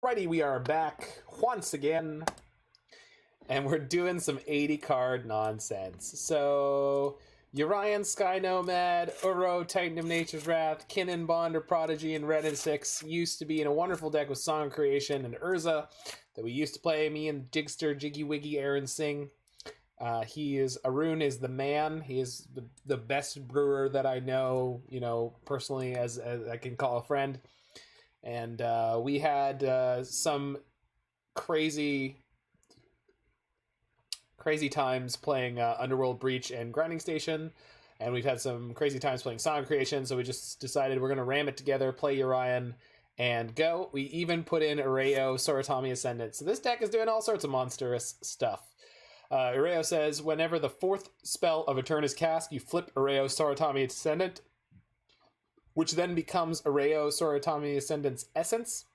Alrighty, we are back once again, and we're doing some 80 card nonsense. So, Yorion, Sky Nomad, Uro, Titan of Nature's Wrath, Kinnan, Bond, or Prodigy, and Wrenn and Six used to be in a wonderful deck with Song Creation and Urza that we used to play. Me and Jigster, Jiggy Wiggy, Aaron Singh. Arun is the man. He is the best brewer that I know, personally, as I can call a friend. And we had some crazy times playing Underworld Breach and Grinding Station, and we've had some crazy times playing Song Creation, so we just decided we're going to ram it together, play Yorion, and go. We even put in Erayo, Soratami, Ascendant. So this deck is doing all sorts of monstrous stuff. Erayo says, whenever the fourth spell of a turn is cast, you flip Erayo, Soratami, Ascendant, which then becomes Erayo, Soratami, Ascendant's Essence,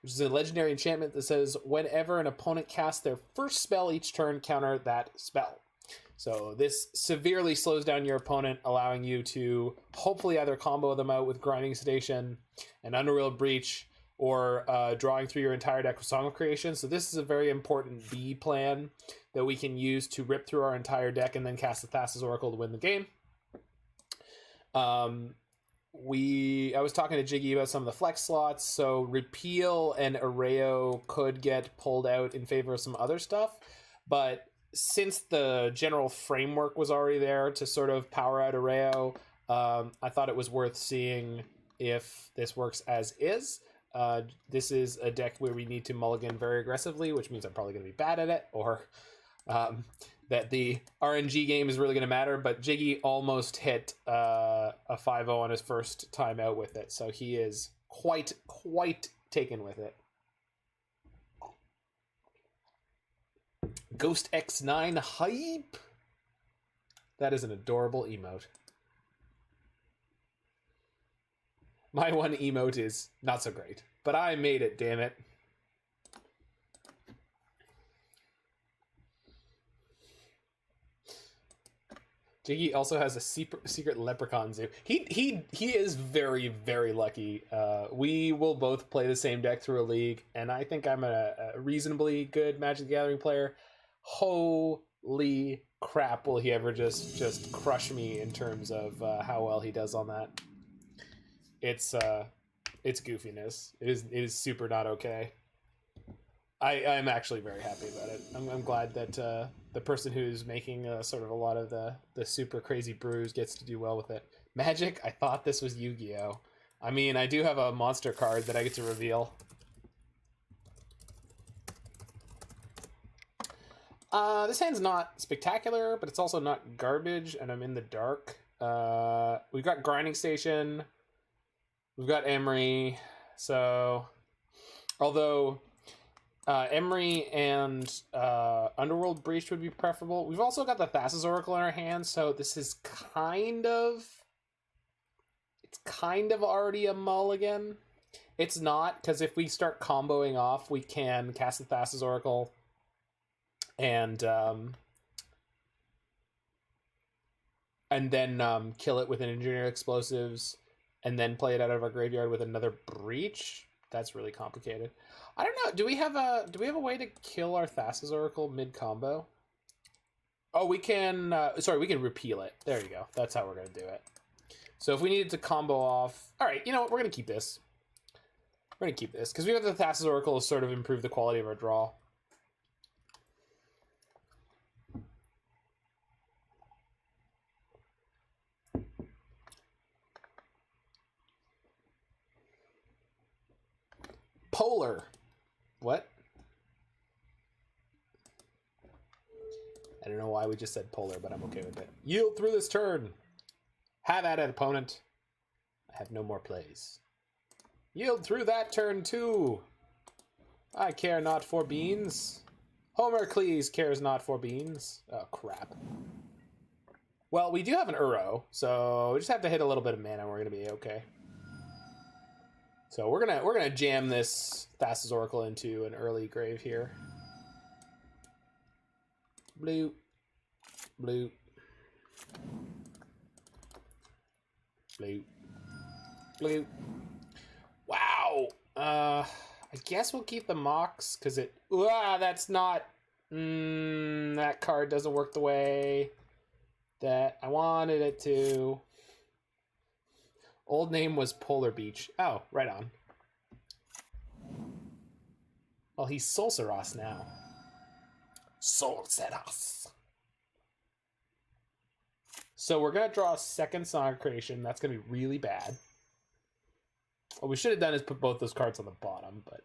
which is a legendary enchantment that says whenever an opponent casts their first spell each turn, counter that spell. So this severely slows down your opponent, allowing you to hopefully either combo them out with Grinding Station and Underworld Breach, or drawing through your entire deck with Song of Creation. So this is a very important B plan that we can use to rip through our entire deck and then cast the Thassa's Oracle to win the game. I was talking to Jiggy about some of the flex slots, so Repeal and Erayo could get pulled out in favor of some other stuff, but since the general framework was already there to sort of power out Erayo, I thought it was worth seeing if this works as is. This is a deck where we need to mulligan very aggressively, which means I'm probably going to be bad at it, or that the RNG game is really going to matter, but Jiggy almost hit a 5-0 on his first time out with it, so he is quite taken with it. Ghost X9 hype! That is an adorable emote. My one emote is not so great, but I made it, damn it. Jiggy also has a secret leprechaun zoo. He is very, very lucky. We will both play the same deck through a league, and I think I'm a reasonably good Magic the Gathering player. Holy crap, will he ever just crush me in terms of how well he does on that. It's goofiness. It is super not okay. I'm actually very happy about it. I'm glad that the person who's making sort of a lot of the super crazy brews gets to do well with it. Magic, I thought this was Yu-Gi-Oh! I mean, I do have a monster card that I get to reveal. This hand's not spectacular, but it's also not garbage, and I'm in the dark. We've got Grinding Station. We've got Emry. So, although Emry and Underworld Breach would be preferable. We've also got the Thassa's Oracle in our hands, so this is kind of already a mulligan. It's not, because if we start comboing off, we can cast the Thassa's Oracle and then kill it with an Engineer Explosives, and then play it out of our graveyard with another Breach. That's really complicated. I don't know. Do we have a way to kill our Thassa's Oracle mid combo? Oh, we can. We can repeal it. There you go. That's how we're gonna do it. So if we needed to combo off, all right. You know what? We're gonna keep this. We're gonna keep this because we have the Thassa's Oracle to sort of improve the quality of our draw. Polar. What? I don't know why we just said polar, but I'm okay with it. Yield through this turn. Have at it, opponent. I have no more plays. Yield through that turn, too. I care not for beans. Homercles cares not for beans. Oh, crap. Well, we do have an Uro, so we just have to hit a little bit of mana and we're going to be okay. So we're gonna jam this Thassa's Oracle into an early grave here. Blue, blue, blue, blue. Wow. I I guess we'll keep the Mox, because it... that's not... that card doesn't work the way that I wanted it to. Old name was Polar Beach. Oh, right on. Well, he's Solceros now. Solceros. So we're going to draw a second Song Creation. That's going to be really bad. What we should have done is put both those cards on the bottom, but...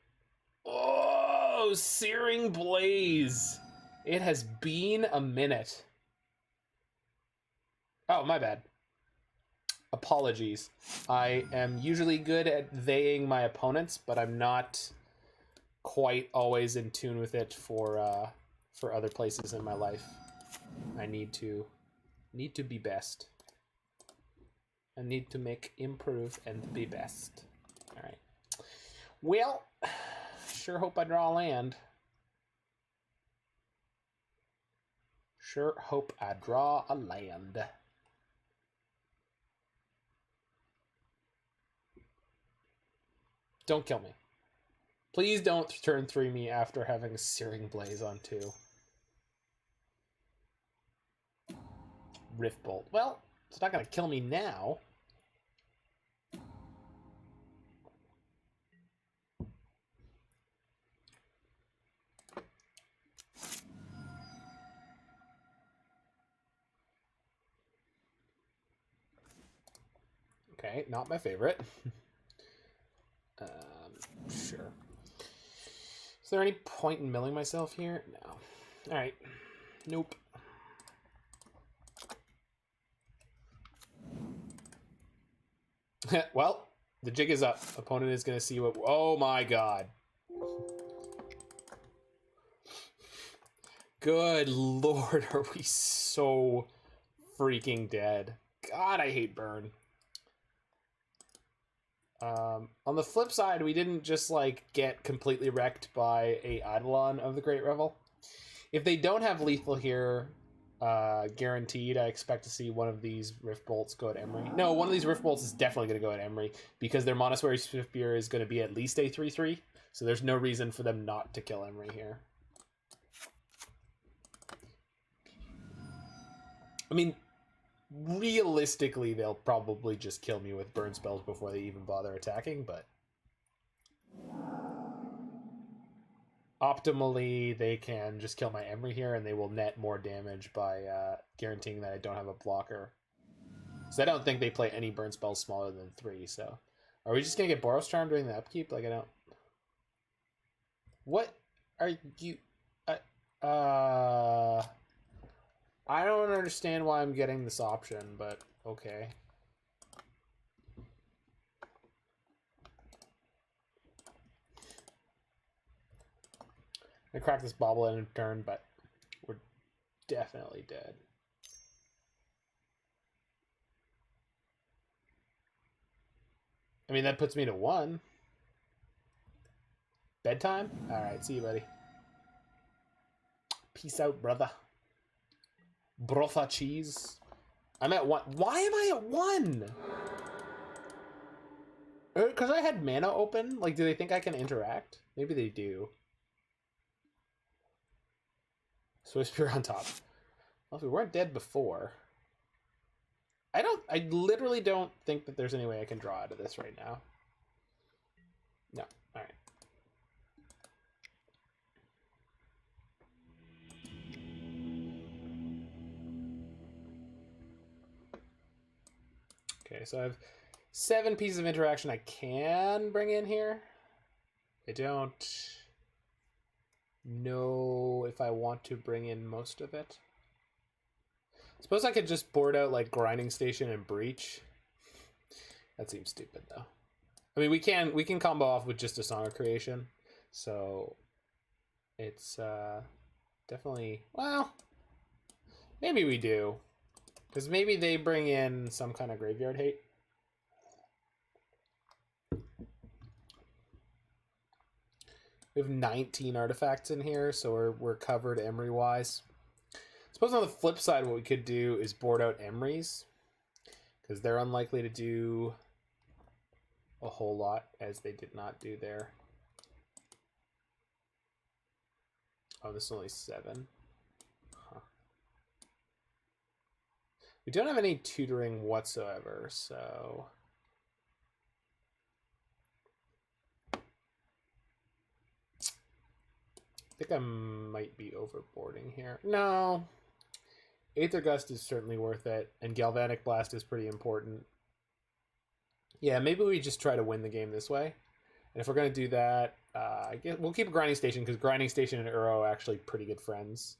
Oh, Searing Blaze. It has been a minute. Oh, my bad. Apologies. I am usually good at theying my opponents, but I'm not quite always in tune with it for other places in my life. I need to be best. I need to improve and be best. All right. Well, sure hope I draw a land. Sure hope I draw a land. Don't kill me. Please don't turn 3 me after having a Searing Blaze on 2. Rift Bolt. Well, it's not going to kill me now. Okay, not my favorite. Sure. Is there any point in milling myself here? No. Alright. Nope. Well, the jig is up. Opponent is going to see what... Oh my god. Good lord, are we so freaking dead. God, I hate burn. On the flip side, we didn't just, like, get completely wrecked by a Eidolon of the Great Revel. If they don't have lethal here, guaranteed, I expect to see one of these Rift Bolts go at Emry. No, one of these Rift Bolts is definitely going to go at Emry, because their Monastery Swiftspear is going to be at least a 3/3, so there's no reason for them not to kill Emry here. I mean... Realistically, they'll probably just kill me with burn spells before they even bother attacking, but... Optimally, they can just kill my Emry here, and they will net more damage by guaranteeing that I don't have a blocker. So I don't think they play any burn spells smaller than 3, so... Are we just gonna get Boros Charm during the upkeep? Like, I don't... What are you... I don't understand why I'm getting this option, but okay. I cracked this Bauble in a turn, but we're definitely dead. I mean, that puts me to 1. Bedtime? Alright, see you, buddy. Peace out, brother. Brotha cheese. I'm at 1. Why am I at 1? Because I had mana open? Like, do they think I can interact? Maybe they do. Swiftspear on top. Well, if we weren't dead before... I literally don't think that there's any way I can draw out of this right now. No. Alright. Okay, so I have 7 pieces of interaction I can bring in here. I don't know if I want to bring in most of it. Suppose I could just board out like Grinding Station and Breach. That seems stupid though. I mean, we can combo off with just a Song of Creation, so it's definitely, well, maybe we do. Because maybe they bring in some kind of graveyard hate. We have 19 artifacts in here, so we're covered Emry-wise. Suppose on the flip side, what we could do is board out Emrys, because they're unlikely to do a whole lot, as they did not do there. Oh, this is only 7. Huh. We don't have any tutoring whatsoever, so... I think I might be overboarding here. No. Aether Gust is certainly worth it, and Galvanic Blast is pretty important. Yeah, maybe we just try to win the game this way. And if we're going to do that, I guess we'll keep a Grinding Station, because Grinding Station and Uro are actually pretty good friends.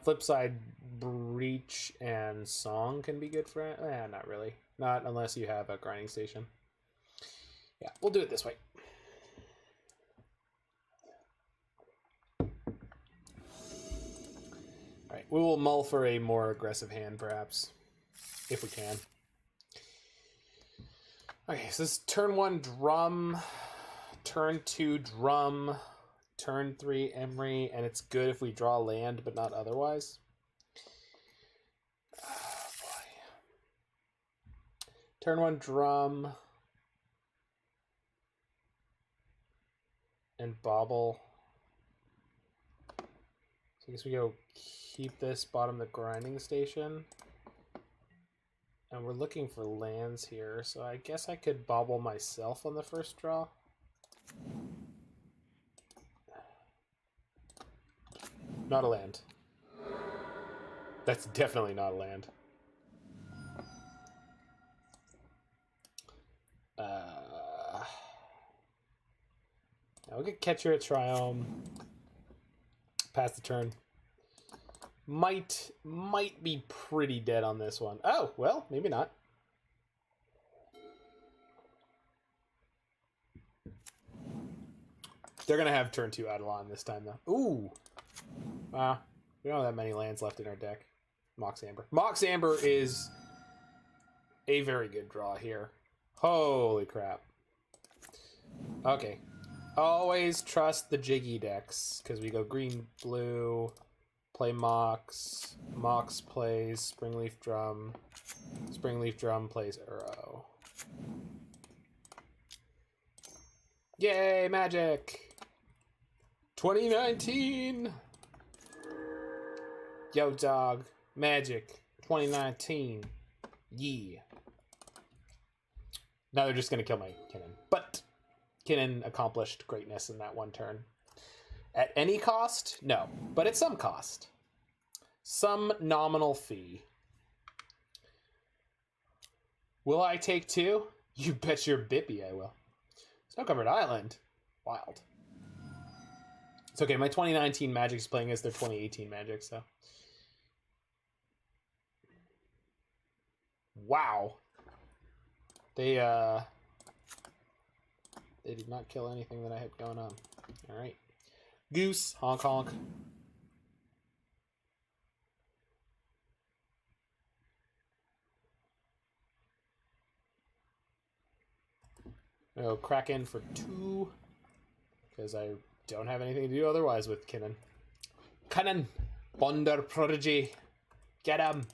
Flip side, Breach and Song can be good for not really. Not unless you have a Grinding Station. Yeah, we'll do it this way. Alright, we will mull for a more aggressive hand, perhaps. If we can. Okay, so this is turn 1 Drum, turn 2 Drum, turn 3 Emry, and it's good if we draw land, but not otherwise. Oh, boy. Turn 1 Drum and Bauble. So I guess we go keep this bottom of the Grinding Station. And we're looking for lands here, so I guess I could Bauble myself on the first draw. Not a land. That's definitely not a land. Now we'll get Ketria Triome. Pass the turn. Might be pretty dead on this one. Oh, well, maybe not. They're going to have turn 2 Eidolon this time, though. Ooh. We don't have that many lands left in our deck. Mox Amber. Mox Amber is a very good draw here. Holy crap. Okay. Always trust the Jiggy decks, because we go green, blue... Play Mox. Mox plays Springleaf Drum. Springleaf Drum plays Uro. Yay, Magic! 2019! Yo, dog. Magic. 2019. Yeah. Now they're just going to kill my Kinnan. But Kinnan accomplished greatness in that one turn. At any cost? No. But at some cost. Some nominal fee. Will I take 2? You bet your bippy I will. Snow-covered island. Wild. It's okay, my 2019 Magic is playing as their 2018 Magic, so... Wow. They did not kill anything that I had going on. Alright. Goose, honk honk. I'll crack in for 2, because I don't have anything to do otherwise with Kinnan. Kinnan! Bonder Prodigy! Get him!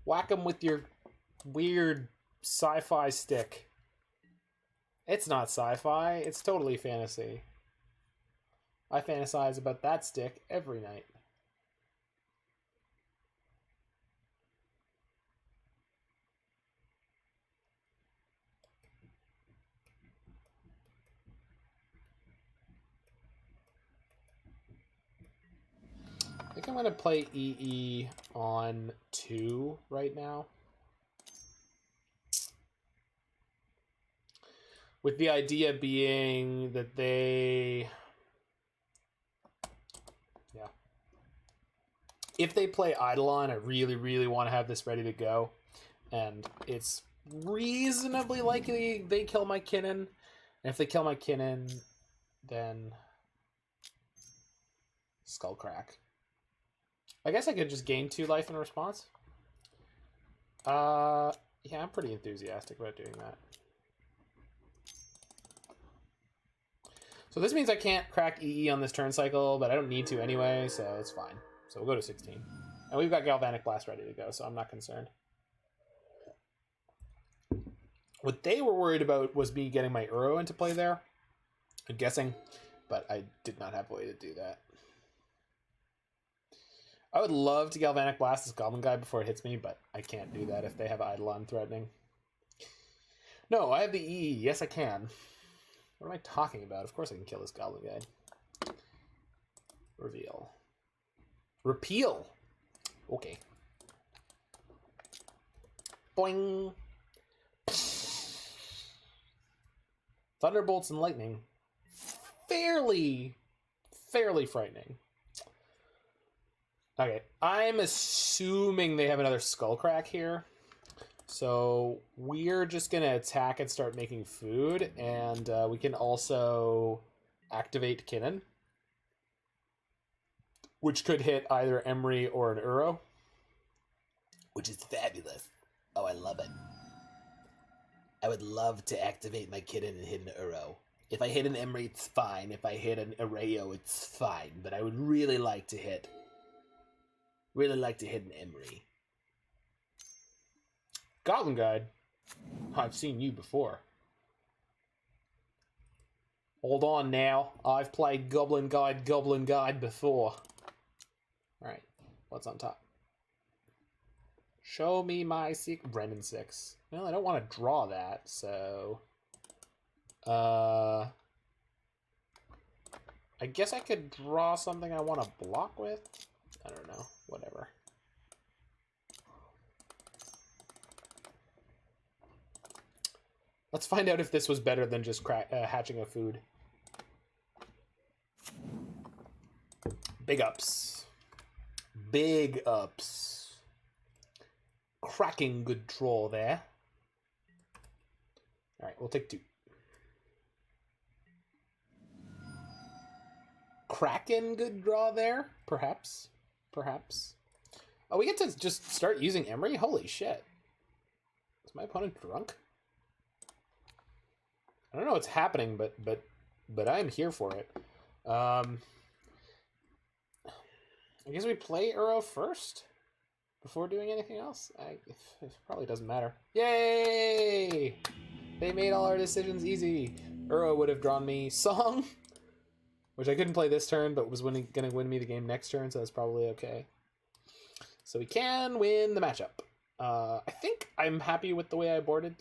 Whack him with your weird sci-fi stick. It's not sci-fi, it's totally fantasy. I fantasize about that stick every night. I think I'm going to play EE on 2 right now. With the idea being that they... Yeah. If they play Eidolon, I really, really want to have this ready to go. And it's reasonably likely they kill my Kinnan. And if they kill my Kinnan, then... Skullcrack. I guess I could just gain 2 life in response. Yeah, I'm pretty enthusiastic about doing that. So this means I can't crack EE on this turn cycle, but I don't need to anyway, so it's fine. So we'll go to 16. And we've got Galvanic Blast ready to go, so I'm not concerned. What they were worried about was me getting my Uro into play there. I'm guessing, but I did not have a way to do that. I would love to Galvanic Blast this Goblin guy before it hits me, but I can't do that if they have Eidolon threatening. No, I have the E. Yes, I can. What am I talking about? Of course I can kill this Goblin guy. Reveal. Repeal. Okay. Boing. Thunderbolts and lightning. Fairly frightening. Okay, I'm assuming they have another Skullcrack here. So we're just going to attack and start making food. And we can also activate Kinnan, which could hit either Emry or an Uro. Which is fabulous. Oh, I love it. I would love to activate my Kinnan and hit an Uro. If I hit an Emry, it's fine. If I hit an Erayo, it's fine. But I would really like to hit an Emry. Goblin Guide. I've seen you before. Hold on now. I've played Goblin Guide before. Alright. What's on top? Show me my Wrenn and Six. Well, I don't want to draw that, so... I guess I could draw something I want to block with. I don't know. Whatever. Let's find out if this was better than just hatching a food. Big ups. Big ups. Cracking good draw there. Alright, we'll take 2. Kraken good draw there? Perhaps. Perhaps. Oh, we get to just start using Emry? Holy shit. Is my opponent drunk? I don't know what's happening, but I'm here for it. I guess we play Uro first before doing anything else. It probably doesn't matter. Yay! They made all our decisions easy. Uro would have drawn me Song, which I couldn't play this turn, but was going to win me the game next turn, so that's probably okay. So we can win the matchup. I think I'm happy with the way I boarded.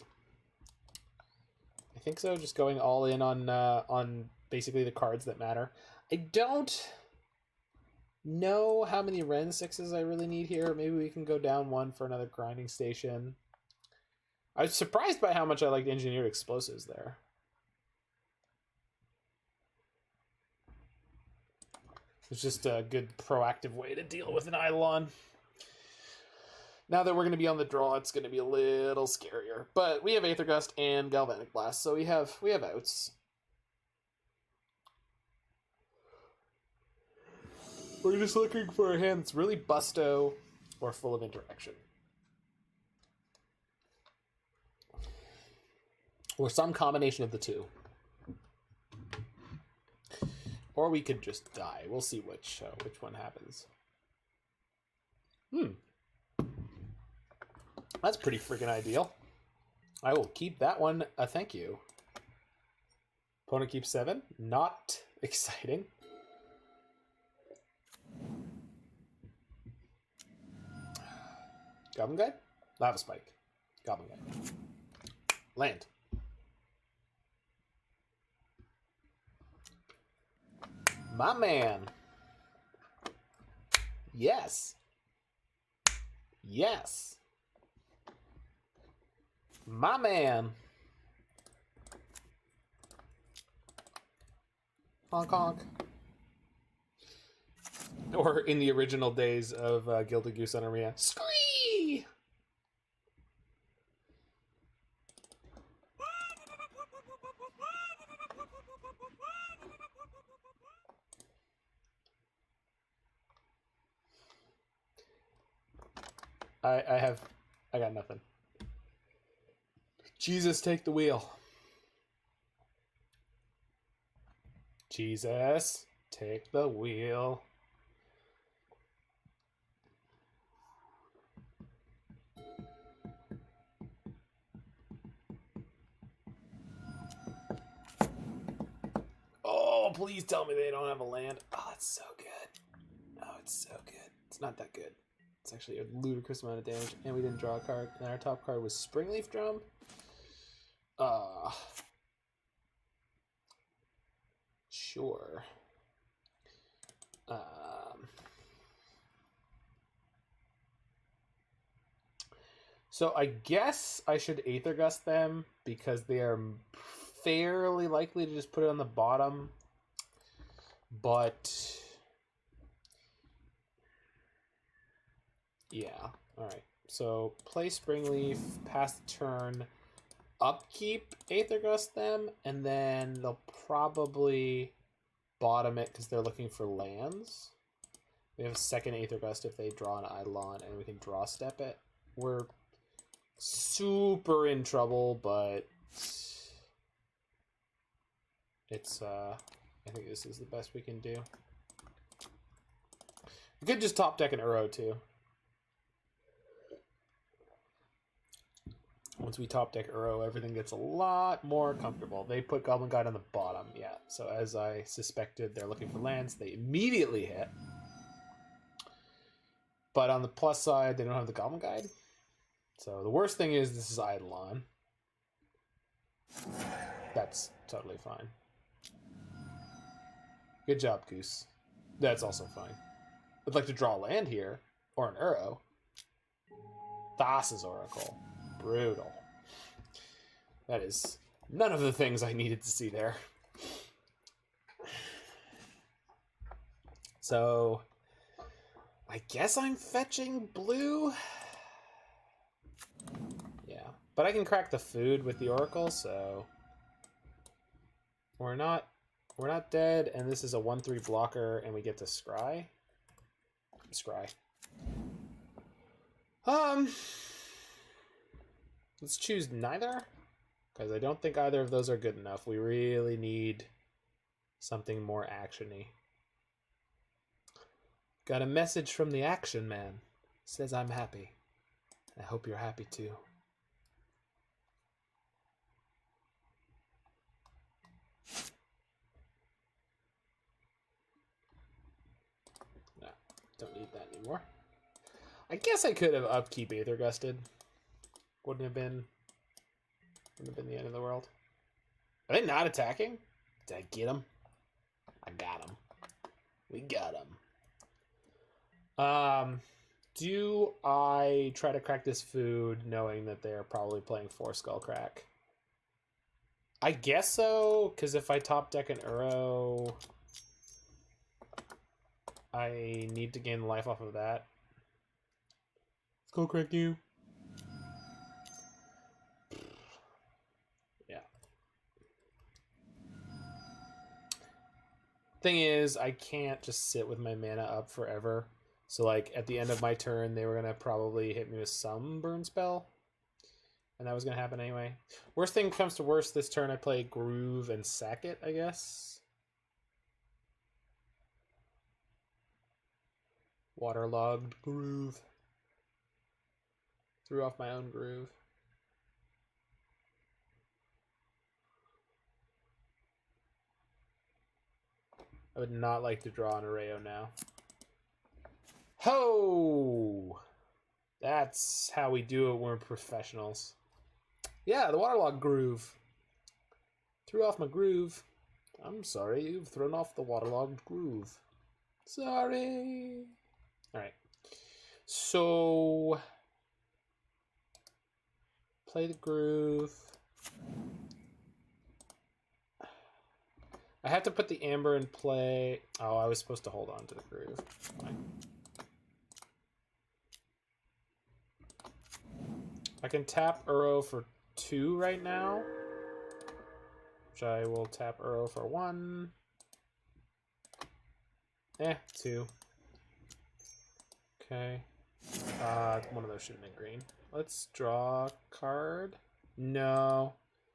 I think so, just going all in on basically the cards that matter. I don't know how many Wrenn 6s I really need here. Maybe we can go down 1 for another grinding station. I was surprised by how much I liked engineered explosives there. It's just a good proactive way to deal with an Eidolon. Now that we're going to be on the draw, it's going to be a little scarier. But we have Aether Gust and Galvanic Blast, so we have outs. We're just looking for a hand that's really busto or full of interaction. Or some combination of the two. Or we could just die. We'll see which one happens. That's pretty freaking ideal. I will keep that one a thank you. Opponent keeps 7. Not exciting. Goblin Guide? Lava Spike. Goblin Guide. Land. My man. Yes. Yes. My man. Honk honk. Or in the original days of Gilded Goose on Arena, scree! I got nothing. Jesus, take the wheel. Jesus, take the wheel. Oh, please tell me they don't have a land. Oh, it's so good. Oh, it's so good. It's not that good. It's actually a ludicrous amount of damage, and we didn't draw a card. And our top card was Springleaf Drum. Sure. So I guess I should Aether Gust them because they are fairly likely to just put it on the bottom. But yeah, all right. So play Springleaf, pass the turn, upkeep Aether Gust them, and then they'll probably bottom it because they're looking for lands. We have a second Aether Gust if they draw an Eidolon, and we can draw step it. We're super in trouble, but it's I think this is the best we can do. We could just top deck an Uro too. Once we top deck Uro, everything gets a lot more comfortable. They put Goblin Guide on the bottom, yeah. So as I suspected, they're looking for lands. They immediately hit. But on the plus side, they don't have the Goblin Guide. So the worst thing is this is Eidolon. That's totally fine. Good job, Goose. That's also fine. I'd like to draw a land here, or an Uro. Thassa's Oracle. Brutal. That is none of the things I needed to see there. So I guess I'm fetching blue. Yeah, but I can crack the food with the Oracle, so we're not dead. And this is a 1/3 blocker, and we get to scry. Let's choose neither, because I don't think either of those are good enough. We really need something more action-y. Got a message from the Action Man. Says I'm happy. I hope you're happy too. No, don't need that anymore. I guess I could have upkeep Aether Gusted. Wouldn't have been the end of the world. Are they not attacking? Did I get them? I got them. We got them. Do I try to crack this food knowing that they're probably playing 4 Skullcrack? I guess so, because if I top deck an Uro, I need to gain life off of that. Skullcrack you. Thing is, I can't just sit with my mana up forever. So, like, at the end of my turn, they were going to probably hit me with some burn spell. And that was going to happen anyway. Worst thing comes to worst, this turn I play Groove and sack it, I guess. Waterlogged Grove. Threw off my own groove. I would not like to draw an Erayo now. Ho! That's how we do it when we're professionals. Yeah, the Waterlogged Grove. Threw off my groove. I'm sorry, you've thrown off the Waterlogged Grove. Sorry. Alright. So play the groove. I have to put the Amber in play. Oh, I was supposed to hold on to the groove. Fine. I can tap Uro for 2 right now. Which I will tap Uro for 1. 2. Okay. One of those should have been green. Let's draw a card. No.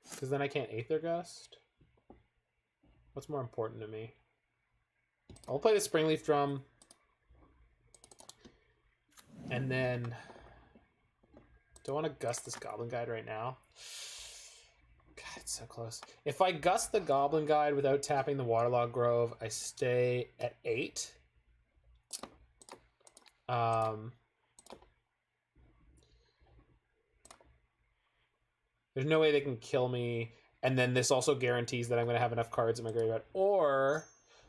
Because then I can't Aether Gust. What's more important to me? I'll play the Springleaf Drum. And then... do I want to gust this Goblin Guide right now? God, it's so close. If I gust the Goblin Guide without tapping the Waterlogged Grove, I stay at 8. There's no way they can kill me. And then this also guarantees that I'm going to have enough cards in my graveyard. Or,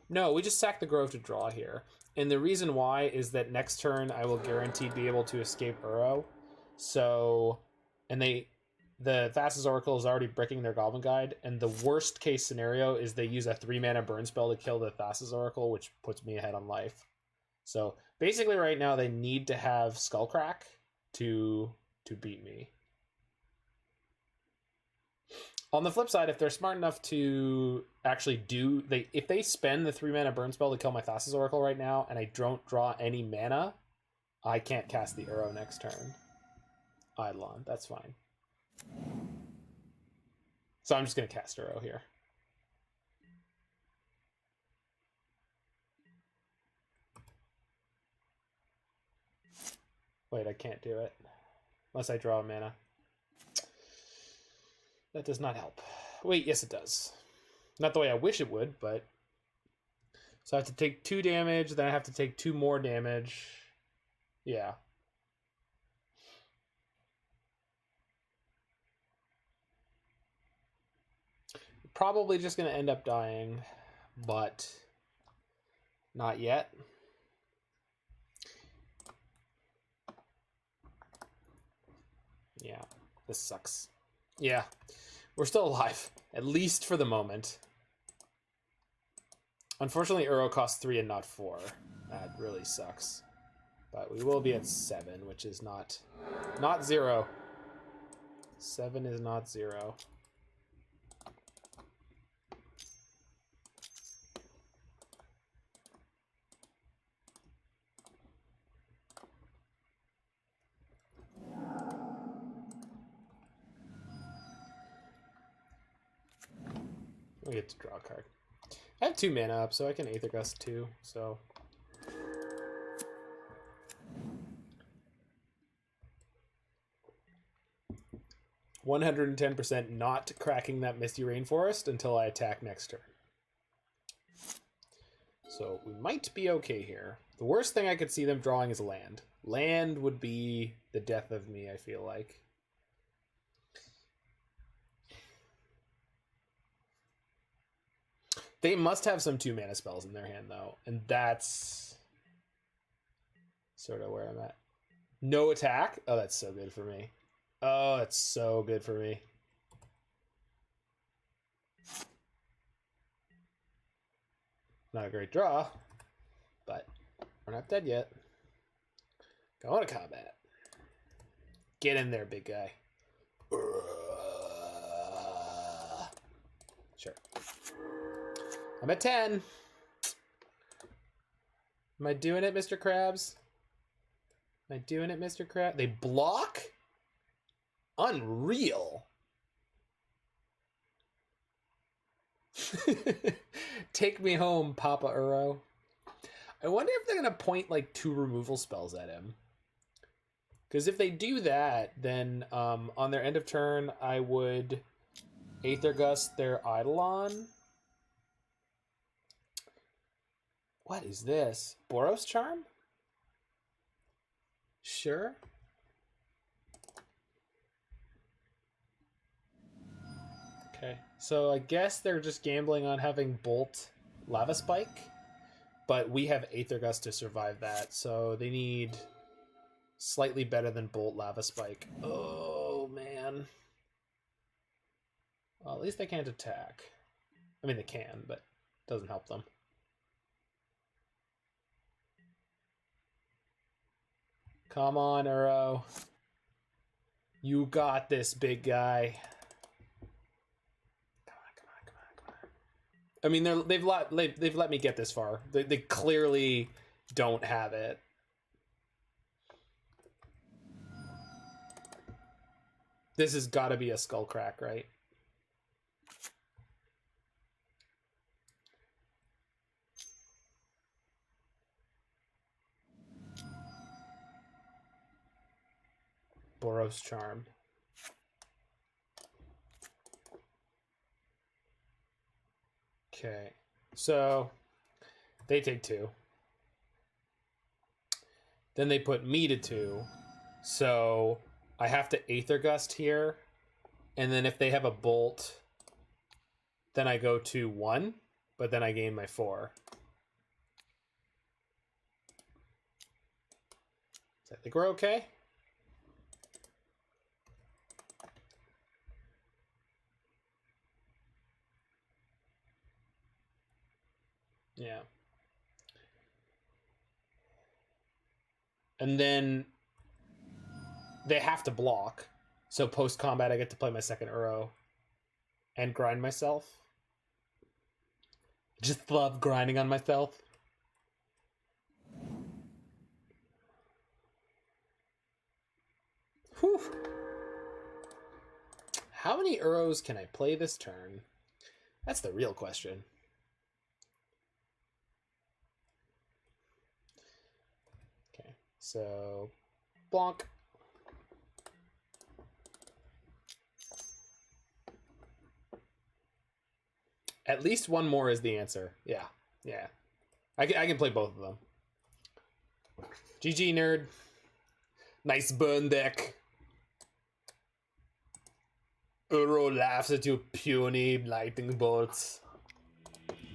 no, we just sack the Grove to draw here. And the reason why is that next turn I will guaranteed be able to escape Uro. So, and the Thassa's Oracle is already bricking their Goblin Guide. And the worst case scenario is they use a 3-mana burn spell to kill the Thassa's Oracle, which puts me ahead on life. So basically right now they need to have Skullcrack to beat me. On the flip side, if they're smart enough to actually if they spend the 3-mana burn spell to kill my Thassa's Oracle right now, and I don't draw any mana, I can't cast the Uro next turn. Eidolon, that's fine. So I'm just going to cast Uro here. Wait, I can't do it. Unless I draw a mana. That does not help. Wait, yes it does. Not the way I wish it would, but... So I have to take 2 damage, then I have to take 2 more damage. Yeah. Probably just going to end up dying, but not yet. Yeah, this sucks. Yeah, we're still alive, at least for the moment. Unfortunately, Uro costs 3 and not 4. That really sucks. But we will be at 7, which is not 0. 7 is not 0. We get to draw a card. I have 2 mana up, so I can Aether Gust too, so... "110% not cracking that Misty Rainforest until I attack next turn." So we might be okay here. The worst thing I could see them drawing is land. Land would be the death of me, I feel like. They must have some 2-mana spells in their hand, though, and that's sort of where I'm at. No attack? Oh, that's so good for me. Oh, that's so good for me. Not a great draw, but we're not dead yet. Going to combat. Get in there, big guy. Sure. I'm at 10. Am I doing it, Mr. Krabs? Am I doing it, Mr. Krabs? They block? Unreal. Take me home, Papa Uro. I wonder if they're going to point like 2 removal spells at him. Because if they do that, then on their end of turn, I would Aether Gust their Eidolon. What is this? Boros Charm? Sure. Okay, so I guess they're just gambling on having Bolt Lava Spike, but we have Aether Gust to survive that, so they need slightly better than Bolt Lava Spike. Oh, man. Well, at least they can't attack. I mean, they can, but it doesn't help them. Come on, Uro. You got this, big guy. Come on. I mean, they've let me get this far. They clearly don't have it. This has got to be a Skullcrack, right? Boros Charm. Okay, so they take 2. Then they put me to 2. So I have to Aether Gust here. And then if they have a Bolt, then I go to 1. But then I gain my 4. So I think we're okay. Yeah. And then they have to block. So post-combat, I get to play my second Uro and grind myself. Just love grinding on myself. Whew. How many Uros can I play this turn? That's the real question. Okay, so Blanc. At least one more is the answer. Yeah, yeah. I can play both of them. GG, nerd. Nice burn deck. Uro laughs at your puny lightning bolts.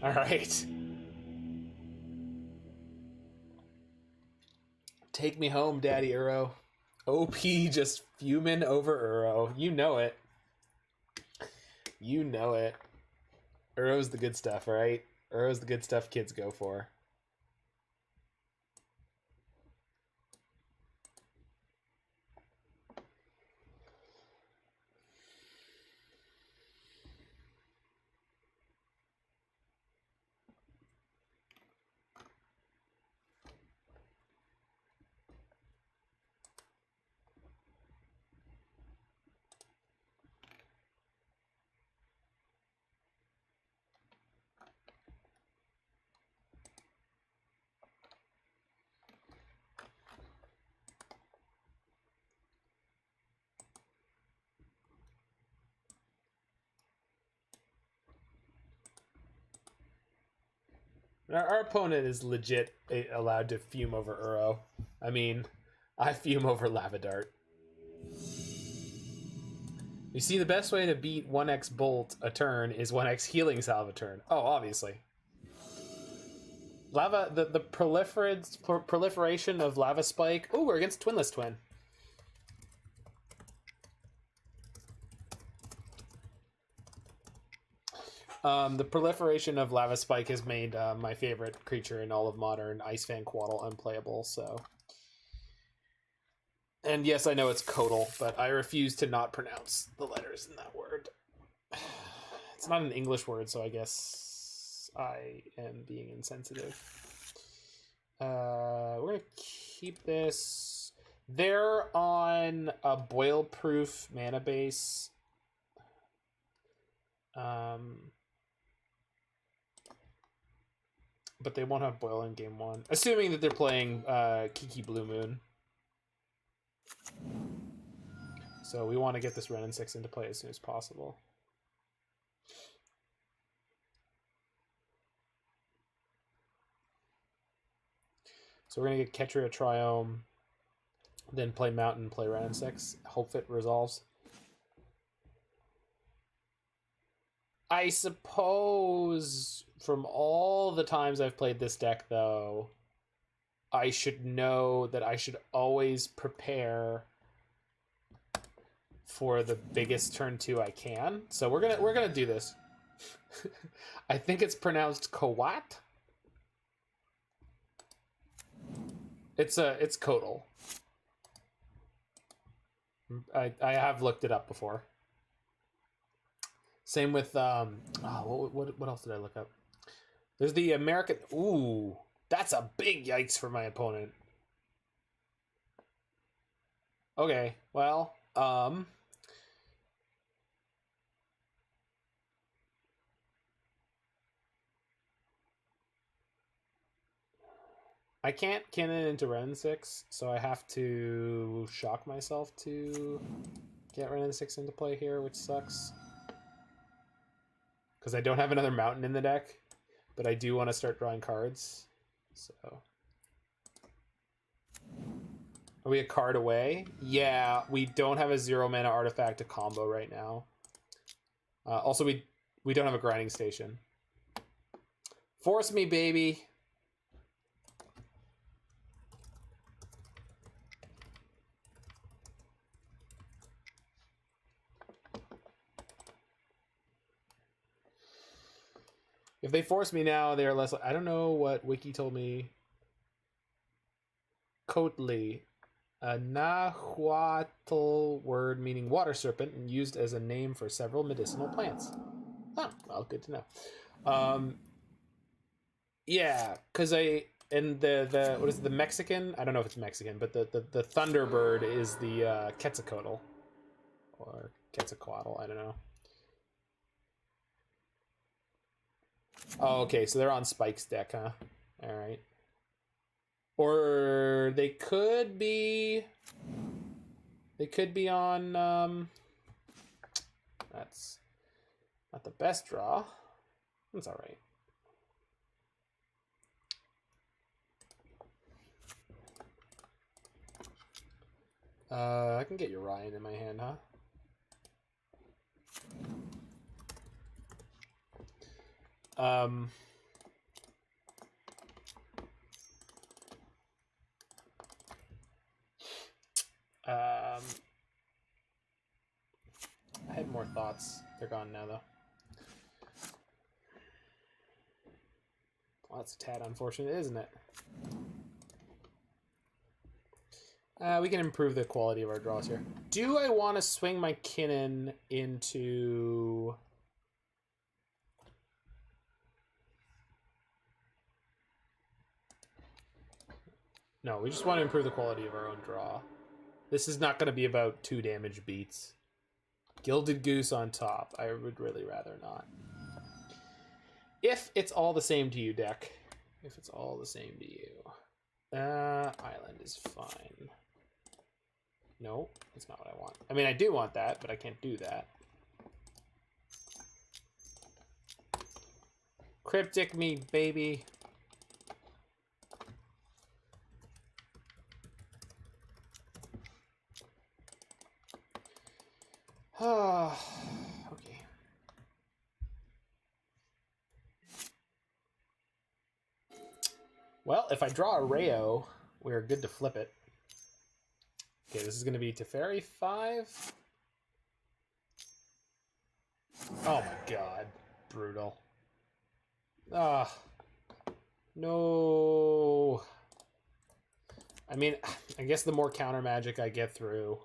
Alright. Take me home, Daddy Uro. OP just fuming over Uro. You know it. You know it. Uro's the good stuff, right? Uro's the good stuff kids go for. Our opponent is legit allowed to fume over Uro. I mean, I fume over Lava Dart. You see, the best way to beat 1x Bolt a turn is 1x Healing Salve a turn. Oh, obviously. Lava, the proliferation of Lava Spike. Oh, we're against Twinless Twin. The proliferation of Lava Spike has made my favorite creature in all of Modern, Ice Fan Quaddle, unplayable, so... And yes, I know it's Codal, but I refuse to not pronounce the letters in that word. It's not an English word, so I guess I am being insensitive. We're going to keep this. They're on a boil-proof mana base. But they won't have boil in game 1. Assuming that they're playing Kiki Blue Moon. So we want to get this Wrenn and Six into play as soon as possible. So we're going to get Ketria Triome, then play Mountain, play Wrenn and Six. Hope it resolves. I suppose from all the times I've played this deck, though, I should know that I should always prepare for the biggest turn 2 I can. So we're gonna do this. I think it's pronounced Kowat. It's Codal. I have looked it up before. Same with what else did I look up? There's the American. Ooh, that's a big yikes for my opponent. Okay, well, I can't Kinnan into Wrenn and Six, so I have to shock myself to get Wrenn and Six into play here, which sucks. because I don't have another mountain in the deck, but I do want to start drawing cards. So, are we a card away? Yeah, we don't have a 0 mana artifact to combo right now. Also, we don't have a grinding station. Force me, baby. If they force me now, they're less... I don't know what Wiki told me. Kotli. A Nahuatl word meaning water serpent and used as a name for several medicinal plants. Oh, well, good to know. Yeah, because and the what is it, the Mexican? I don't know if it's Mexican, but the Thunderbird is the Quetzalcoatl. Or Quetzalcoatl, I don't know. Oh, okay, so they're on Spike's deck, huh? All right. Or they could be on that's not the best draw. That's all right. I can get Yorion in my hand, huh? I had more thoughts. They're gone now, though. Well, that's a tad unfortunate, isn't it? We can improve the quality of our draws here. Do I want to swing my Kinnan into... No, we just want to improve the quality of our own draw. This is not going to be about 2 damage beats. Gilded Goose on top. I would really rather not. If it's all the same to you, deck. If it's all the same to you. Island is fine. No, that's not what I want. I mean, I do want that, but I can't do that. Cryptic me, baby. Okay. Well, if I draw Erayo, we're good to flip it. Okay, this is going to be Teferi 5. Oh my god. Brutal. Ah. No. I mean, I guess the more counter magic I get through,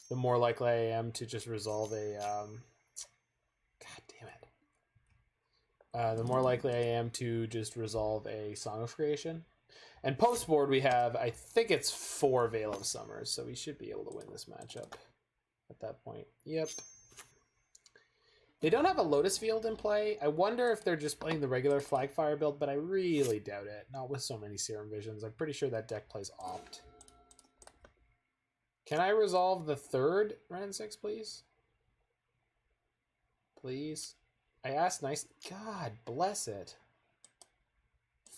the more likely I am to just resolve a... God damn it. The more likely I am to just resolve a Song of Creation. And post-board we have, I think it's 4 Veil of Summers, so we should be able to win this matchup at that point. Yep. They don't have a Lotus Field in play. I wonder if they're just playing the regular Flagfire build, but I really doubt it. Not with so many Serum Visions. I'm pretty sure that deck plays Opt. Can I resolve the 3rd Wrenn and Six, please? Please? I asked nice... God bless it.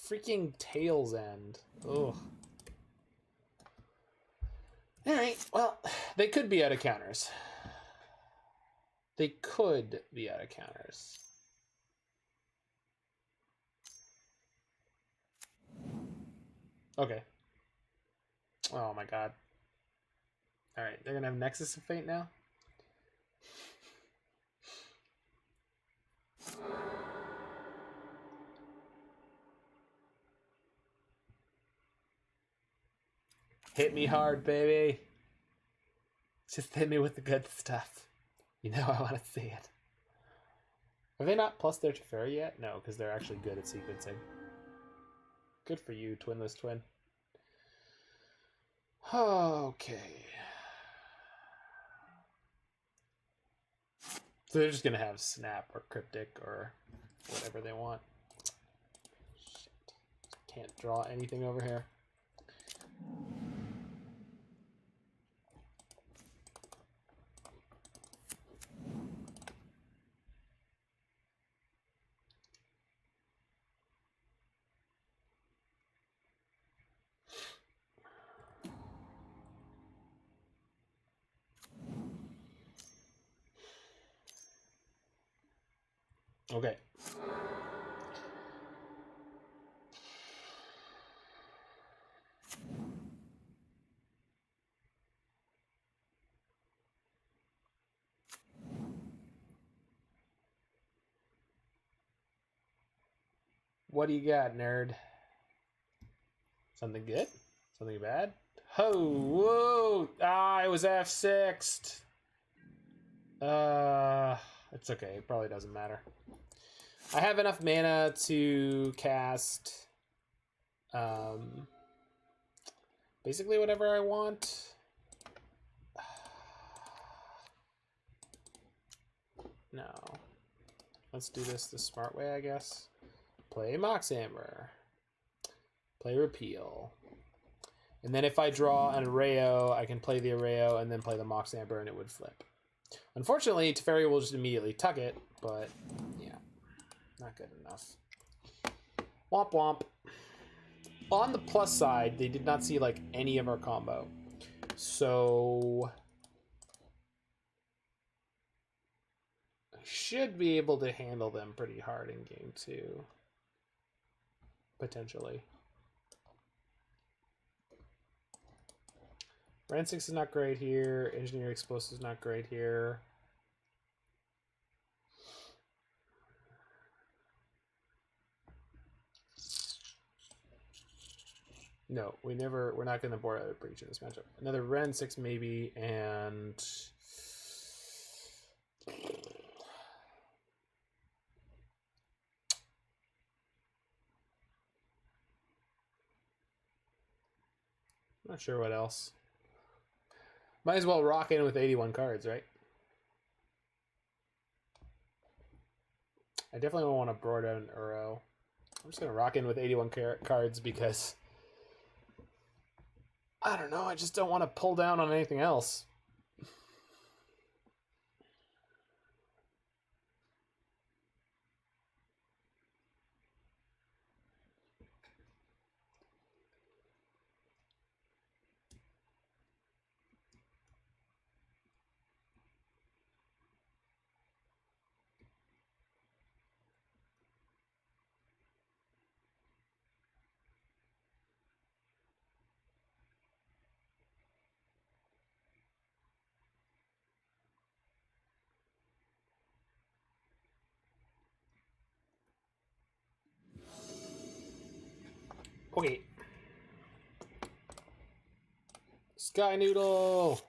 Freaking Tail's End. Ugh. Alright, well, they could be out of counters. They could be out of counters. Okay. Oh my god. Alright, they're gonna have Nexus of Fate now? Hit me hard, baby. Just hit me with the good stuff. You know I want to see it. Have they not plus their Teferi yet? No, because they're actually good at sequencing. Good for you, Twinless Twin. Okay. So they're just going to have Snap or Cryptic or whatever they want. Shit. Can't draw anything over here. Okay. What do you got, nerd? Something good? Something bad? Oh, whoa! Ah, I was F6'd. It's okay. It probably doesn't matter. I have enough mana to cast basically whatever I want. No. Let's do this the smart way, I guess. Play Mox Amber. Play Repeal. And then if I draw an Erayo, I can play the Erayo and then play the Mox Amber and it would flip. Unfortunately, Teferi will just immediately tuck it, but yeah, not good enough. Womp womp. On the plus side, they did not see like any of our combo. So I should be able to handle them pretty hard in game 2. Potentially. Wrenn and Six is not great here. Engineer Explosive is not great here. No, we're not going to board out a breach in this matchup. Another Wrenn and Six maybe, and not sure what else. Might as well rock in with 81 cards, right? I definitely don't want to board out an Uro. I'm just going to rock in with 81 cards because I don't know, I just don't want to pull down on anything else. Okay. Sky Noodle.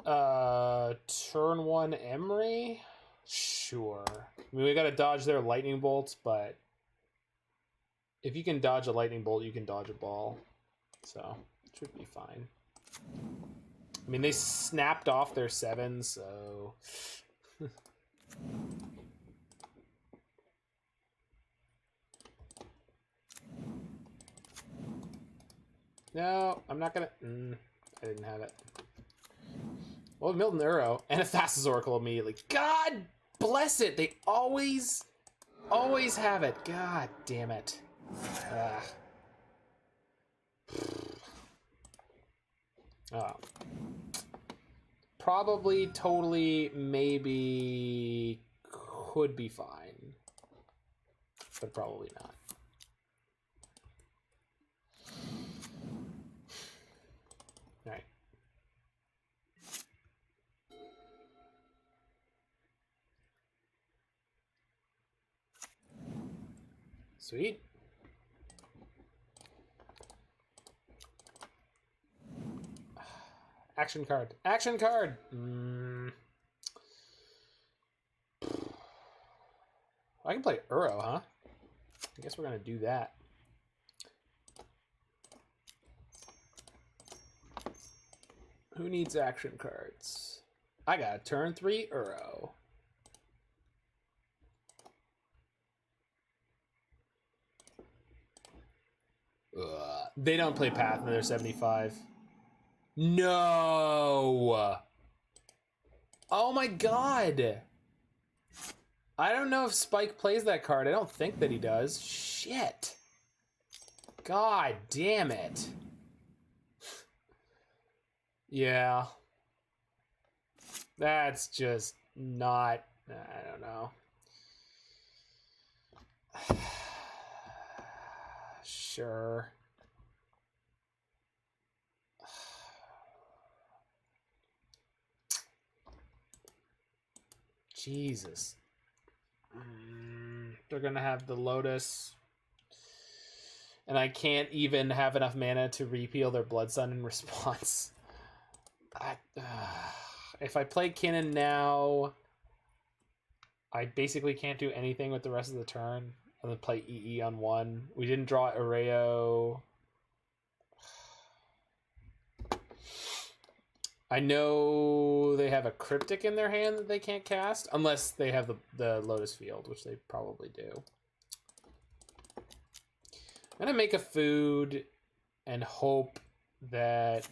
Turn 1 Emry? Sure. I mean, we gotta dodge their lightning bolts, but if you can dodge a lightning bolt, you can dodge a ball. So, it should be fine. I mean, they snapped off their 7, so... No, I'm not gonna... I didn't have it. Well, Milton Uro and a Thassa's Oracle immediately. God bless it! They always have it. God damn it. Oh. Probably, totally, maybe could be fine. But probably not. Alright. Sweet. Action card. Action card! I can play Uro, huh? I guess we're gonna do that. Who needs action cards? I got a turn 3 Uro. They don't play Path in their 75. No! Oh my god! I don't know if Spike plays that card. I don't think that he does. Shit. God damn it. Yeah. That's just not I don't know. Sure. Jesus. They're gonna have the Lotus. And I can't even have enough mana to repeal their Blood Sun in response. If I play Kinnan now, I basically can't do anything with the rest of the turn. I'm gonna play EE on 1. We didn't draw Erayo. I know they have a Cryptic in their hand that they can't cast, unless they have the Lotus Field, which they probably do. I'm gonna make a food and hope that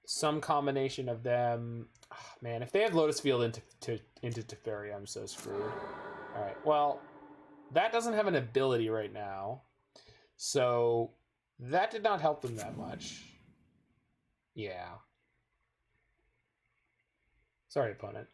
some combination of them. Oh, man, if they have Lotus Field into Teferi, I'm so screwed. All right, well, that doesn't have an ability right now, so that did not help them that much. Yeah. Sorry, opponent.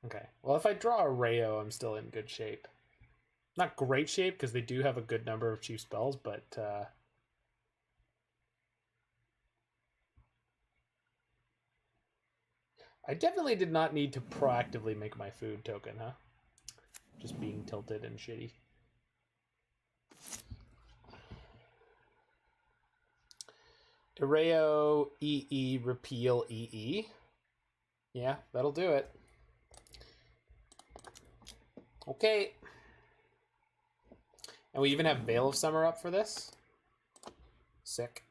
Okay. Well, if I draw a Rayo, I'm still in good shape. Not great shape, because they do have a good number of cheap spells, but... I definitely did not need to proactively make my food token, huh? Just being tilted and shitty. Erayo, EE, Repeal, EE. Yeah, that'll do it. Okay. And we even have Veil of Summer up for this. Sick.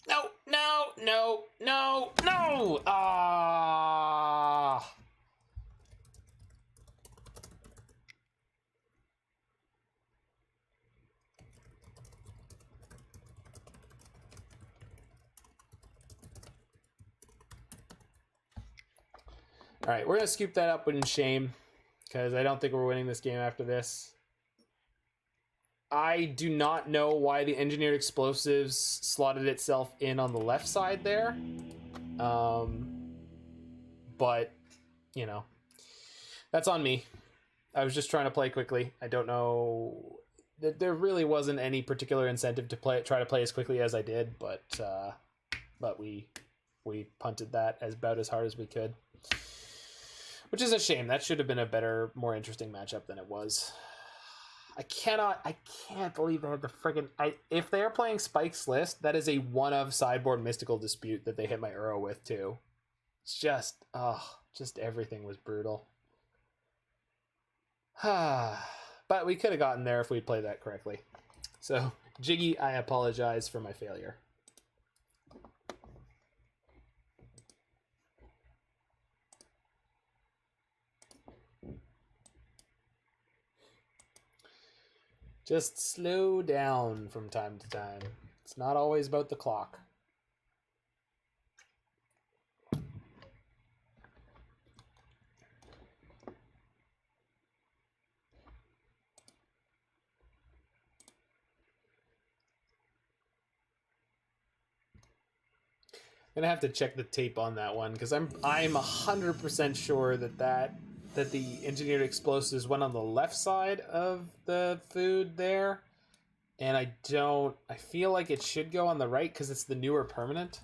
No, no, no, no, no! Ah! All right, we're gonna scoop that up in shame because I don't think we're winning this game after this. I do not know why the Engineered Explosives slotted itself in on the left side there. But, you know, that's on me. I was just trying to play quickly. I don't know. There really wasn't any particular incentive to try to play as quickly as I did, but we punted that about as hard as we could. Which is a shame. That should have been a better, more interesting matchup than it was. I can't believe they had the friggin'... if they're playing Spike's list, that is a one-of sideboard Mystical Dispute that they hit my Uro with, too. It's just... just everything was brutal. But we could have gotten there if we played that correctly. So, Jiggy, I apologize for my failure. Just slow down from time to time. It's not always about the clock. I'm gonna have to check the tape on that one because I'm 100% sure that the Engineered Explosives went on the left side of the food there, and I feel like it should go on the right because it's the newer permanent.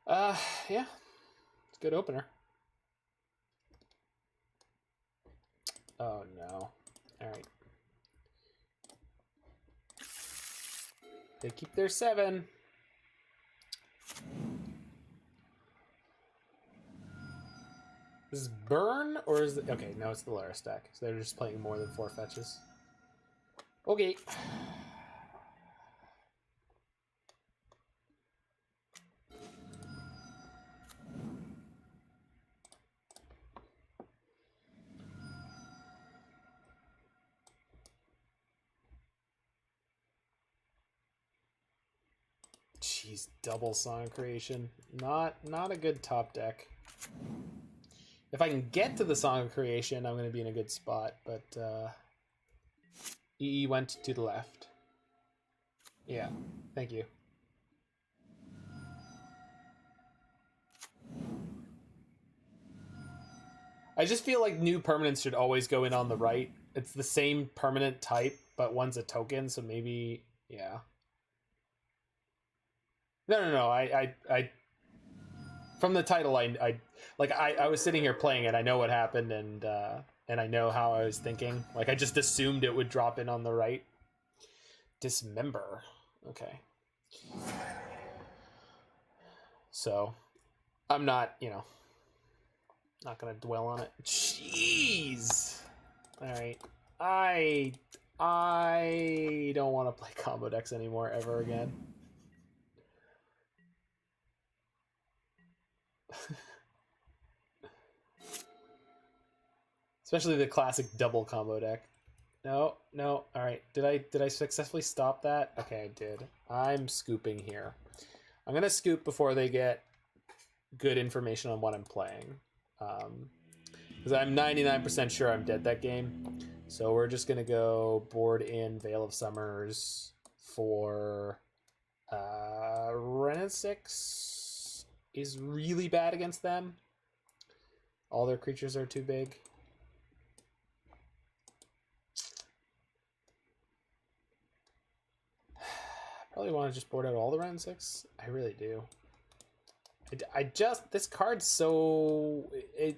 Yeah, it's a good opener. Oh no. Alright. They keep their 7. Is this burn or is it... Okay, no, it's the Lara stack. So they're just playing more than 4 fetches. Okay. Jeez, double Song Creation. Not a good top deck. If I can get to the Song Creation, I'm going to be in a good spot, but EE went to the left. Yeah, thank you. I just feel like new permanents should always go in on the right. It's the same permanent type, but one's a token, so maybe, yeah. No. I from the title, I was sitting here playing it. I know what happened, and I know how I was thinking. Like, I just assumed it would drop in on the right. Dismember. Okay. So, I'm not, not gonna dwell on it. Jeez. All right. I don't want to play combo decks anymore ever again. Especially the classic double combo deck. No. All right. Did I successfully stop that? Okay, I did. I'm scooping here. I'm gonna scoop before they get good information on what I'm playing, because I'm 99% sure I'm dead that game. So we're just gonna go board in Veil of Summers for Wrenn and Six is really bad against them. All their creatures are too big. Probably want to just board out all the Wrenn and Six. I really do. This card's so...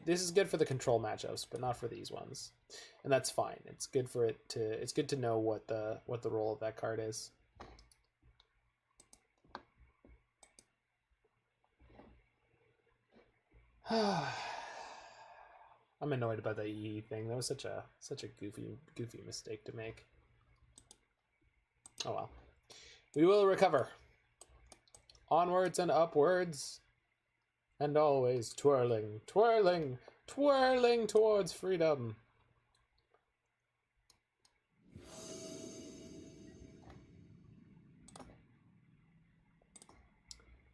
this is good for the control matchups, but not for these ones. And that's fine. It's good for it to... It's good to know what the role of that card is. I'm annoyed about the EE thing. That was such a goofy mistake to make. Oh well. We will recover. Onwards and upwards. And always twirling, twirling, twirling towards freedom.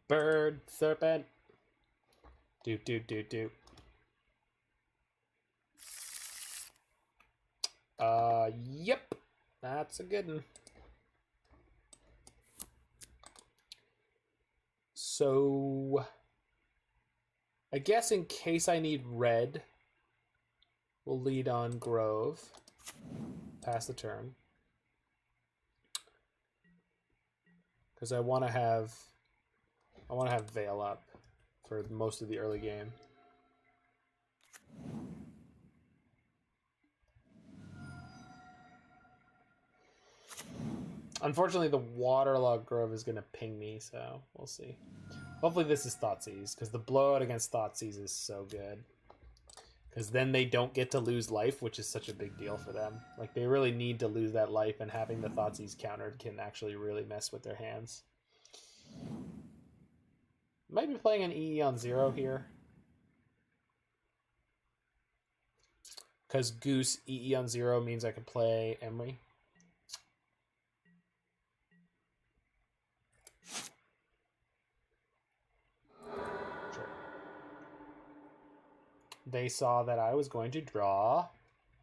Bird, serpent. Doop. Yep. That's a good one. So, I guess in case I need red, we'll lead on Grove. Pass the turn. Because I want to have Veil up for most of the early game. Unfortunately, the Waterlogged Grove is going to ping me, so we'll see. Hopefully this is Thoughtseize, because the blowout against Thoughtseize is so good. Because then they don't get to lose life, which is such a big deal for them. Like, they really need to lose that life, and having the Thoughtseize countered can actually really mess with their hands. Might be playing an EE on 0 here. Because Goose EE on 0 means I can play Emry. They saw that I was going to draw.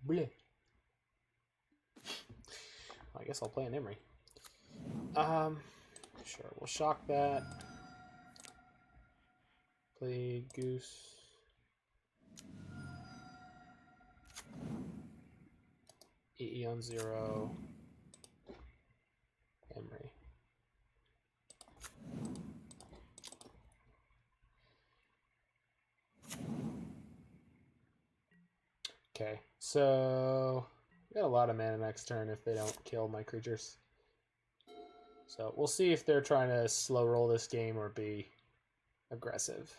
Bleh. I guess I'll play an Emry. Sure, we'll shock that. Play Goose. EE on 0. Emry. Okay, so we got a lot of mana next turn if they don't kill my creatures. So we'll see if they're trying to slow roll this game or be aggressive.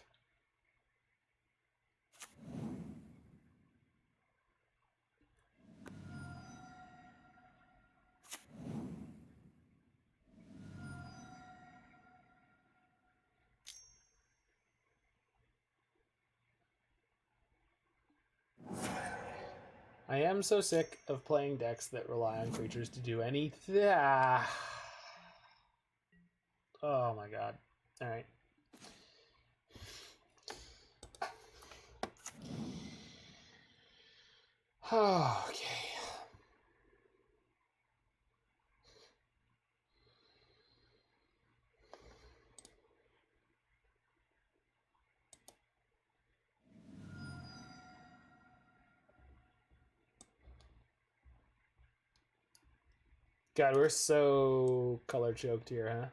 I am so sick of playing decks that rely on creatures to do anything. Oh my god. All right. Okay. God, we're so color choked here, huh?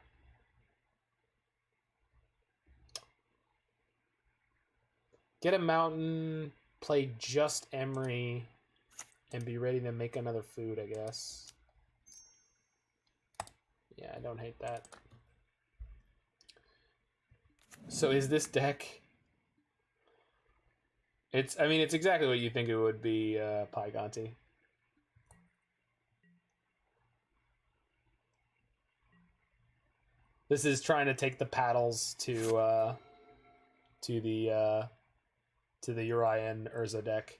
Get a mountain, play just Emry, and be ready to make another food, I guess. Yeah, I don't hate that. So is this deck... I mean, it's exactly what you think it would be, Pygonti. This is trying to take the paddles to the Yorion Urza deck.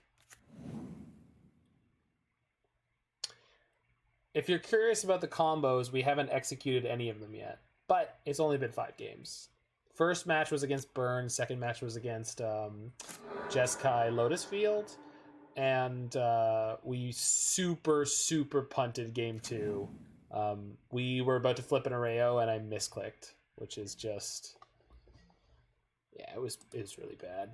If you're curious about the combos, we haven't executed any of them yet, but it's only been 5 games. First match was against Burn, second match was against Jeskai Lotus Field, and we super punted game 2. We were about to flip an Erayo and I misclicked, which is just... yeah, it was really bad.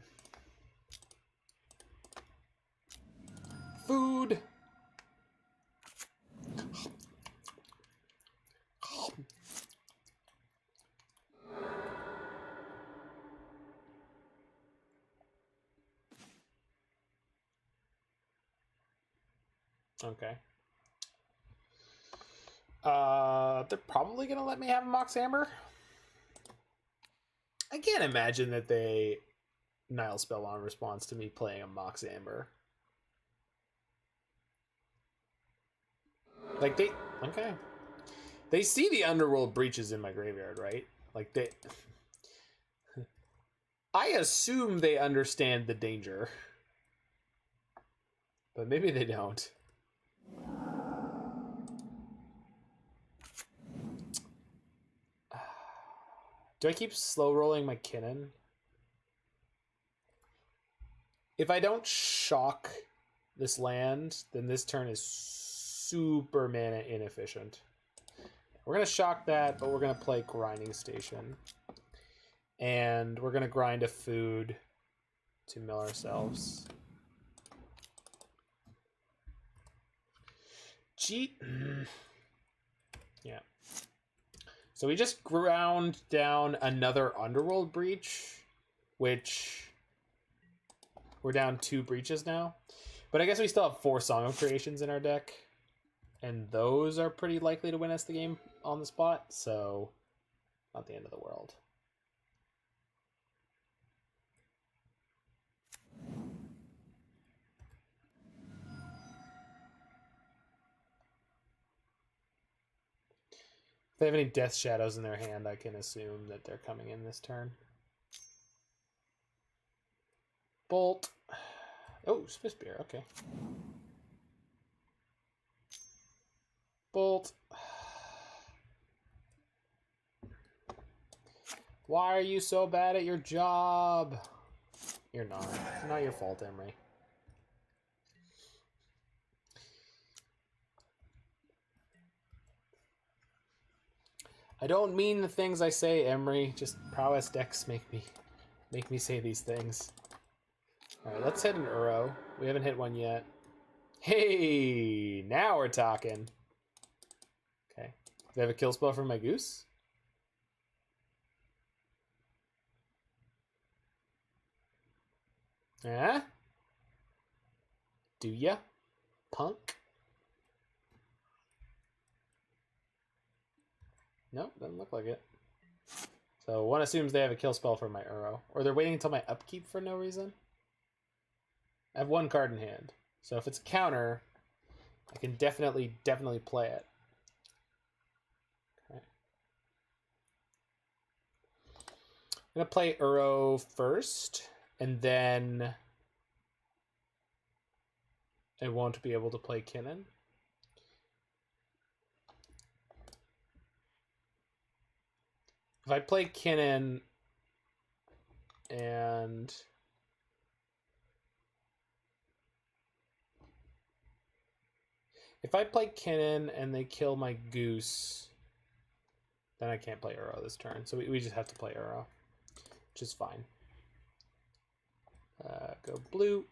Food! Okay. They're probably gonna let me have a Mox Amber. I can't imagine that they Nile Spell on response to me playing a Mox Amber. Like they... okay. They see the Underworld Breaches in my graveyard, right? Like they... I assume they understand the danger. But maybe they don't. Do I keep slow rolling my Kinnan? If I don't shock this land, then this turn is super mana inefficient. We're going to shock that, but we're going to play Grinding Station. And we're going to grind a food to mill ourselves. Cheat. Yeah. So we just ground down another Underworld Breach, which we're down 2 breaches now. But I guess we still have 4 Song of Creations in our deck. And those are pretty likely to win us the game on the spot, so not the end of the world. If they have any Death Shadows in their hand, I can assume that they're coming in this turn. Bolt. Oh, Swiss Beer, okay. Bolt. Why are you so bad at your job? You're not. It's not your fault, Emry. I don't mean the things I say, Emry. Just prowess decks make me say these things. Alright, let's hit an Uro. We haven't hit one yet. Hey, now we're talking. Okay. Do they have a kill spell for my goose? Yeah? Do ya? Punk? Nope, doesn't look like it. So one assumes they have a kill spell for my Uro. Or they're waiting until my upkeep for no reason. I have 1 card in hand. So if it's a counter, I can definitely play it. Okay. I'm going to play Uro first, and then I won't be able to play Kinnan. If I play Kinnan and if I play Kinnan and they kill my goose, then I can't play Uro this turn. So we just have to play Uro, which is fine. Go blue.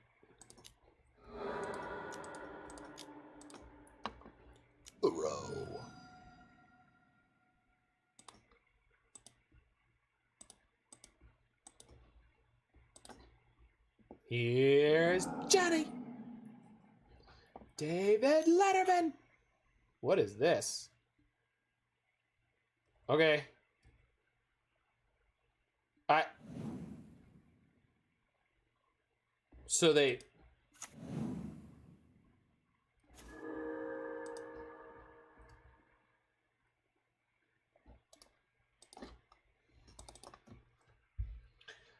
Uro. Here's Johnny. David Letterman. What is this? Okay. So they...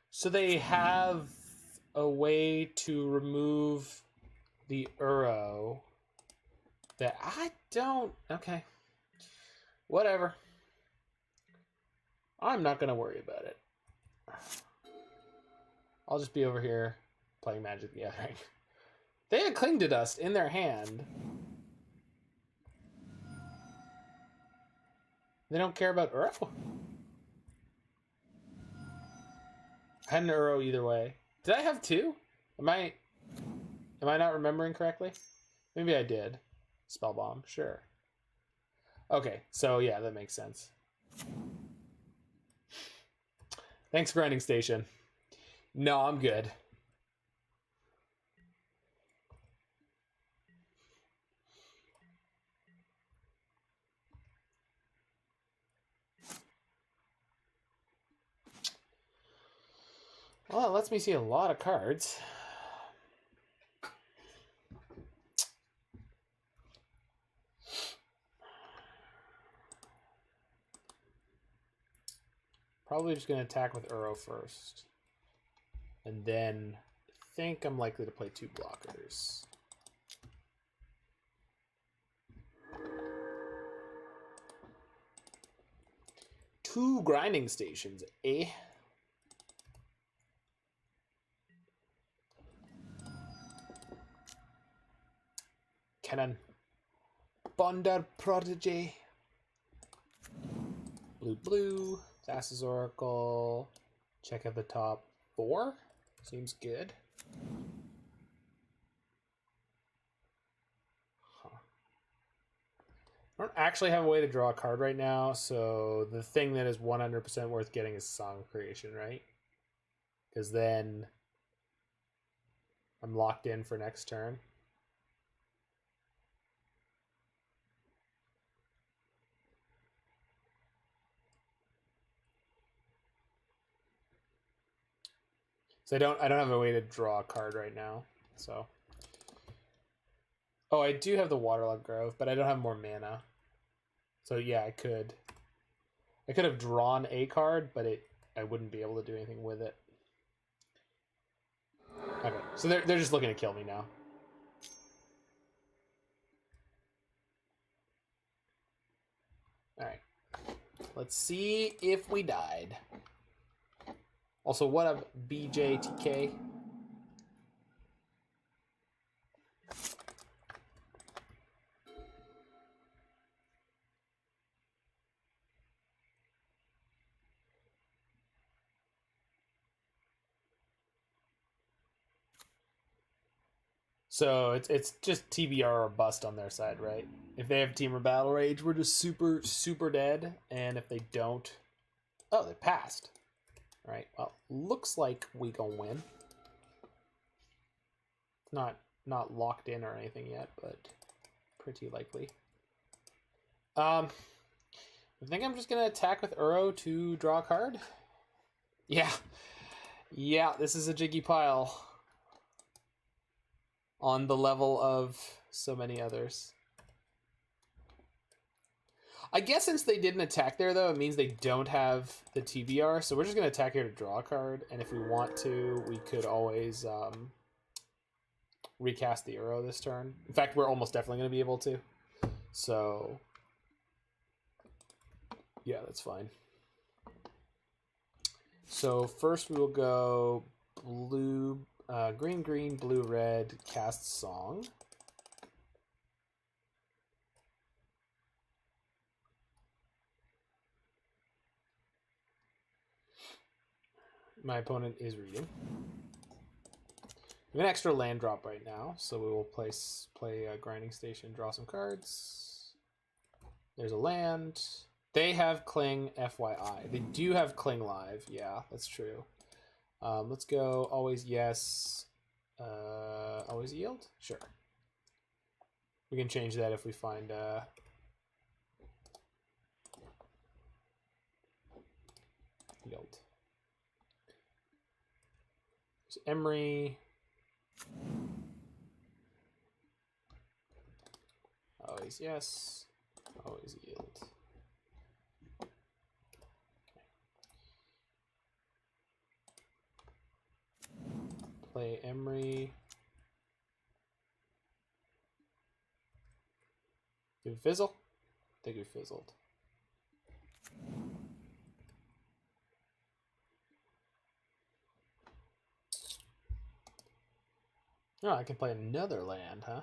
So they have a way to remove the Uro that I don't... Okay. Whatever. I'm not going to worry about it. I'll just be over here playing Magic the Gathering. They have Cling to Dust in their hand. They don't care about Uro. I had an Uro either way. Did I have two? Am I not remembering correctly? Maybe I did. Spell Bomb, sure. Okay, so yeah, that makes sense. Thanks, Grinding Station. No, I'm good. Well, it lets me see a lot of cards. Probably just going to attack with Uro first. And then I think I'm likely to play two blockers. Two Grinding Stations, eh? Kinnan. Bonder Prodigy. Blue, blue. Thassa's Oracle. Check out the top 4. Seems good. Huh. I don't actually have a way to draw a card right now, so the thing that is 100% worth getting is Song of Creation, right? Because then I'm locked in for next turn. So I don't have a way to draw a card right now. So oh, I do have the Waterlogged Grove, but I don't have more mana. So yeah, I could have drawn a card, but I wouldn't be able to do anything with it. Okay, so they're just looking to kill me now. All right, let's see if we died. Also, what up, BJTK? So it's just TBR or bust on their side, right? If they have Team or Battle Rage, we're just super, super dead. And if they don't... Oh, they passed. All right, well, looks like we gonna win. Not locked in or anything yet, but pretty likely. I think I'm just gonna attack with Uro to draw a card. Yeah, this is a jiggy pile. On the level of so many others. I guess since they didn't attack there, though, it means they don't have the TBR, so we're just going to attack here to draw a card, and if we want to, we could always recast the Uro this turn. In fact, we're almost definitely going to be able to. So, yeah, that's fine. So first we will go blue, green, green, blue, red, cast Song. My opponent is reading. We have an extra land drop right now, so we will play a Grinding Station, draw some cards. There's a land. They have Cling, FYI. They do have Cling live. Yeah, that's true. Let's go always yes. Always yield? Sure. We can change that if we find yield. So Emry. Always yes. Always yield. Play Emry. Did we fizzle? I think we fizzled. Oh, I can play another land, huh?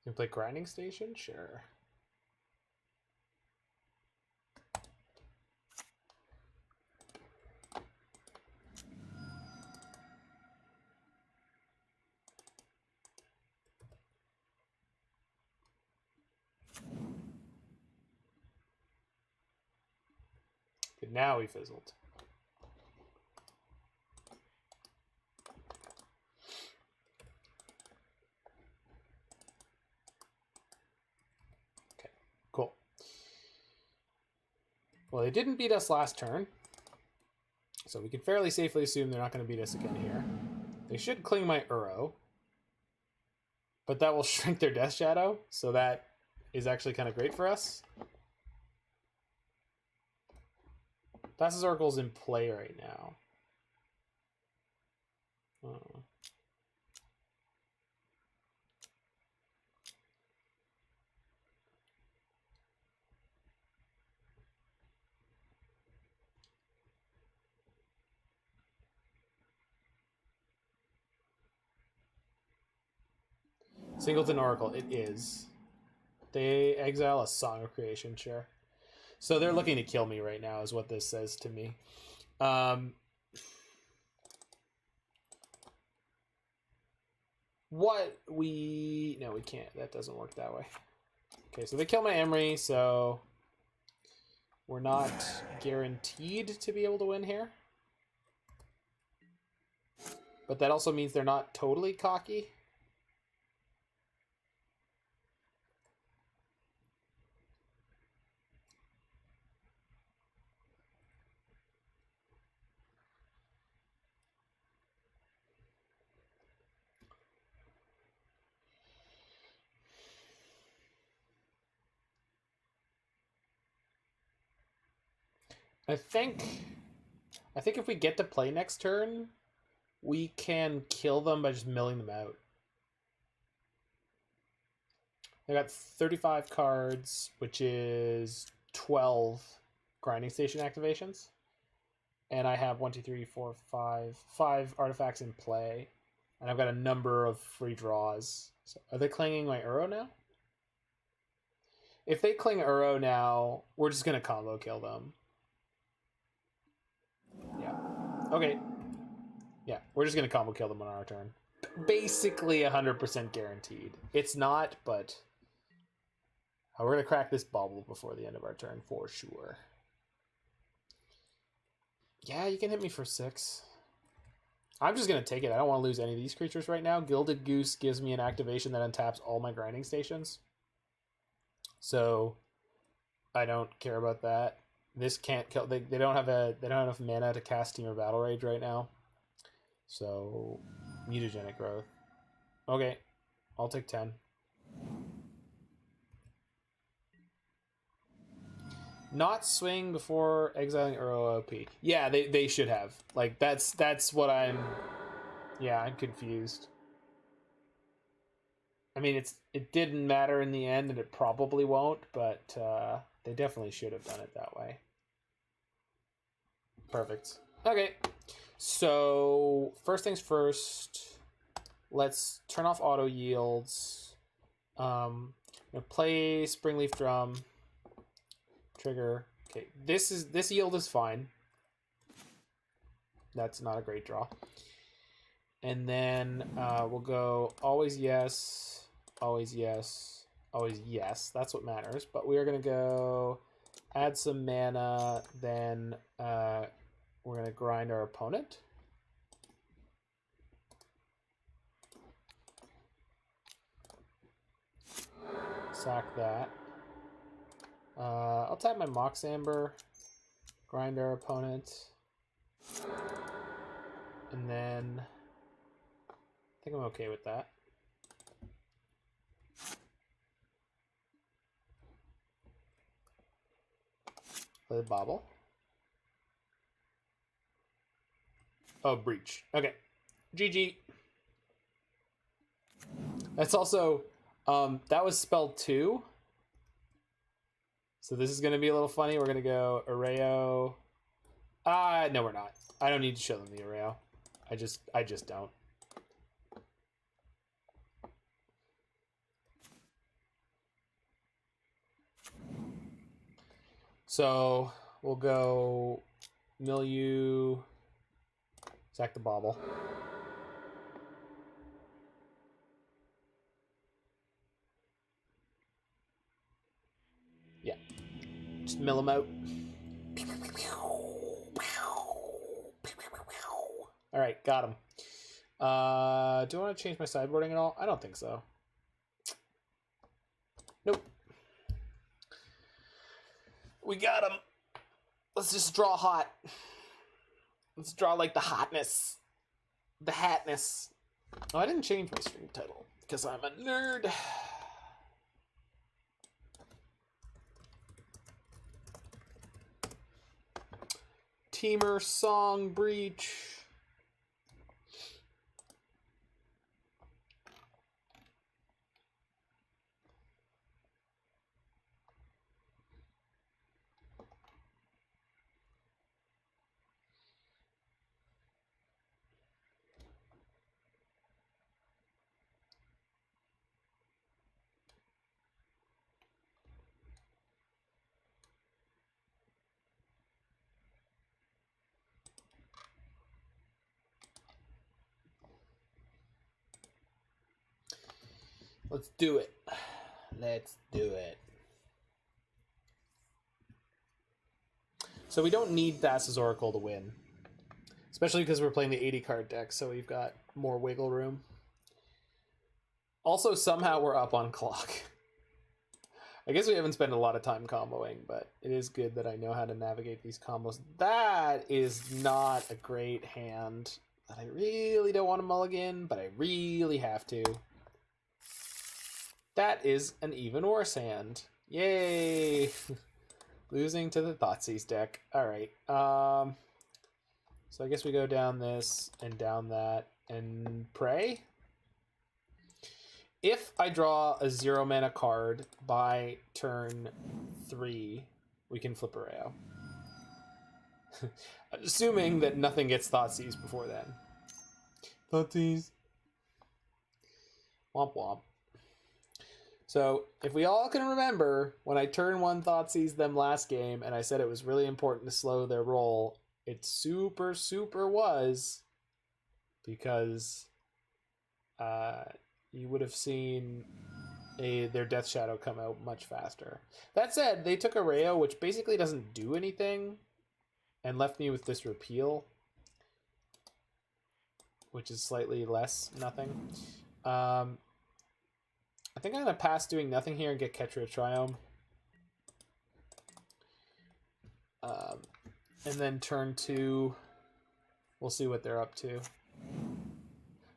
You can play Grinding Station? Sure. Okay, now we fizzled. Cool. Well, they didn't beat us last turn, so we can fairly safely assume they're not going to beat us again here. They should cling my Uro, but that will shrink their Death Shadow, so that is actually kind of great for us. Thassa's Oracle's in play right now. Oh. Singleton Oracle, it is. They exile a Song of Creation, sure. So they're looking to kill me right now, is what this says to me. No, we can't. That doesn't work that way. Okay, so they kill my Emry, so we're not guaranteed to be able to win here. But that also means they're not totally cocky. I think if we get to play next turn, we can kill them by just milling them out. I got 35 cards, which is 12 Grinding Station activations. And I have 5 artifacts in play. And I've got a number of free draws. So are they clinging my Uro now? If they cling Uro now, we're just going to combo kill them. Yeah. Okay. Yeah, we're just going to combo kill them on our turn. Basically 100% guaranteed. It's not, but we're going to crack this Bauble before the end of our turn for sure. Yeah, you can hit me for 6. I'm just going to take it. I don't want to lose any of these creatures right now. Gilded Goose gives me an activation that untaps all my Grinding Stations. So I don't care about that. This can't kill. They don't have enough mana to cast Team or Battle Rage right now. So mutagenic growth. Okay, I'll take 10. Not swing before exiling Uro OP. Yeah, they should have. Like that's what I'm. Yeah, I'm confused. I mean, it didn't matter in the end, and it probably won't, but they definitely should have done it that way. Perfect. Okay, so first things first, let's turn off auto yields. I'm gonna play Springleaf Drum. Trigger. Okay, this yield is fine. That's not a great draw. And then we'll go always yes, always yes, always yes. That's what matters. But we are gonna go add some mana. Then we're gonna grind our opponent. Sack that. I'll tap my Mox Amber, grind our opponent, and then I think I'm okay with that. Play the Bauble. Oh, Breach. Okay. GG. That's also, that was spell 2. So this is going to be a little funny. We're going to go Erayo. No, we're not. I don't need to show them the Erayo. I just don't. So we'll go Milieu, sack the Bauble. Yeah, just mill them out. All right, got him. Do I want to change my sideboarding at all? I don't think so. Nope. We got him. Let's just draw hot. Let's draw like the hotness. The hatness. Oh, I didn't change my stream title because I'm a nerd. Teamer Song Breach. Let's do it. Let's do it. So we don't need Thassa's Oracle to win. Especially because we're playing the 80 card deck, so we've got more wiggle room. Also, somehow we're up on clock. I guess we haven't spent a lot of time comboing, but it is good that I know how to navigate these combos. That is not a great hand that I really don't want to mulligan, but I really have to. That is an even worse hand. Yay! Losing to the Thoughtseize deck. Alright. So I guess we go down this and down that and pray. If I draw a 0 mana card by turn 3, we can flip Erayo. Assuming that nothing gets Thoughtseize before then. Thoughtseize. Womp womp. So, if we all can remember, when I turn 1 Thoughtseize them last game, and I said it was really important to slow their roll, it super was, because you would have seen their Death Shadow come out much faster. That said, they took Erayo, which basically doesn't do anything, and left me with this Repeal, which is slightly less nothing. I think I'm going to pass doing nothing here and get Ketria Triome. And then turn 2, we'll see what they're up to.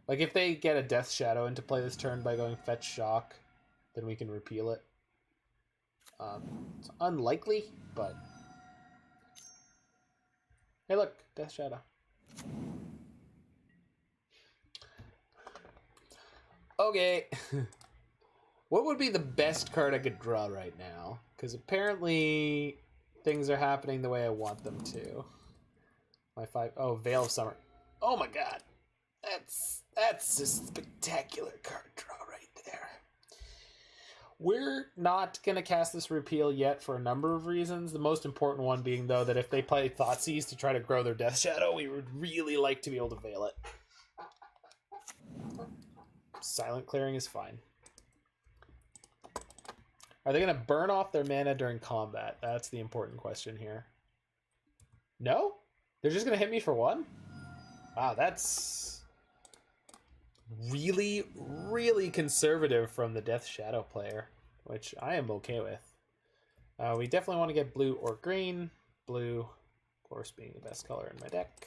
Like, if they get a Death Shadow into play this turn by going Fetch Shock, then we can repeal it. It's unlikely, but... Hey, look, Death Shadow. Okay. What would be the best card I could draw right now? Because apparently things are happening the way I want them to. My 5. Oh, Veil of Summer. Oh my god. That's a spectacular card draw right there. We're not going to cast this Repeal yet for a number of reasons. The most important one being, though, that if they play Thoughtseize to try to grow their Death Shadow, we would really like to be able to Veil it. Silent Clearing is fine. Are they going to burn off their mana during combat? That's the important question here. No? They're just going to hit me for 1? Wow, that's really, really conservative from the Death Shadow player, which I am okay with. We definitely want to get blue or green. Blue, of course, being the best color in my deck.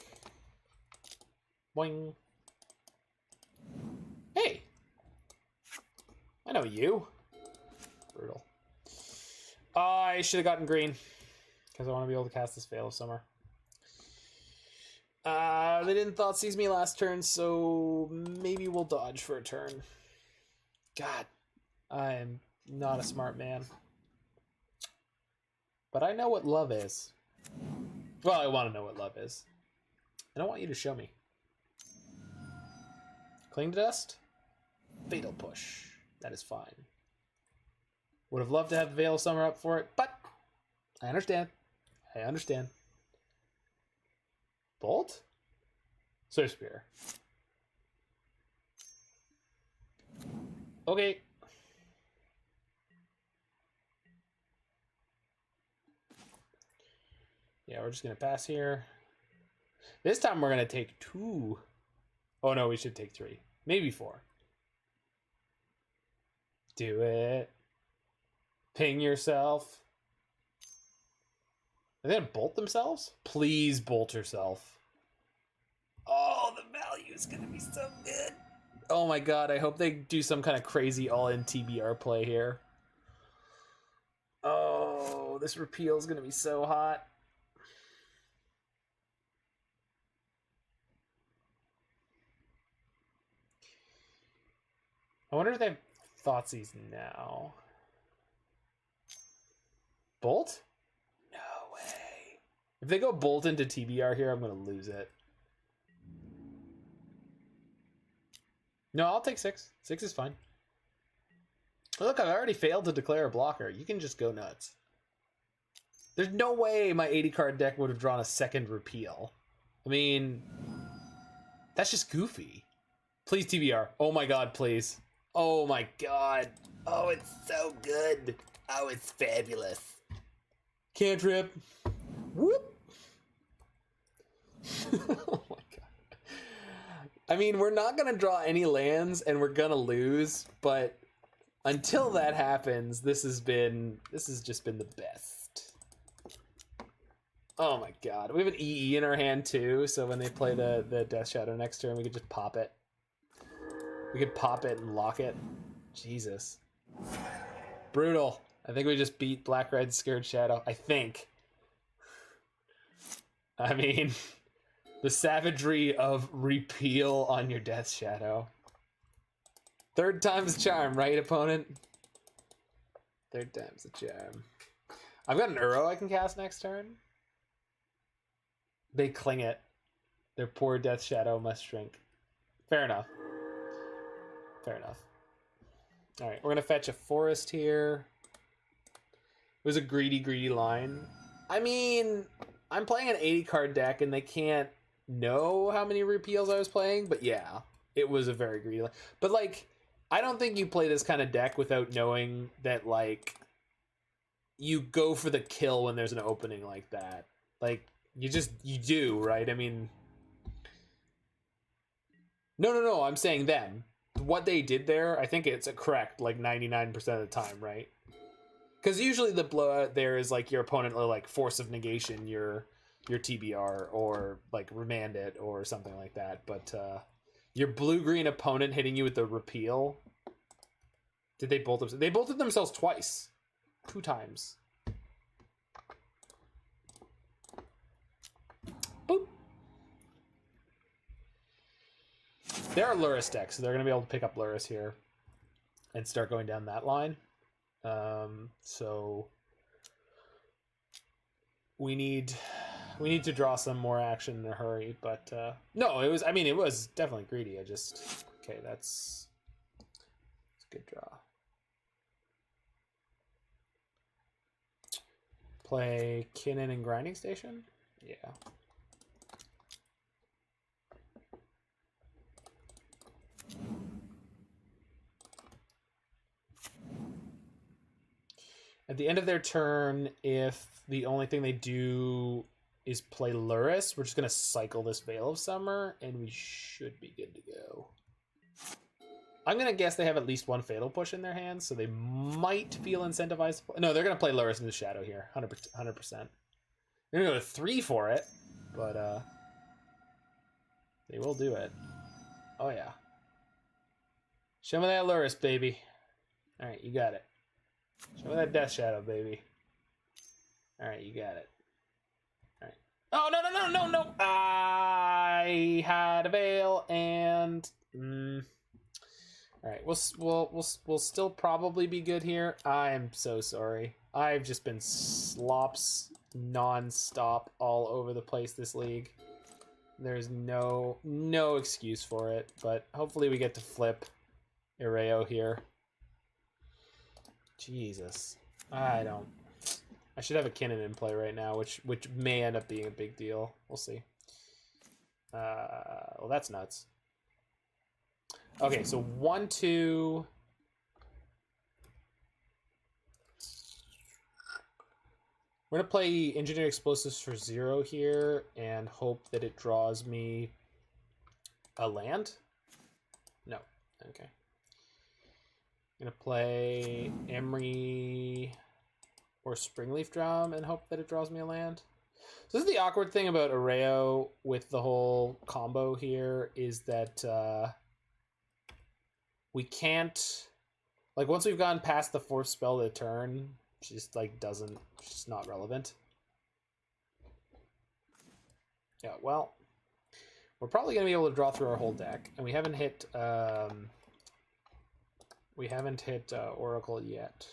Boing. Hey! I know you. Brutal. I should have gotten green, because I want to be able to cast this Veil of Summer. They didn't Thoughtseize me last turn, so maybe we'll dodge for a turn. God, I am not a smart man. But I know what love is. Well, I want to know what love is. I don't want you to show me. Cling to Dust? Fatal Push. That is fine. Would have loved to have Veil of Summer up for it, but I understand. I understand. Bolt? Soul Spear. Okay. Yeah, we're just going to pass here. This time we're going to take 2. Oh no, we should take 3. Maybe 4. Do it. Ping yourself. Are they going to bolt themselves? Please bolt yourself. Oh, the value is going to be so good. Oh my god, I hope they do some kind of crazy all-in TBR play here. Oh, this Repeal is going to be so hot. I wonder if they have Thoughtseize now. Bolt? No way. If they go Bolt into TBR here, I'm going to lose it. No, I'll take 6. 6 is fine. Look, I've already failed to declare a blocker. You can just go nuts. There's no way my 80 card deck would have drawn a second Repeal. I mean, that's just goofy. Please TBR. Oh my god, please. Oh my god. Oh, it's so good. Oh, it's fabulous. Cantrip. Whoop. Oh my god. I mean, we're not going to draw any lands and we're going to lose, but until that happens, this has just been the best. Oh my god. We have an EE in our hand too, so when they play the Death Shadow next turn, we could just pop it. We could pop it and lock it. Jesus. Brutal. I think we just beat Black-Red Scared Shadow. I think. I mean, the savagery of Repeal on your Death Shadow. Third time's a charm, right, opponent? Third time's a charm. I've got an Uro I can cast next turn. They cling it. Their poor Death Shadow must shrink. Fair enough. Fair enough. Alright, we're going to fetch a forest here. It was a greedy line. I mean, I'm playing an 80 card deck and they can't know how many Repeals I was playing, but yeah, it was a very greedy line. But like, I don't think you play this kind of deck without knowing that like, you go for the kill when there's an opening like that. Like, you do, right? I mean, no, I'm saying them. What they did there, I think it's a correct, like 99% of the time, right? Because usually the blowout there is like your opponent will like force of negation your TBR or like remand it or something like that. But your blue-green opponent hitting you with the Repeal. Did they bolt themselves? They bolted themselves twice. 2 times. Boop. There are Lurrus decks, so they're going to be able to pick up Lurrus here and start going down that line. So we need we need to draw some more action in a hurry, but no, it was, I mean, it was definitely greedy. I just, okay, that's a good draw. Play Kinnan and Grinding Station? Yeah. At the end of their turn, if the only thing they do is play Lurrus, we're just going to cycle this Veil of Summer, and we should be good to go. I'm going to guess they have at least one Fatal Push in their hands, so they might feel incentivized to play. No, they're going to play Lurrus into Shadow here, 100%. They're going to go to 3 for it, but they will do it. Oh, yeah. Show me that Lurrus, baby. All right, you got it. Show me that Death Shadow, baby. All right, you got it. All right. Oh, no, no, no, no, no. I had a Veil, and... All right, we'll still probably be good here. I am so sorry. I've just been slops non-stop all over the place this league. There's no excuse for it, but hopefully we get to flip Erayo here. Jesus. I should have a Kinnan in play right now, which may end up being a big deal. We'll see. Well, that's nuts. Okay, so 1, 2. We're gonna play Engineered Explosives for 0 here and hope that it draws me a land. No. Okay. I'm gonna play Emry or Springleaf Drum and hope that it draws me a land. So this is the awkward thing about Erayo with the whole combo here is that we can't, like, once we've gone past the 4th spell of the turn, she just, like, doesn't, she's just not relevant. Yeah, well, we're probably going to be able to draw through our whole deck, and we haven't hit Oracle yet.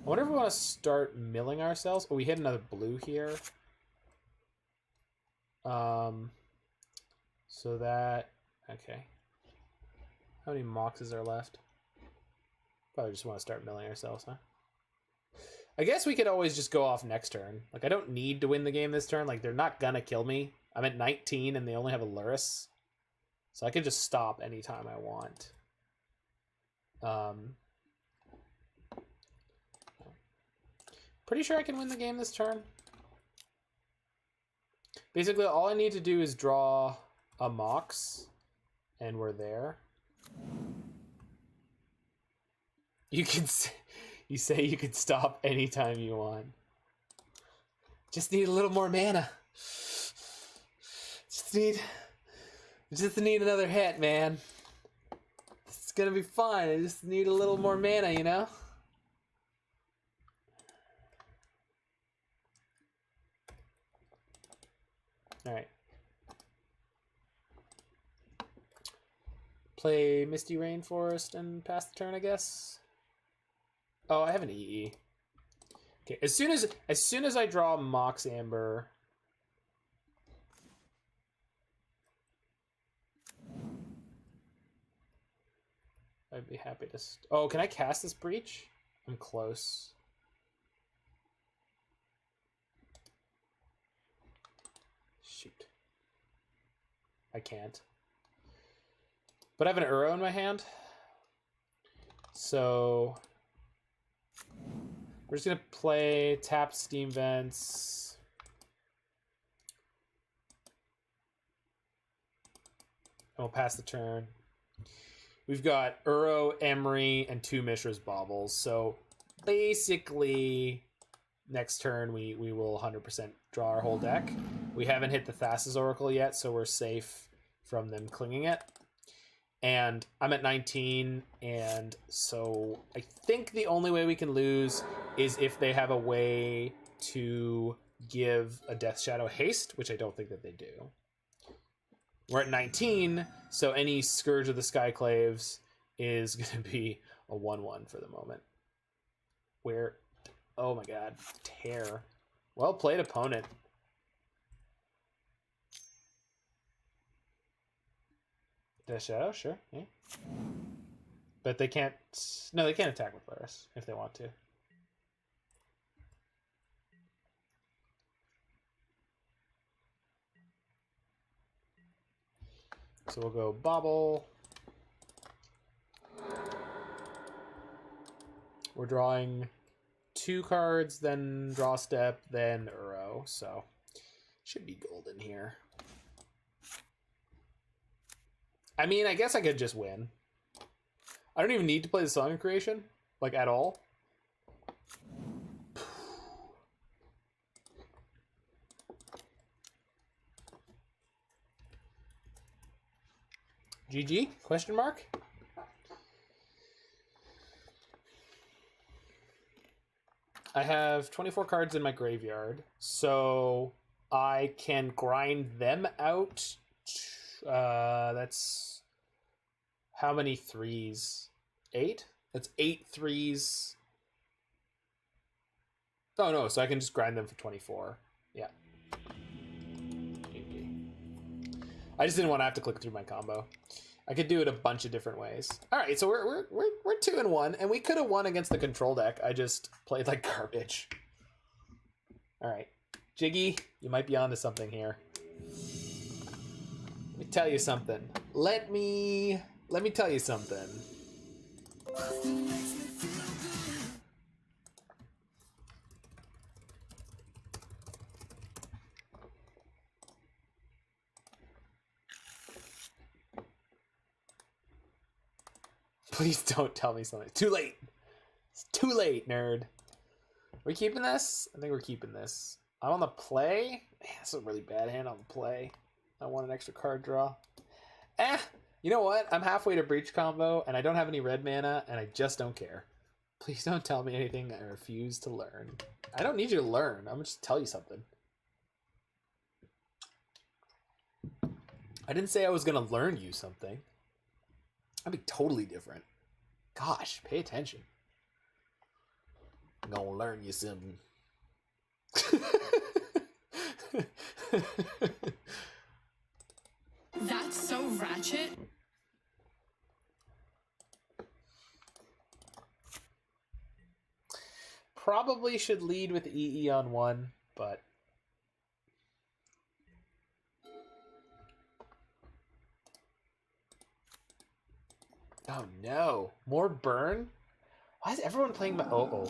I wonder if we want to start milling ourselves. Oh, we hit another blue here. So that, okay. How many Moxes are left? Probably just want to start milling ourselves, huh? I guess we could always just go off next turn. Like, I don't need to win the game this turn. Like, they're not gonna kill me. I'm at 19 and they only have a Lurrus. So I could just stop anytime I want. Pretty sure I can win the game this turn. Basically, all I need to do is draw a Mox, and we're there. You say you can stop anytime you want. Just need a little more mana. Just need another hit, man. It's gonna be fine. I just need a little more mana, you know? Alright. Play Misty Rainforest and pass the turn, I guess. Oh, I have an EE. Okay, as soon as I draw Mox Amber, I'd be happy to. Oh, can I cast this Breach? I'm close. Shoot. I can't. But I have an Uro in my hand. So we're just going to play tap Steam Vents. And we'll pass the turn. We've got Uro, Emry, and 2 Mishra's Baubles. So basically, next turn we will 100% draw our whole deck. We haven't hit the Thassa's Oracle yet, so we're safe from them clinging it. And I'm at 19, and so I think the only way we can lose is if they have a way to give a Death Shadow haste, which I don't think that they do. We're at 19, so any Scourge of the Skyclaves is going to be a 1/1 for the moment. Where Oh my god. Tear. Well played, opponent. The Shadow? Sure. Yeah. But they can't... No, they can't attack with Laris if they want to. So we'll go Bauble. We're drawing 2 cards, then draw step, then Uro. So should be golden here. I mean, I guess I could just win. I don't even need to play the Song of Creation, like, at all. GG? Question mark? I have 24 cards in my graveyard, so I can grind them out. That's how many 3s? 8? That's 8 3s. Oh no, so I can just grind them for 24. Yeah. I just didn't want to have to click through my combo. I could do it a bunch of different ways. All right, so we're 2-1, and we could have won against the control deck. I just played like garbage. All right, Jiggy, you might be onto something here. Let me tell you something. Let me tell you something. Please don't tell me something. Too late. It's too late, nerd. Are we keeping this? I think we're keeping this. I'm on the play. Man, that's a really bad hand on the play. I want an extra card draw. You know what? I'm halfway to Breach combo, and I don't have any red mana, and I just don't care. Please don't tell me anything I refuse to learn. I don't need you to learn. I'm gonna just tell you something. I didn't say I was gonna learn you something. That'd be totally different. Gosh, pay attention. I'm gonna learn you something. That's so ratchet. Probably should lead with EE on 1, but... Oh no. More burn? Why is everyone playing my... Oh.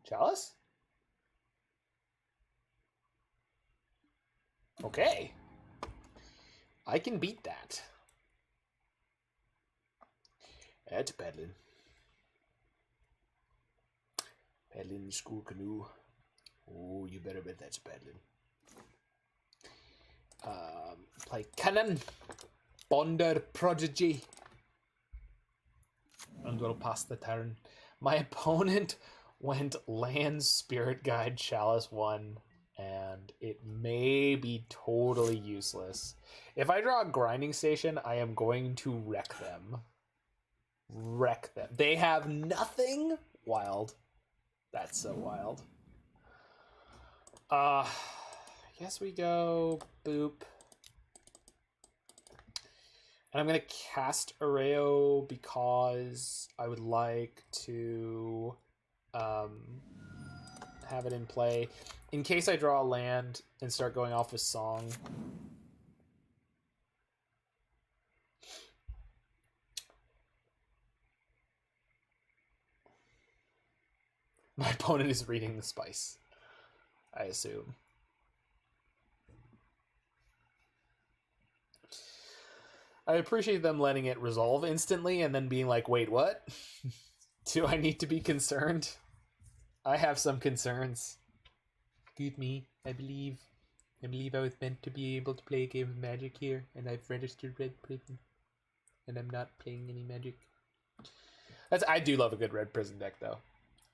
Chalice? Okay. I can beat that. That's paddling. Paddling the school canoe. Oh, you better bet that's paddling. Play Kinnan. Bonder Prodigy. And we'll pass the turn. My opponent went Land Spirit Guide Chalice 1, and it may be totally useless. If I draw a Grinding Station, I am going to wreck them. Wreck them. They have nothing? Wild. That's so wild. I guess we go boop. And I'm going to cast Erayo because I would like to have it in play in case I draw a land and start going off with Song. My opponent is reading the spice, I assume. I appreciate them letting it resolve instantly and then being like, wait, what? Do I need to be concerned? I have some concerns. Excuse me, I believe I was meant to be able to play a game of Magic here, and I've registered Red Prison. And I'm not playing any Magic. I do love a good Red Prison deck, though.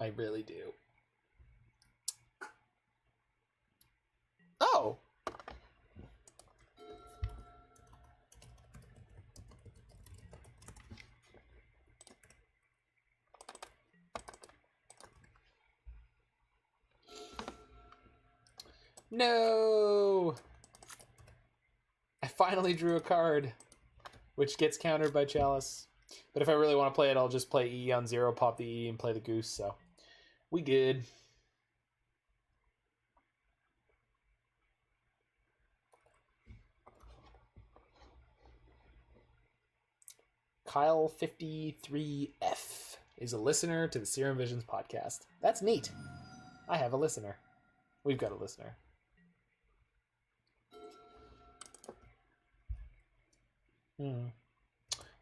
I really do. Oh! No! I finally drew a card, which gets countered by Chalice. But if I really want to play it, I'll just play E on 0, pop the E, and play the Goose, so we good. Kyle53F is a listener to the Serum Visions podcast. That's neat. I have a listener. We've got a listener.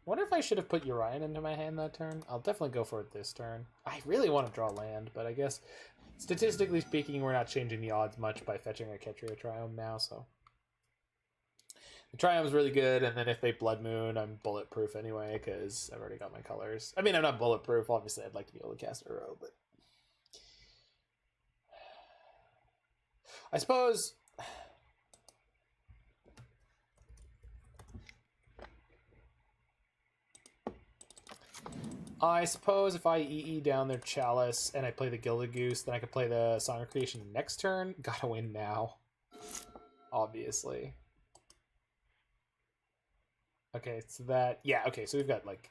Wonder if I should have put Yorion into my hand that turn. I'll definitely go for it this turn. I really want to draw land, but I guess statistically speaking, we're not changing the odds much by fetching a Ketria Triome now, so. The Triome's really good, and then if they Blood Moon, I'm bulletproof anyway, because I've already got my colors. I mean, I'm not bulletproof. Obviously, I'd like to be able to cast Uro, but... I suppose... if I EE down their Chalice and I play the Gilded Goose, then I could play the Song of Creation next turn. Gotta win now. Obviously. Okay, so that... Yeah, okay, so we've got, like...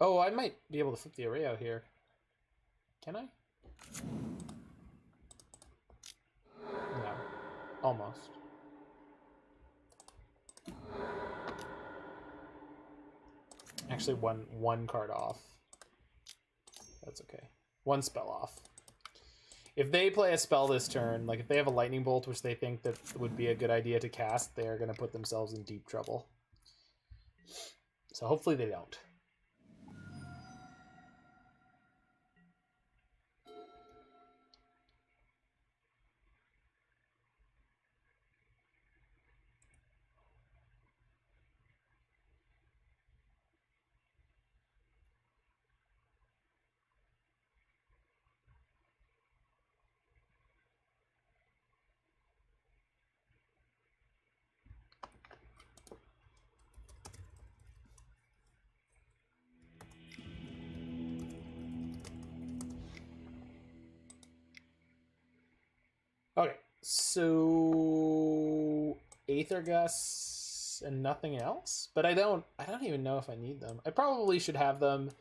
Oh, I might be able to flip the Erayo here. Can I? No. Almost. Actually, one card off. That's okay. One spell off. If they play a spell this turn, like if they have a Lightning Bolt, which they think that would be a good idea to cast, they're going to put themselves in deep trouble. So hopefully they don't. Okay, so Aether Gust and nothing else, but I don't even know if I need them. I probably should have them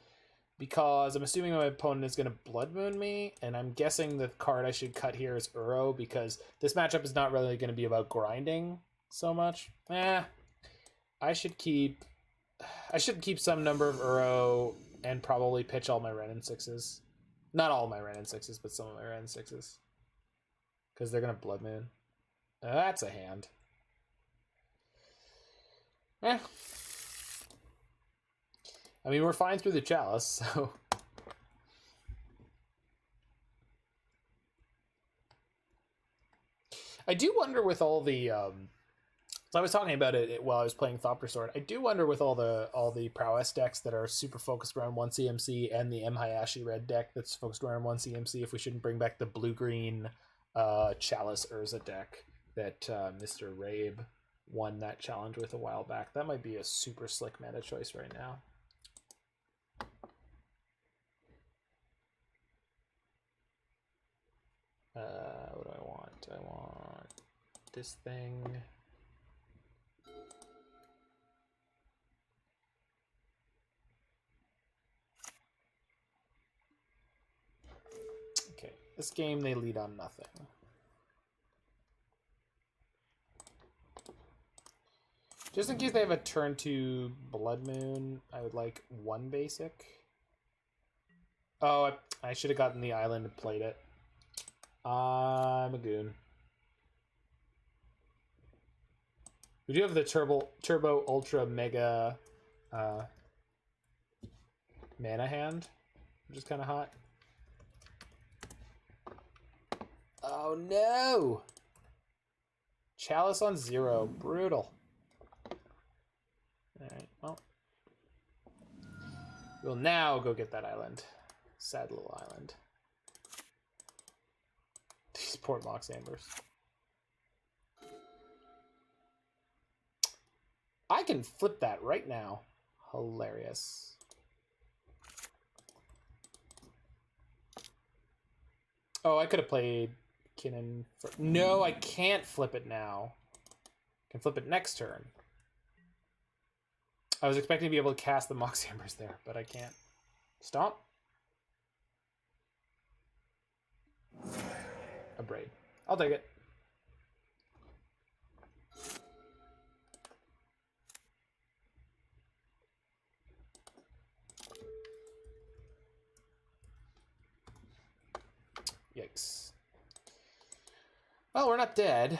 because I'm assuming my opponent is going to Blood Moon me, and I'm guessing the card I should cut here is Uro because this matchup is not really going to be about grinding so much. I should keep some number of Uro and probably pitch all my Wrenn and Sixes. Not all my Wrenn and Sixes, but some of my Wrenn and Sixes. Because they're going to Blood Moon. That's a hand. I mean, we're fine through the Chalice, so... I do wonder with all the... So I was talking about it while I was playing Thopter Sword. I do wonder with all the Prowess decks that are super focused around one CMC and the M. Hayashi red deck that's focused around one CMC, if we shouldn't bring back the blue-green... Chalice Urza deck that Mr. Rabe won that challenge with a while back. That might be a super slick meta choice right now. What do I want? I want this thing. Okay, this game they lead on nothing. Just in case they have a turn 2 Blood Moon, I would like one basic. Oh, I should have gotten the island and played it. I'm a goon. We do have the Turbo Ultra Mega mana hand, which is kind of hot. Oh no! Chalice on 0. Brutal. Alright, well. We'll now go get that island. Sad little island. These poor Mox Ambers. I can flip that right now. Hilarious. Oh, I could have played Kinnan. No, I can't flip it now. I can flip it next turn. I was expecting to be able to cast the Mox Ambers there, but I can't. Stomp. A Braid. I'll take it. Yikes. Well, we're not dead.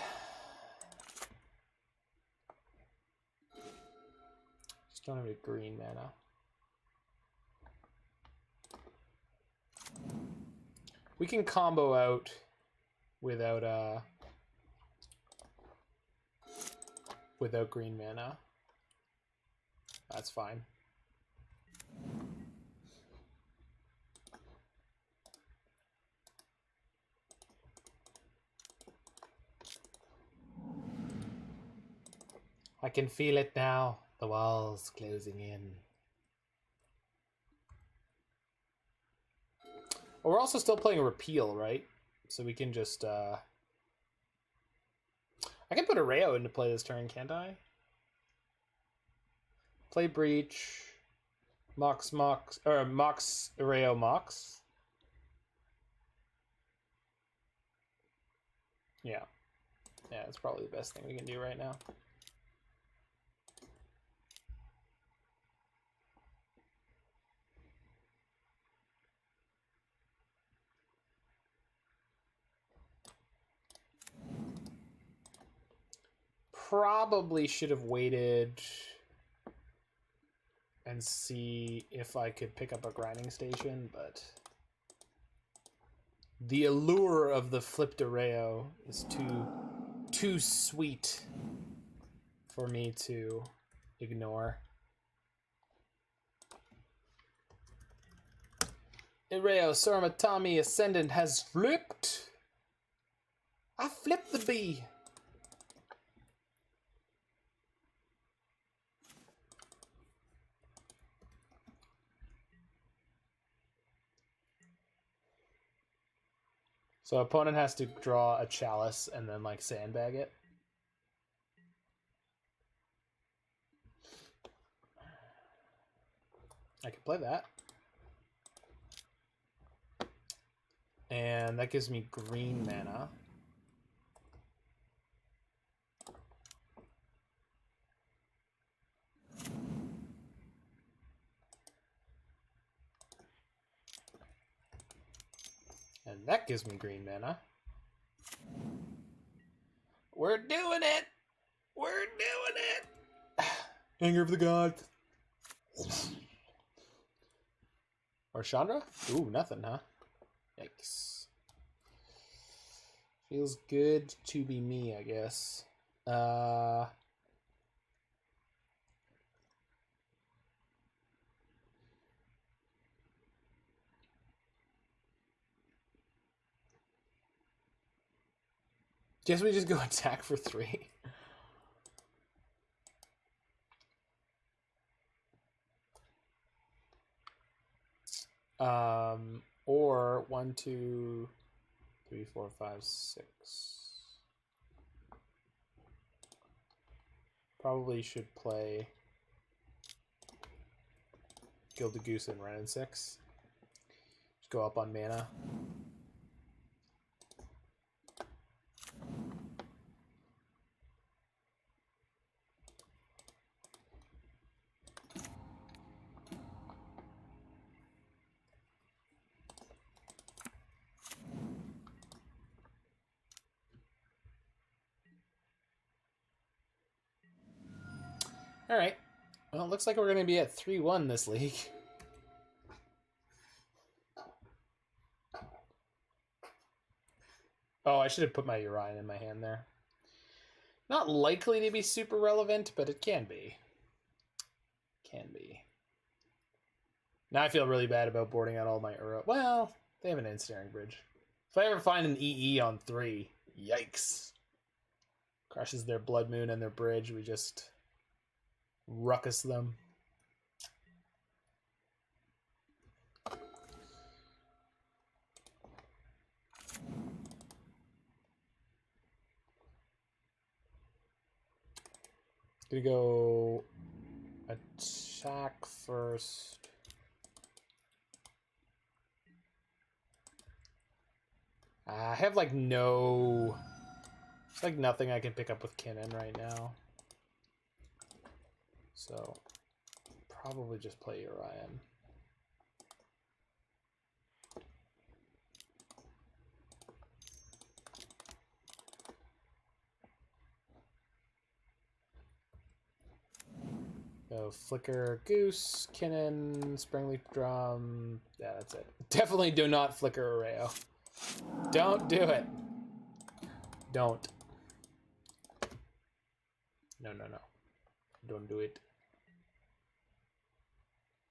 Just don't have any green mana. We can combo out without green mana. That's fine. I can feel it now. The walls closing in. Well, we're also still playing a Repeal, right? So we can just I can put Erayo into play this turn, can't I? Play Breach. Mox Erayo Mox. Yeah. Yeah, it's probably the best thing we can do right now. Probably should have waited and see if I could pick up a grinding station, but the allure of the flipped Erayo is too sweet for me to ignore. Erayo Soratami Ascendant has flipped. I flipped the bee. So opponent has to draw a chalice and then like sandbag it. I can play that. And that gives me green mana. And that gives me green mana. We're doing it! We're doing it! Anger of the Gods. Or Chandra? Ooh, nothing, huh? Yikes. Feels good to be me, I guess. Guess we just go attack for 3. Or 1, 2, 3, 4, 5, 6. Probably should play Gilded Goose and Wrenn and Six. Just go up on mana. All right. Well, it looks like we're going to be at 3-1 this league. Oh, I should have put my Yorion in my hand there. Not likely to be super relevant, but it can be. Can be. Now I feel really bad about boarding out all my Uro. Well, they have an ensnaring bridge. If I ever find an EE on 3, yikes. Crushes their Blood Moon and their bridge, we just ruckus them. Gonna go attack first. I have like no... It's like nothing I can pick up with Kinnan right now. So, probably just play Yorion. So, Flicker Goose, Kinnan, Springleaf Drum. Yeah, that's it. Definitely do not Flicker Erayo. Don't do it. Don't. No, no, no. Don't do it.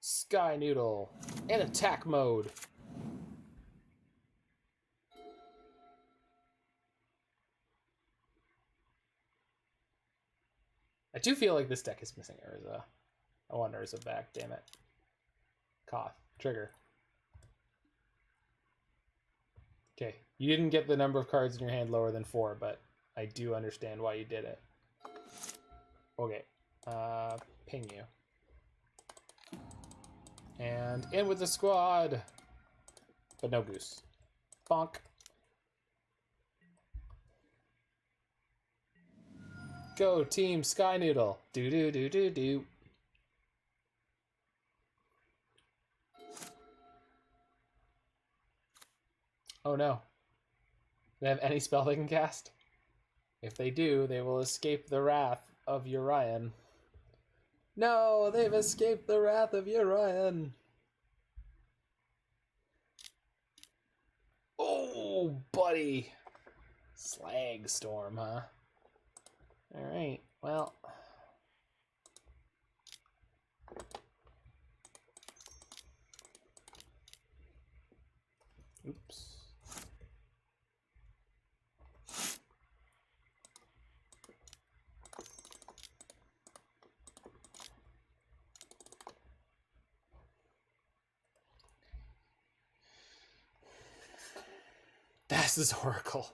Sky Noodle in attack mode. I do feel like this deck is missing Urza. I want Urza back, damn it. Cough. Trigger. Okay, you didn't get the number of cards in your hand lower than 4, but I do understand why you did it. Okay, ping you. And in with the squad! But no Goose. Bonk. Go Team Sky Noodle. Do do do do do. Oh no. Do they have any spell they can cast? If they do, they will escape the wrath of Yorion. No, they've escaped the wrath of Yorion. Oh, buddy. Slag Storm, huh? Alright, well. Oops. That's this Oracle.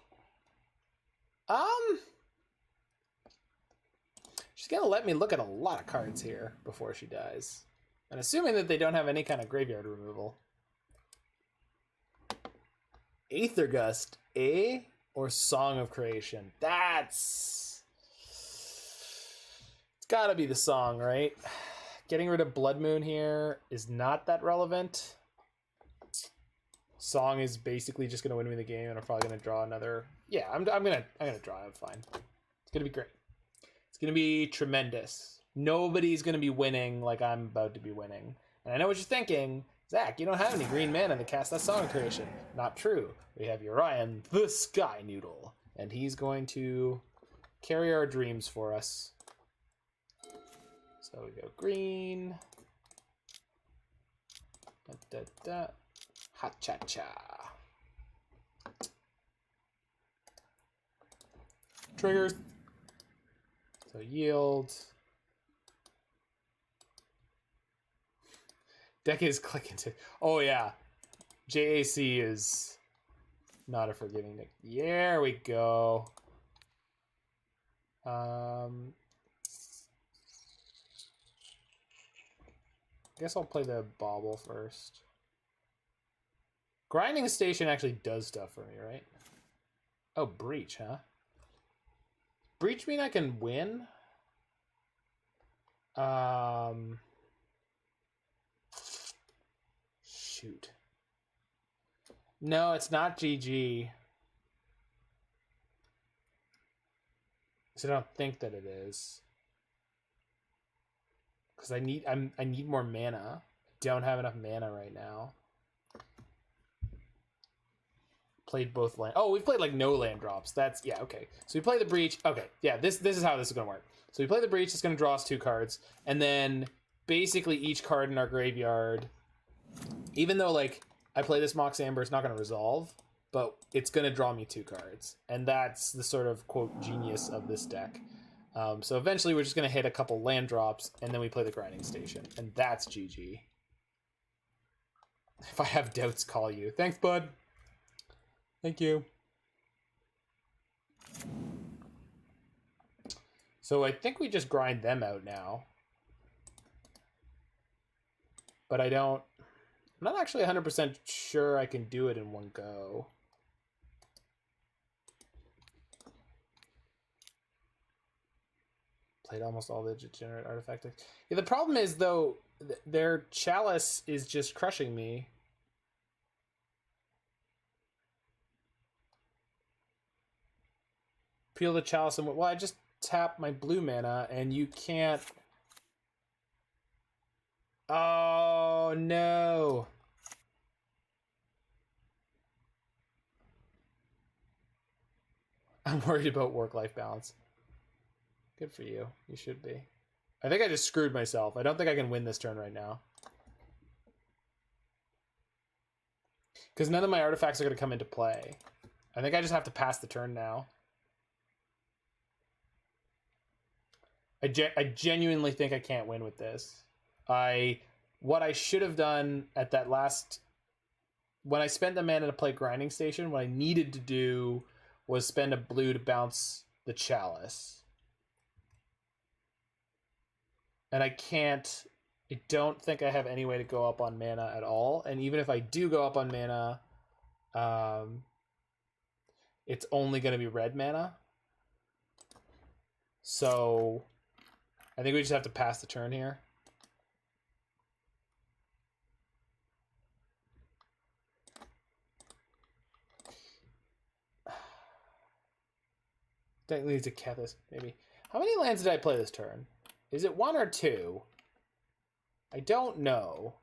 She's gonna let me look at a lot of cards here before she dies. And assuming that they don't have any kind of graveyard removal. Aether Gust, eh? Or Song of Creation? It's gotta be the Song, right? Getting rid of Blood Moon here is not that relevant. Song is basically just gonna win me the game, and I'm probably gonna draw another. Yeah, I'm gonna draw. I'm fine. It's gonna be great. It's gonna be tremendous. Nobody's gonna be winning like I'm about to be winning. And I know what you're thinking, Zach. You don't have any green mana to cast that Song of Creation. Not true. We have Yorion, the Sky Noodle, and he's going to carry our dreams for us. So we go green. Da, da, da. Ha cha cha. Triggers. So yield. Deck is clicking to. Oh yeah. JAC is not a forgiving deck. There we go. I guess I'll play the Bauble first. Grinding Station actually does stuff for me, right? Oh, Breach, huh? Breach mean I can win? Shoot. No, it's not GG. So I don't think that it is. Because I need more mana. Don't have enough mana right now. Played both land. Oh, we've played like no land drops. That's yeah, okay. So we play the Breach. Okay, yeah, this is how this is gonna work. So we play the Breach, it's gonna draw us 2 cards, and then basically each card in our graveyard, even though like I play this Mox Amber, it's not gonna resolve, but it's gonna draw me 2 cards. And that's the sort of quote genius of this deck. So eventually we're just gonna hit a couple land drops, and then we play the Grinding Station, and that's GG. If I have doubts, call you. Thanks, bud. Thank you. So I think we just grind them out now. But I'm not actually 100% sure I can do it in one go. Played almost all the degenerate artifact. Yeah, the problem is, though, their chalice is just crushing me. Peel the chalice and well, I just tap my blue mana and you can't. Oh no. I'm worried about work-life balance. Good for you. You should be. I think I just screwed myself. I don't think I can win this turn right now. Because none of my artifacts are going to come into play. I think I just have to pass the turn now. I genuinely think I can't win with this. What I should have done at that last... When I spent the mana to play Grinding Station, what I needed to do was spend a blue to bounce the chalice. And I don't think I have any way to go up on mana at all. And even if I do go up on mana, it's only going to be red mana. So I think we just have to pass the turn here. Technically it's a Kethis, maybe. How many lands did I play this turn? Is it 1 or 2? I don't know.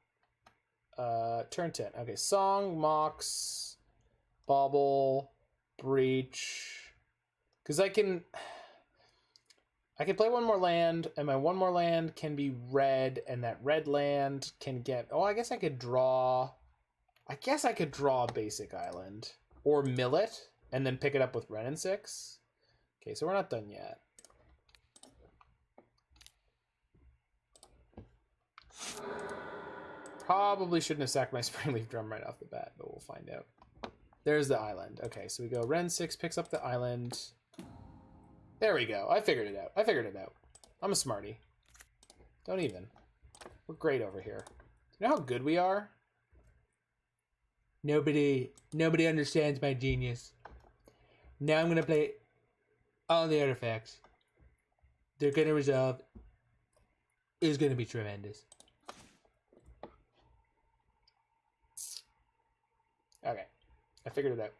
Turn 10. Okay, Song, Mox, Bauble, Breach. Because I can play one more land, and my one more land can be red, and that red land can get... Oh, I guess I could draw a basic island. Or mill it, and then pick it up with Wrenn and Six. Okay, so we're not done yet. Probably shouldn't have sacked my Springleaf Drum right off the bat, but we'll find out. There's the island. Okay, so we go Wrenn 6 picks up the island. There we go. I figured it out. I'm a smarty. Don't even. We're great over here. You know how good we are? Nobody understands my genius. Now I'm going to play all the artifacts. They're going to resolve. It's going to be tremendous. Okay. I figured it out.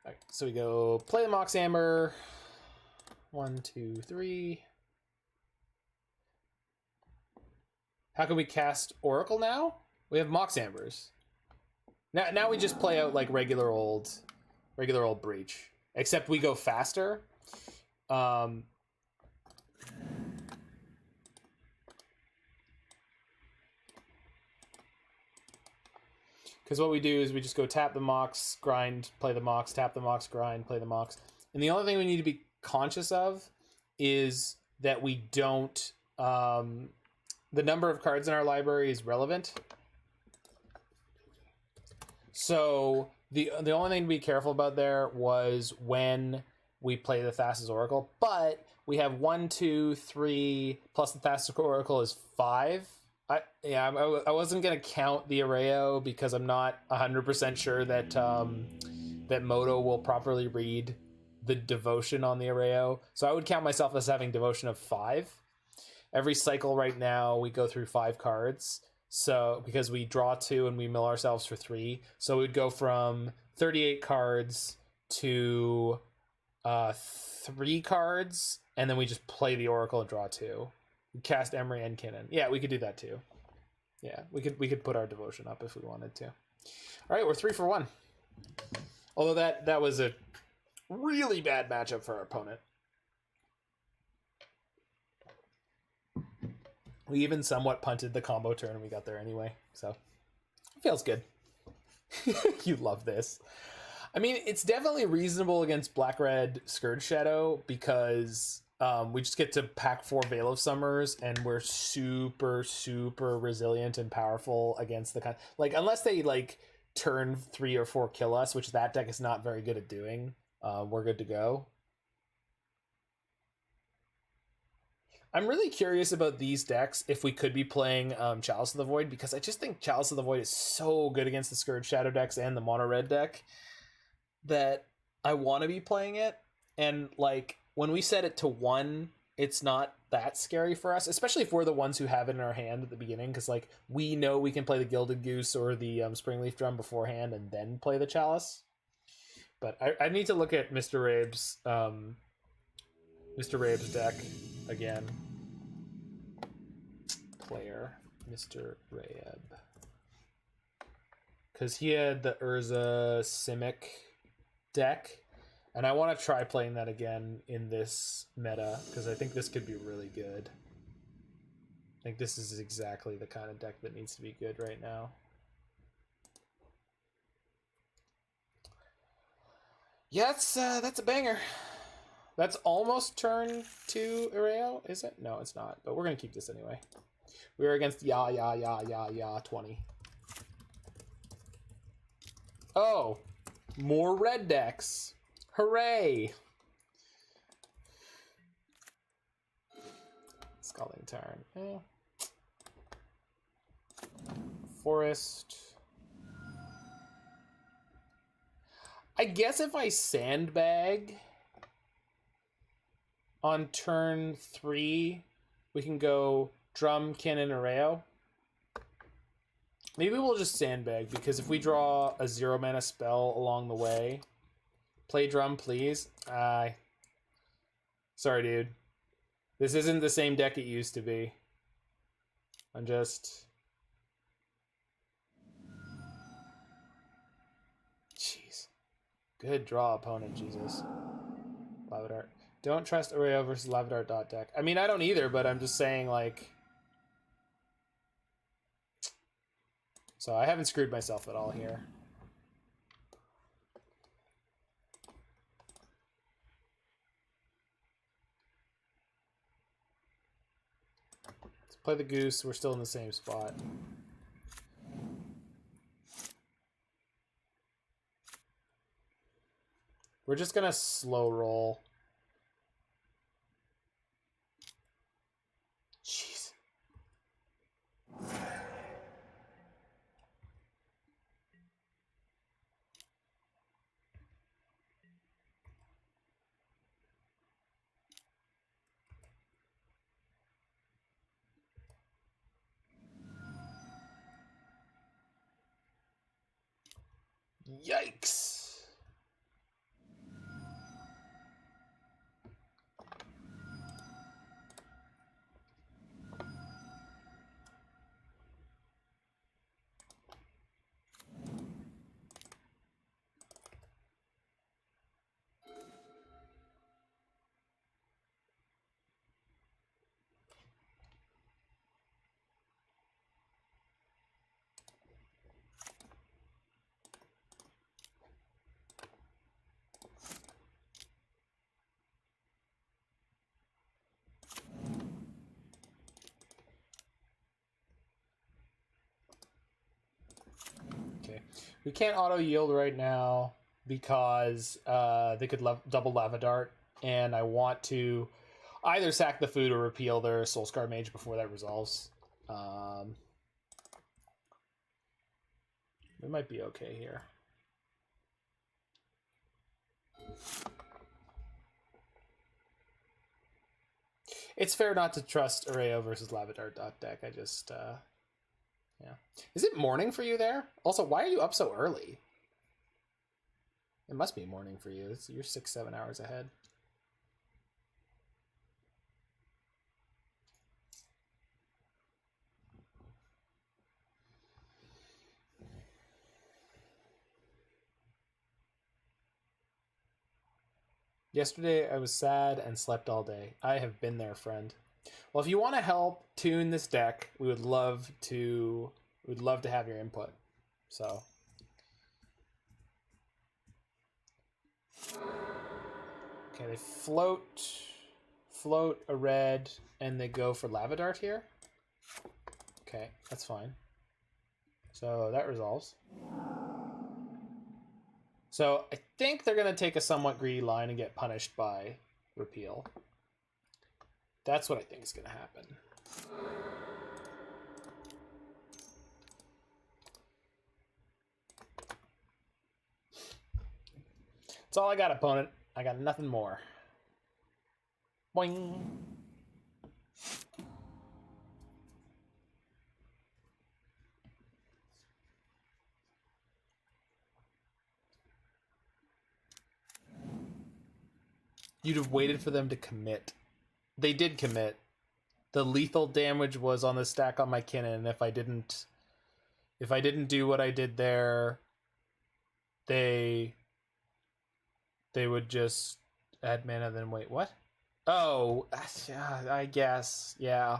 Okay, so we go play the Mox Amber. 1, 2, 3. How can we cast Oracle now? We have Mox Ambers. Now we just play out like regular old Breach, except we go faster. Because what we do is we just go tap the Mox, grind, play the Mox, tap the Mox, grind, play the Mox. And the only thing we need to be conscious of is that we don't... the number of cards in our library is relevant. So the only thing to be careful about there was when we play the Thassa's Oracle. But we have 1, 2, 3, plus the Thassa's Oracle is 5. I wasn't going to count the Erayo because I'm not 100% sure that that Moto will properly read the devotion on the Erayo. So I would count myself as having devotion of 5. Every cycle right now we go through 5 cards. So because we draw 2 and we mill ourselves for 3. So we'd go from 38 cards to 3 cards, and then we just play the Oracle and draw 2. We cast Emry and Kinnan. Yeah, we could do that too. Yeah, we could put our devotion up if we wanted to. All right, we're 3 for 1. Although that was a really bad matchup for our opponent. We even somewhat punted the combo turn and we got there anyway, so it feels good. You love this. I mean, it's definitely reasonable against Black-Red Scourge Shadow because we just get to pack 4 Veil of Summers and we're super, super resilient and powerful against the kind... Like, unless they, like, turn 3 or 4 kill us, which that deck is not very good at doing, we're good to go. I'm really curious about these decks if we could be playing Chalice of the Void, because I just think Chalice of the Void is so good against the Scourge Shadow decks and the mono red deck that I want to be playing it. And like when we set it to 1, it's not that scary for us, especially if we're the ones who have it in our hand at the beginning, because like we know we can play the Gilded Goose or the Springleaf Drum beforehand and then play the Chalice. But I need to look at Mr. Rabe's deck again. Player Mr. Rabe, because he had the Urza Simic deck, and I want to try playing that again in this meta because I think this could be really good. I think this is exactly the kind of deck that needs to be good right now. Yeah, that's a banger. That's almost turn 2 Erayo, is it? No, it's not, but we're gonna keep this anyway. We're against 20. Oh, more red decks. Hooray! Scalding Tarn. Forest. I guess if I sandbag on turn 3, we can go Drum, Kinnan, Erayo. Maybe we'll just sandbag, because if we draw a 0 mana spell along the way, play Drum, please. Sorry, dude. This isn't the same deck it used to be. I'm just... Jeez. Good draw, opponent, Jesus. Lavadart. Don't trust Erayo versus Lavadart dot deck. I mean, I don't either, but I'm just saying, like... So I haven't screwed myself at all here. Let's play the Goose. We're still in the same spot. We're just gonna slow roll. Jeez. Yikes. We can't auto yield right now because they could double Lava Dart, and I want to either sack the food or repeal their Soulscar Mage before that resolves. We might be okay here. It's fair not to trust Erayo versus Lava Dart dot deck. I just... yeah. Is it morning for you there? Also, why are you up so early? It must be morning for you. You're 6-7 hours ahead. Yesterday I was sad and slept all day. I have been there, friend. Well, if you want to help tune this deck, we would love to have your input. So okay, they float a red and they go for Lava Dart here. Okay, that's fine. So that resolves. So I think they're going to take a somewhat greedy line and get punished by Repeal. That's what I think is going to happen. That's all I got, opponent. I got nothing more. Boing. You'd have waited for them to commit. They did commit. The lethal damage was on the stack on my Kinnan. If I didn't do what I did there, they would just add mana, then wait, what? Oh, yeah, I guess. Yeah.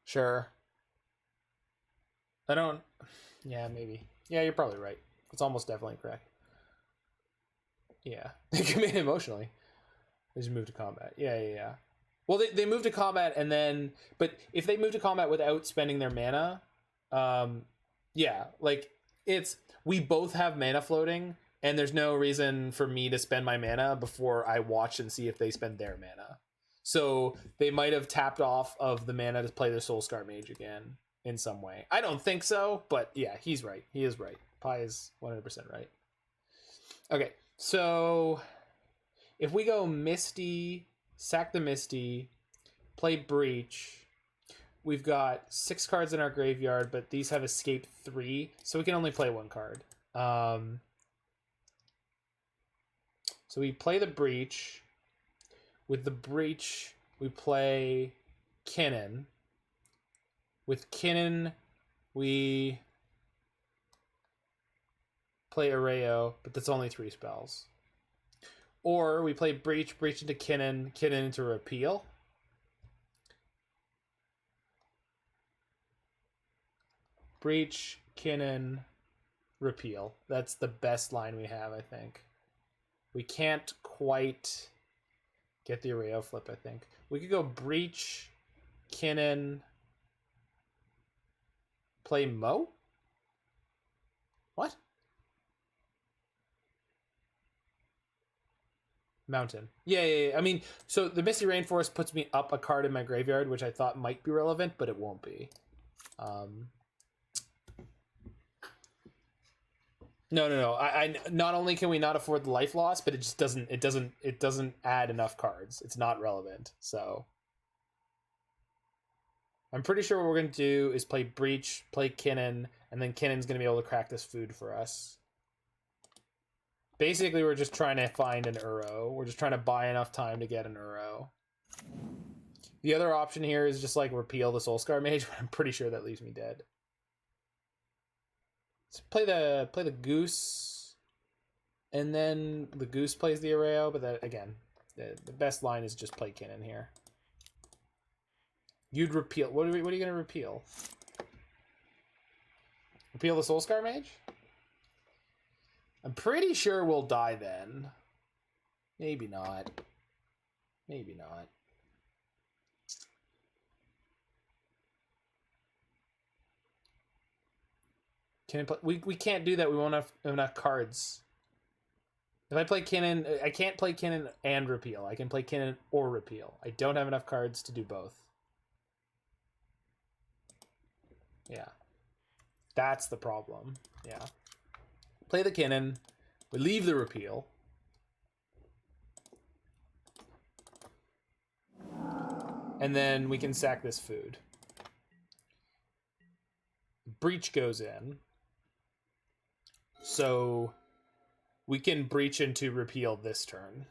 Sure. I don't... Yeah, maybe. Yeah, you're probably right. It's almost definitely correct. Yeah. They commit emotionally. They just move to combat. Yeah. Well, they move to combat and then... But if they move to combat without spending their mana, yeah, like, it's... We both have mana floating, and there's no reason for me to spend my mana before I watch and see if they spend their mana. So they might have tapped off of the mana to play their Soulscar Mage again in some way. I don't think so, but yeah, he's right. He is right. Pi is 100% right. Okay, so if we go Misty, sack the Misty, play Breach, we've got 6 cards in our graveyard, but these have escaped 3, so we can only play 1 card. So we play the Breach. With the Breach, we play Kinnan. With Kinnan, we play Erayo, but that's only 3 spells. Or we play Breach, Breach into Kinnan, Kinnan into Repeal. Breach, Kinnan, Repeal. That's the best line we have, I think. We can't quite get the Erayo flip, I think. We could go Breach, Kinnan, play Mo? What? Mountain. Yeah. I mean, so the Misty Rainforest puts me up a card in my graveyard, which I thought might be relevant, but it won't be. No. I not only can we not afford the life loss, but it just doesn't add enough cards. It's not relevant. So I'm pretty sure what we're gonna do is play Breach, play Kinnan, and then Kinnan's gonna be able to crack this food for us. Basically, we're just trying to find an Uro. We're just trying to buy enough time to get an Uro. The other option here is just like Repeal the Soulscar Mage, but I'm pretty sure that leaves me dead. Let's play the Goose, and then the Goose plays the Erayo, but that, again, the best line is just play Kinnan here. You'd repeal. What are you going to repeal? Repeal the Soulscar Mage? I'm pretty sure we'll die then. Maybe not. Maybe not. Can I play? We can't do that. We won't have enough cards. If I play Kinnan, I can't play Kinnan and Repeal. I can play Kinnan or Repeal. I don't have enough cards to do both. Yeah. That's the problem. Yeah. Play the Kinnan. We leave the Repeal. And then we can sack this food. Breach goes in. So we can Breach into Repeal this turn.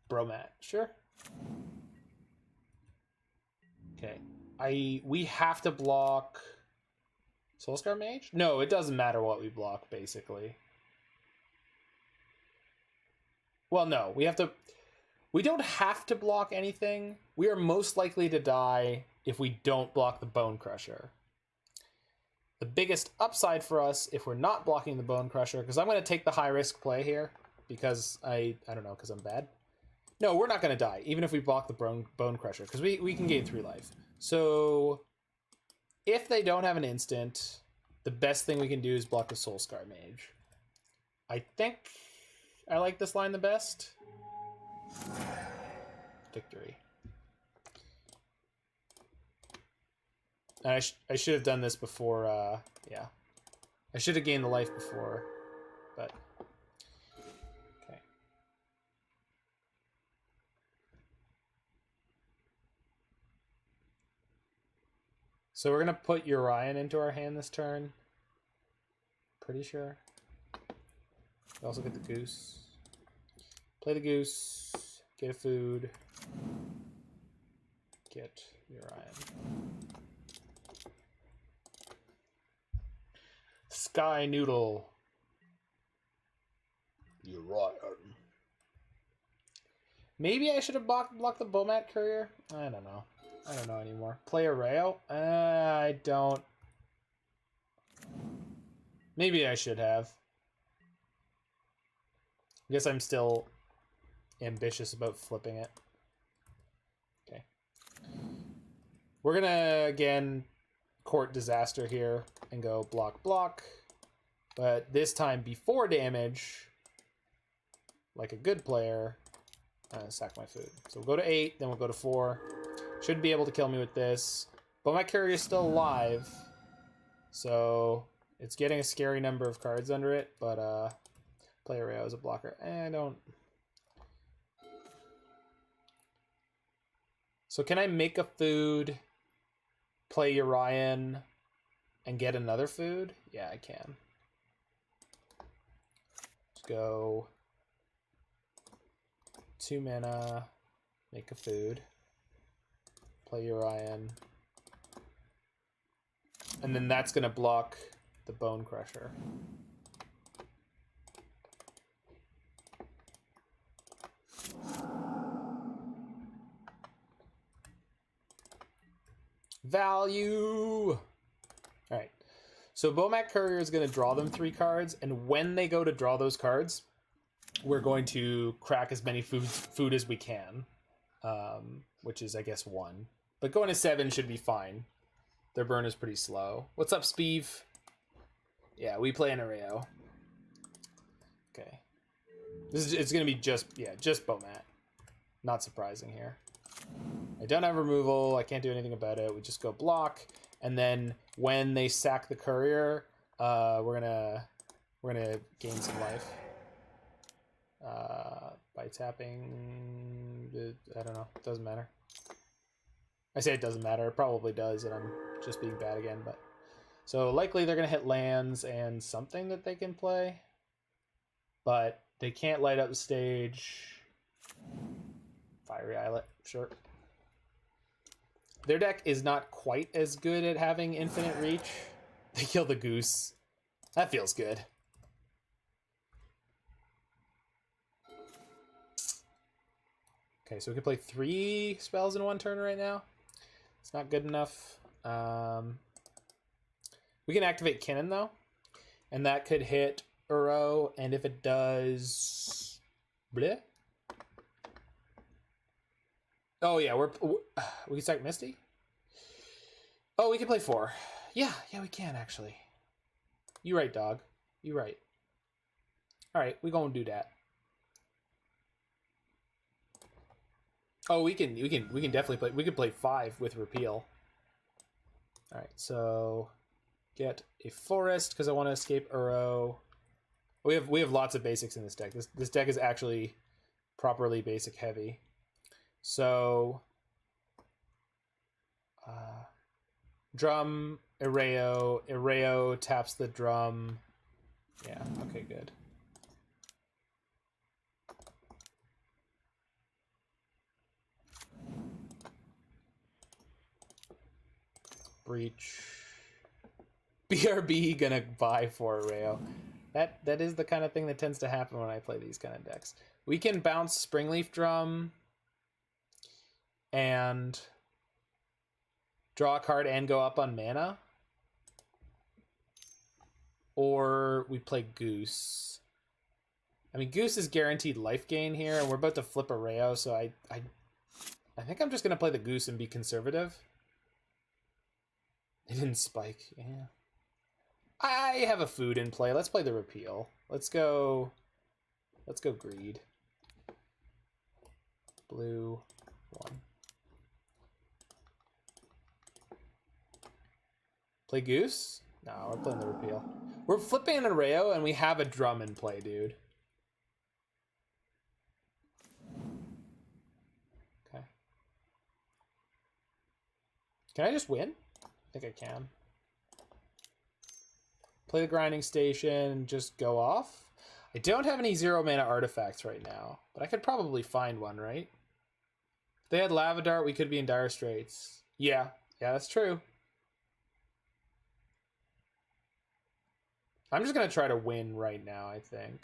Bromat, sure. Okay. We have to block Soulscar Mage? No, it doesn't matter what we block, basically. Well, no, we don't have to block anything. We are most likely to die if we don't block the Bone Crusher. The biggest upside for us if we're not blocking the Bone Crusher, because I'm going to take the high risk play here, because I don't know, because I'm bad. No, we're not going to die, even if we block the Bone Crusher, because we can gain 3 life. So if they don't have an instant, the best thing we can do is block the Soulscar Mage. I think I like this line the best. Victory. I should have done this before, yeah. I should have gained the life before, but... Okay. So we're going to put Yorion into our hand this turn. Pretty sure. We also get the goose. Play the goose. Get a food. Get Yorion. Sky Noodle. Yorion. Maybe I should have blocked the Bomat Courier. I don't know. I don't know anymore. Play Erayo? I don't. Maybe I should have. I guess I'm still ambitious about flipping it. Okay. We're gonna, again, court disaster here and go block, block. But this time before damage, like a good player, sack my food. So we'll go to 8, then we'll go to 4. Should be able to kill me with this. But my courier is still alive. So it's getting a scary number of cards under it. But play Erayo as a blocker. I don't... So can I make a food, play Yorion, and get another food? Yeah, I can. Let's go 2 mana, make a food, play Yorion, and then that's going to block the Bone Crusher. Value! Alright. So Bomat Courier is going to draw them 3 cards, and when they go to draw those cards, we're going to crack as many food as we can. Which is, I guess, 1. But going to 7 should be fine. Their burn is pretty slow. What's up, Speeve? Yeah, we play an Erayo. Okay. It's going to be just Bomat. Not surprising here. I don't have removal. I can't do anything about it. We just go block, and then when they sack the courier, we're gonna gain some life by tapping. I don't know. It doesn't matter. I say it doesn't matter. It probably does, and I'm just being bad again. But so likely they're gonna hit lands and something that they can play, but they can't light up the stage. Fiery Islet, sure. Their deck is not quite as good at having infinite reach. They kill the goose. That feels good. Okay, so we can play 3 spells in 1 turn right now. It's not good enough. We can activate Kinnan, though. And that could hit Uro, and if it does... Bleh? Oh, yeah, we can sack Misty? Oh, we can play 4. Yeah, we can, actually. You right, dog. You right. Alright, we gonna do that. Oh, we can definitely play. We could play 5 with Repeal. Alright, so get a forest, because I want to escape Uro. We have lots of basics in this deck. This deck is actually properly basic heavy. So, drum, Erayo taps the drum. Yeah, okay, good. Breach. BRB gonna buy for Erayo. That is the kind of thing that tends to happen when I play these kind of decks. We can bounce Springleaf Drum and draw a card and go up on mana. Or we play Goose. I mean, Goose is guaranteed life gain here, and we're about to flip Erayo, so I think I'm just going to play the Goose and be conservative. It didn't spike. Yeah. I have a food in play. Let's play the Repeal. Let's go greed. Blue 1. Play Goose? No, we're playing the Repeal. We're flipping an Erayo and we have a drum in play, dude. Okay. Can I just win? I think I can. Play the grinding station, just go off. I don't have any 0 mana artifacts right now, but I could probably find one, right? If they had Lava Dart, we could be in dire straits. Yeah, that's true. I'm just going to try to win right now, I think.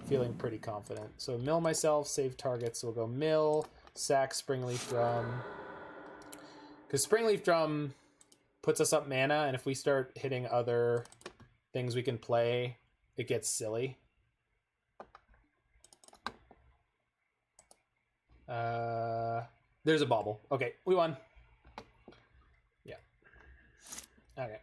Feeling pretty confident. So mill myself, save targets. So we'll go mill, sack Springleaf Drum. Because Springleaf Drum puts us up mana, and if we start hitting other things we can play, it gets silly. There's a Bauble. Okay, we won. Yeah. Okay.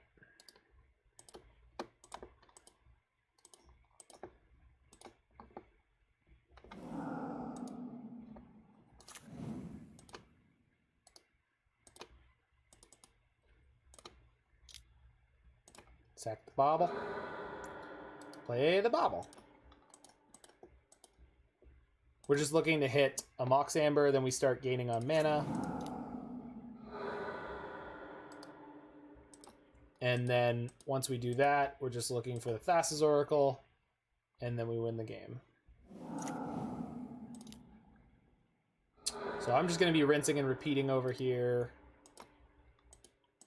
Sack the Bauble. Play the Bauble. We're just looking to hit a Mox Amber, then we start gaining on mana. And then once we do that, we're just looking for the Thassa's Oracle, and then we win the game. So I'm just going to be rinsing and repeating over here.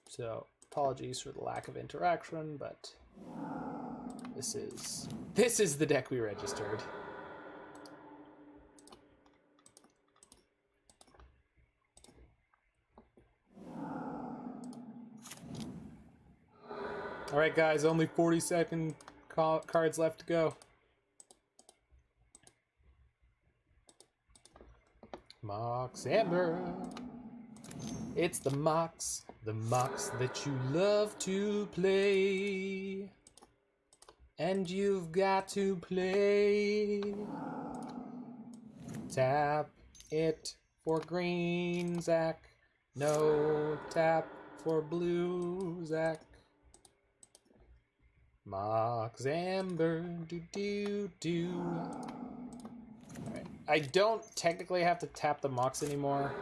So apologies for the lack of interaction, but this is the deck we registered. All right, guys, only 40-second cards left to go. Mox Amber. It's the Mox that you love to play. And you've got to play. Tap it for green, Zach. No tap for blue, Zach. Mox Amber, do. Alright. I don't technically have to tap the Mox anymore.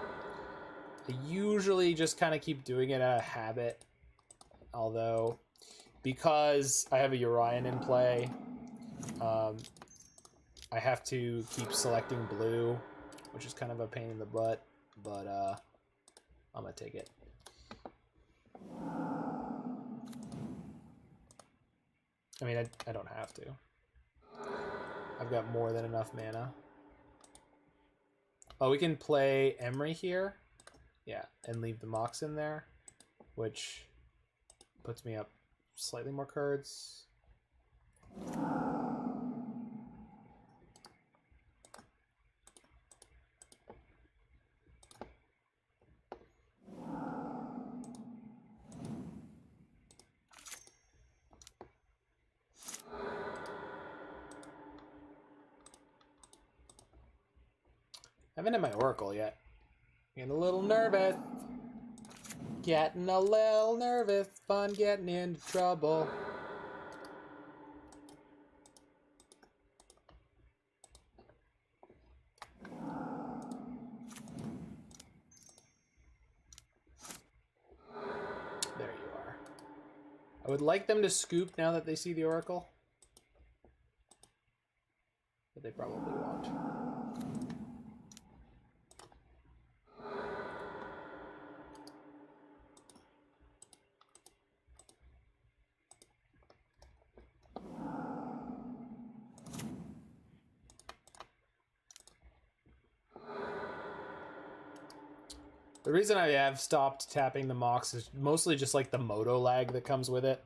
I usually just kind of keep doing it out of habit. Although, because I have a Yorion in play, I have to keep selecting blue, which is kind of a pain in the butt, but I'm gonna take it. I mean, I don't have to. I've got more than enough mana. Oh, we can play Emry here. Yeah, and leave the Mox in there, which puts me up slightly more cards. I haven't hit my Oracle yet. Getting a little nervous. Getting a little nervous. Fun getting into trouble. There you are. I would like them to scoop now that they see the Oracle. But they probably won't. The reason I have stopped tapping the Mox is mostly just like the moto lag that comes with it.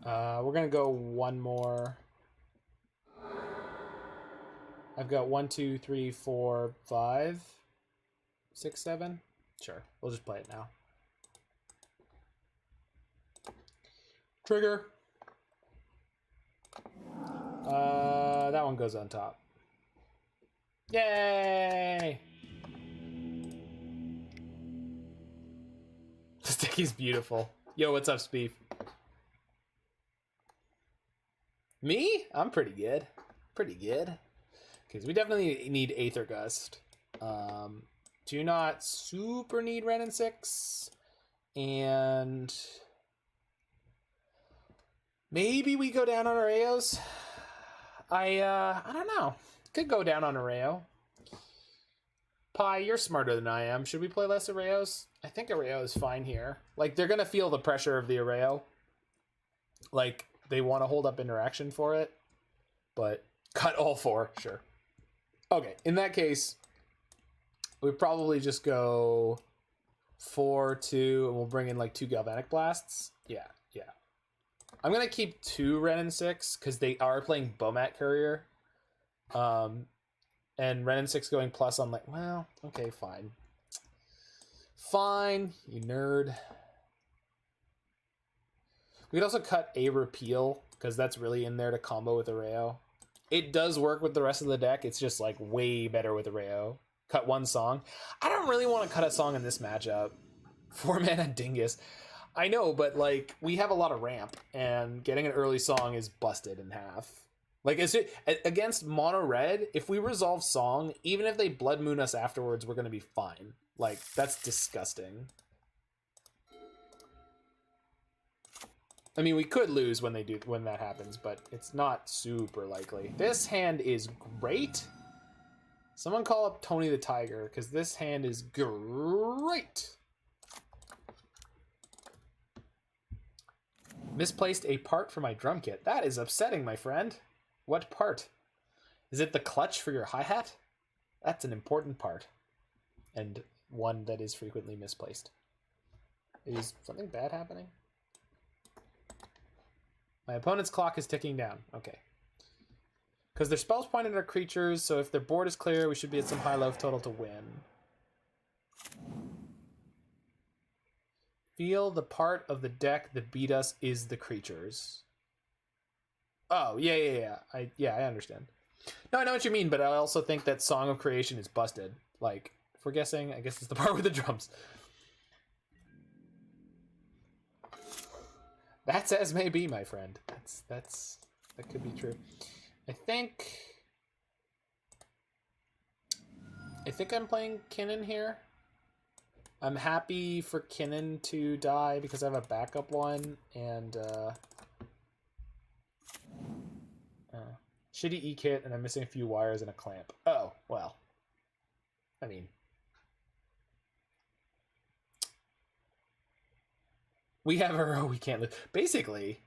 We're gonna go one more. I've got 1, 2, 3, 4, 5, 6, 7. Sure, we'll just play it now. Trigger. That one goes on top. Yay! This deck is beautiful. Yo, what's up, Speef? Me? I'm pretty good. Pretty good. Because we definitely need Aether Gust. Do not super need Wrenn and Six. And maybe we go down on Erayos. I don't know. Could go down on Erayo. Pi, you're smarter than I am. Should we play less Erayos? I think Erayo is fine here. Like, they're going to feel the pressure of the Erayo. Like, they want to hold up interaction for it. But cut all 4, sure. Okay, in that case, we probably just go 4, 2, and we'll bring in like 2 Galvanic Blasts. Yeah. I'm going to keep 2 Wrenn and Six, because they are playing Bomat Courier. And Wrenn and Six going plus on like, well, okay, fine. Fine, you nerd. We could also cut a Repeal, because that's really in there to combo with Erayo. It does work with the rest of the deck. It's just like way better with Erayo. Cut 1 song. I don't really want to cut a song in this matchup. 4 mana Dingus. I know, but like we have a lot of ramp, and getting an early song is busted in half. Like against mono red, if we resolve song, even if they blood moon us afterwards, we're gonna be fine. Like that's disgusting. I mean, we could lose when that happens, but it's not super likely. This hand is great. Someone call up Tony the Tiger, because this hand is great. Misplaced a part for my drum kit. That is upsetting, my friend. What part? Is it the clutch for your hi-hat? That's an important part. And one that is frequently misplaced. Is something bad happening? My opponent's clock is ticking down. Okay. Because their spells point at our creatures, so if their board is clear, we should be at some high life total to win. Feel the part of the deck that beat us is the creatures. Oh, yeah. I understand. No, I know what you mean, but I also think that Song of Creation is busted. Like, if we're guessing, I guess it's the part with the drums. That's as may be, my friend. That could be true. I think I'm playing Kinnan here. I'm happy for Kinnan to die because I have a backup one, and shitty E-kit, and I'm missing a few wires and a clamp. Oh, well. I mean, we have her. We can't lose. Basically,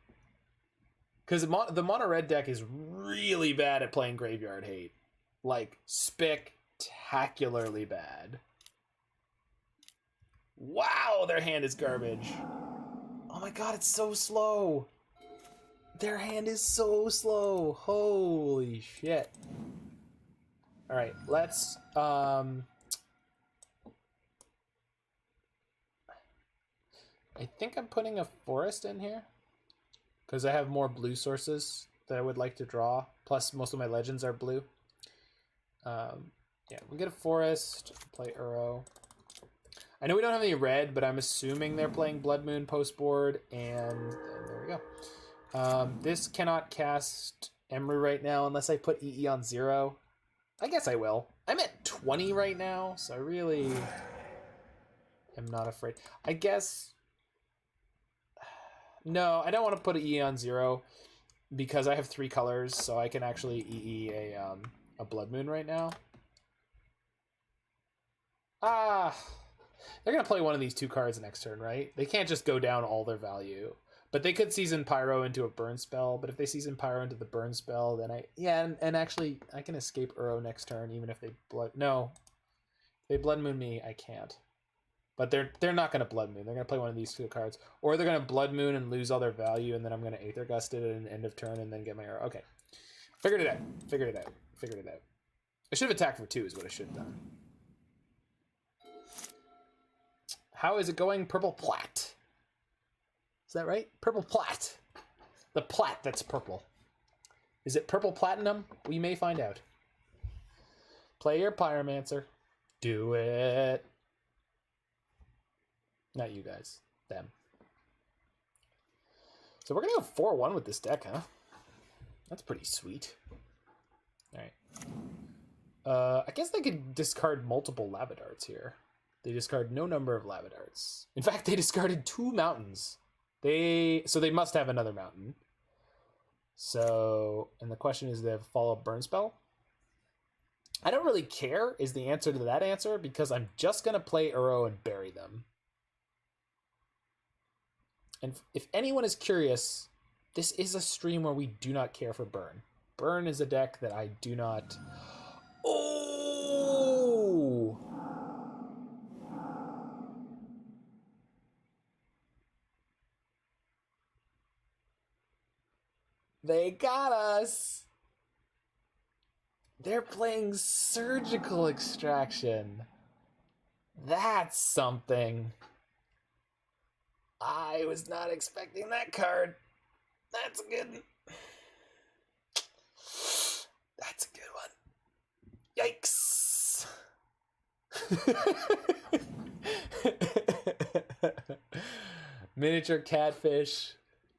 because the mono red deck is really bad at playing graveyard hate, like spectacularly bad. Wow, their hand is garbage. Oh my god, it's so slow. Their hand is so slow. Holy shit. All right, let's I think I'm putting a forest in here because I have more blue sources that I would like to draw. Plus, most of my legends are blue. Yeah, we'll get a forest, play Uro. I know we don't have any red, but I'm assuming they're playing Blood Moon post board, and there we go. This cannot cast Emry right now unless I put EE on 0. I guess I will. I'm at 20 right now, so I really am not afraid. I guess... No, I don't want to put an EE on 0 because I have 3 colors, so I can actually EE a Blood Moon right now. They're going to play one of these 2 cards next turn, right? They can't just go down all their value. But they could Season Pyro into a burn spell, but if they Season Pyro into the burn spell, then and actually, I can escape Uro next turn, even if they blood... No. If they Blood Moon me, I can't. But they're not going to Blood Moon. They're going to play one of these two cards. Or they're going to Blood Moon and lose all their value, and then I'm going to Aether Gust it at an end of turn and then get my arrow. Okay. Figured it out. Figured it out. Figured it out. I should have attacked for 2 is what I should have done. How is it going? Purple Plat. Is that right? Purple Plat. The plat that's purple. Is it purple platinum? We may find out. Play your Pyromancer. Do it. Not you guys. Them. So we're going to go 4-1 with this deck, huh? That's pretty sweet. Alright. I guess they could discard multiple Lava Darts here. They discard no number of Lava Darts. In fact, they discarded 2 mountains. So they must have another mountain. So, and the question is, do they have a follow-up burn spell? I don't really care is the answer to that answer, because I'm just going to play Uro and bury them. And if anyone is curious, this is a stream where we do not care for burn. Burn is a deck that I do not... Oh! They got us! They're playing Surgical Extraction. That's something. I was not expecting that card. That's good. That's a good one. Yikes. Miniature Catfish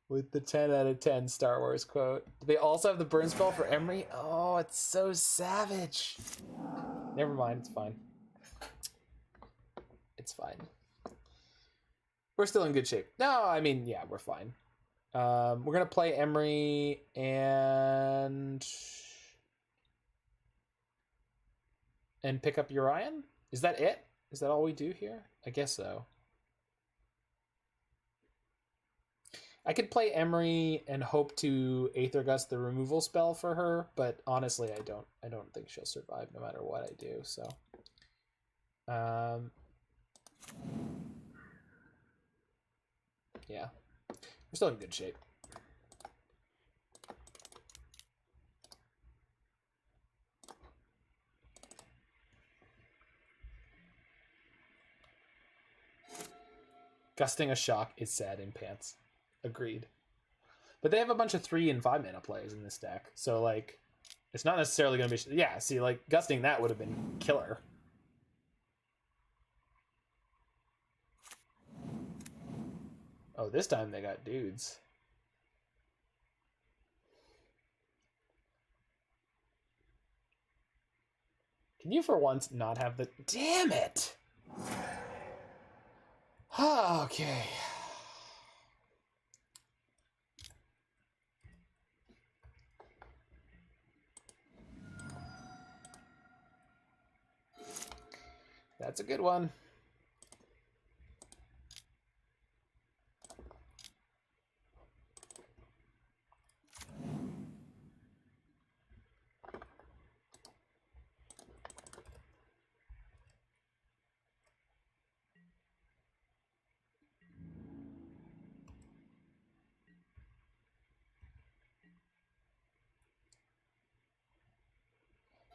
with the 10 out of 10 Star Wars quote. Do they also have the burn spell for Emry? Oh, it's so savage. Never mind, it's fine. It's fine. We're still in good shape. No, I mean, yeah, we're fine. We're going to play Emry and pick up Yorion? Is that it? Is that all we do here? I guess so. I could play Emry and hope to Aether Gust the removal spell for her, but honestly, I don't think she'll survive no matter what I do, so. Yeah. We're still in good shape. Gusting a Shock is sad in pants. Agreed. But they have a bunch of 3 and 5 mana plays in this deck. So, like, it's not necessarily going to be... Yeah, see, like, gusting that would have been killer. Oh, this time they got dudes. Can you for once not have the... Damn it! Okay. That's a good one.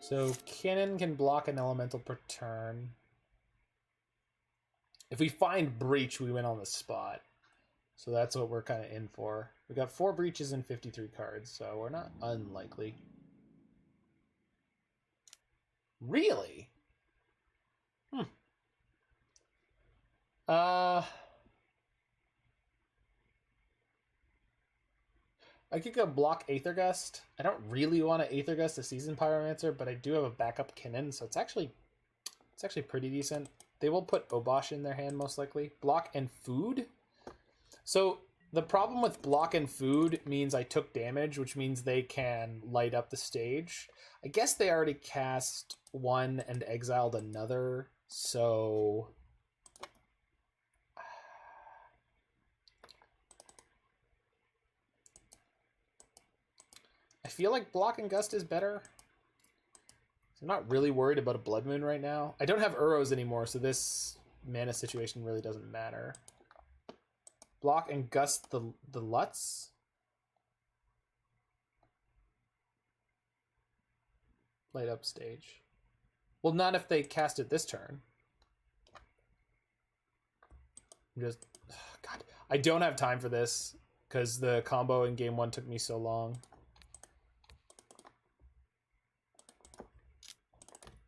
So Kinnan can block an elemental per turn. If we find Breach, we win on the spot. So that's what we're kind of in for. We got 4 Breaches and 53 cards, so we're not unlikely. Really? I could go block Aether Gust. I don't really want to Aether Gust a Seasoned Pyromancer, but I do have a backup Kinnan, so it's actually pretty decent. They will put Obosh in their hand, most likely. Block and food? So the problem with block and food means I took damage, which means they can light up the stage. I guess they already cast 1 and exiled another, so... I feel like Block and Gust is better. I'm not really worried about a Blood Moon right now. I don't have Uros anymore, so this mana situation really doesn't matter. Block and gust the Lutz. Light up stage. Well, not if they cast it this turn. God, I don't have time for this because the combo in game 1 took me so long.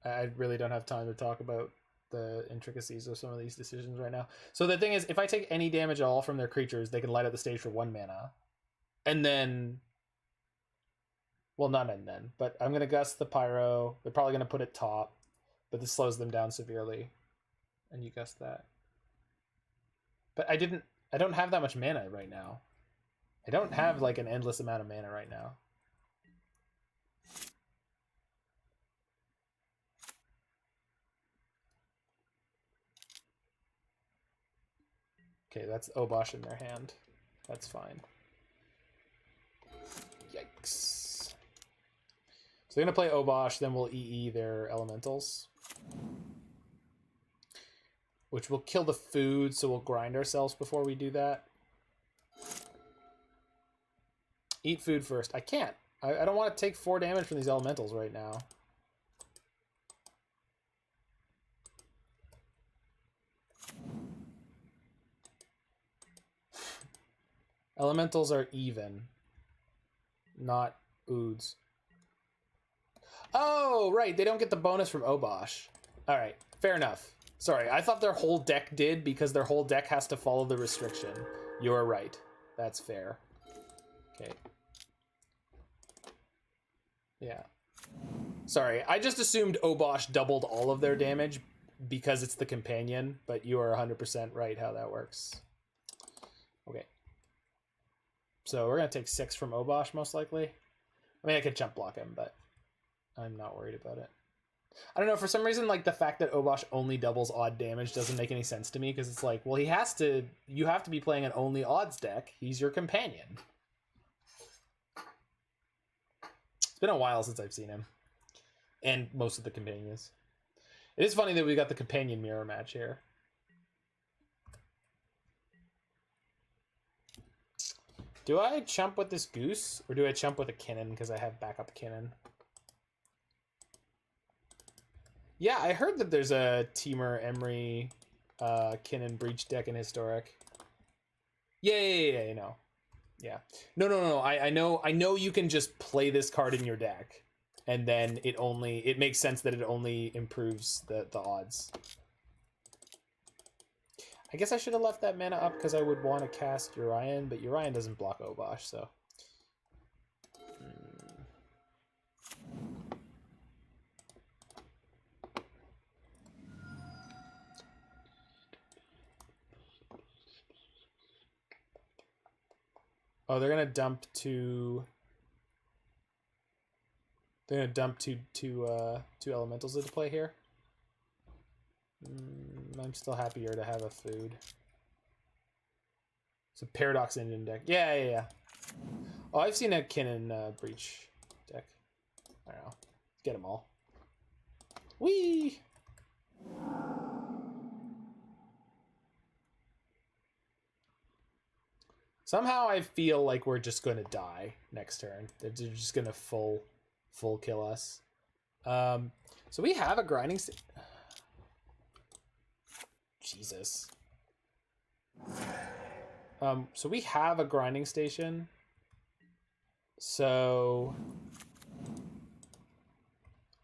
I really don't have time to talk about the intricacies of some of these decisions right now. So the thing is, if I take any damage at all from their creatures, they can light up the stage for 1 mana. And then... Well, not and then, but I'm going to gust the Pyro. They're probably going to put it top, but this slows them down severely. And you gust that. But I don't have that much mana right now. I don't have like an endless amount of mana right now. Okay, that's Obosh in their hand. That's fine. Yikes. So they're going to play Obosh, then we'll EE their elementals. Which will kill the food, so we'll grind ourselves before we do that. Eat food first. I can't. I don't want to take 4 damage from these elementals right now. Elementals are even, not oods. Oh, right. They don't get the bonus from Obosh. All right. Fair enough. Sorry. I thought their whole deck did because their whole deck has to follow the restriction. You're right. That's fair. Okay. Yeah. Sorry. I just assumed Obosh doubled all of their damage because it's the companion, but you are 100% right how that works. Okay. So we're going to take 6 from Obosh, most likely. I mean, I could jump block him, but I'm not worried about it. I don't know, for some reason, like, the fact that Obosh only doubles odd damage doesn't make any sense to me, because it's like, well, you have to be playing an only odds deck. He's your companion. It's been a while since I've seen him. And most of the companions. It is funny that we got the companion mirror match here. Do I chump with this Goose, or do I chump with a Kinnan because I have backup Kinnan? Yeah, I heard that there's a Teamer Emry Kinnan Breach deck in Historic. Yeah, you know. Yeah. No. I know you can just play this card in your deck, and then it makes sense that it only improves the odds. I guess I should have left that mana up because I would want to cast Yorion, but Yorion doesn't block Obosh, so... Oh, they're gonna dump two... They're gonna dump two elementals into play here. I'm still happier to have a food. It's a Paradox Engine deck. Yeah. Oh, I've seen a Kinnan Breach deck. I don't know. Get them all. Whee! Somehow I feel like we're just going to die next turn. They're just going to full kill us. So we have a grinding... Jesus. So we have a grinding station. So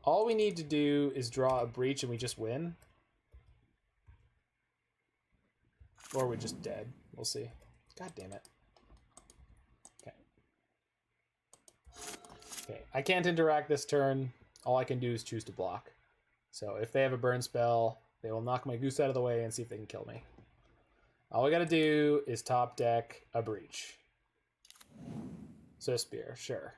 all we need to do is draw a breach and we just win. Or we're just dead. We'll see. God damn it. Okay, I can't interact this turn. All I can do is choose to block. So if they have a burn spell, they will knock my Goose out of the way and see if they can kill me. All we gotta do is top deck a Breach. So Spear, sure.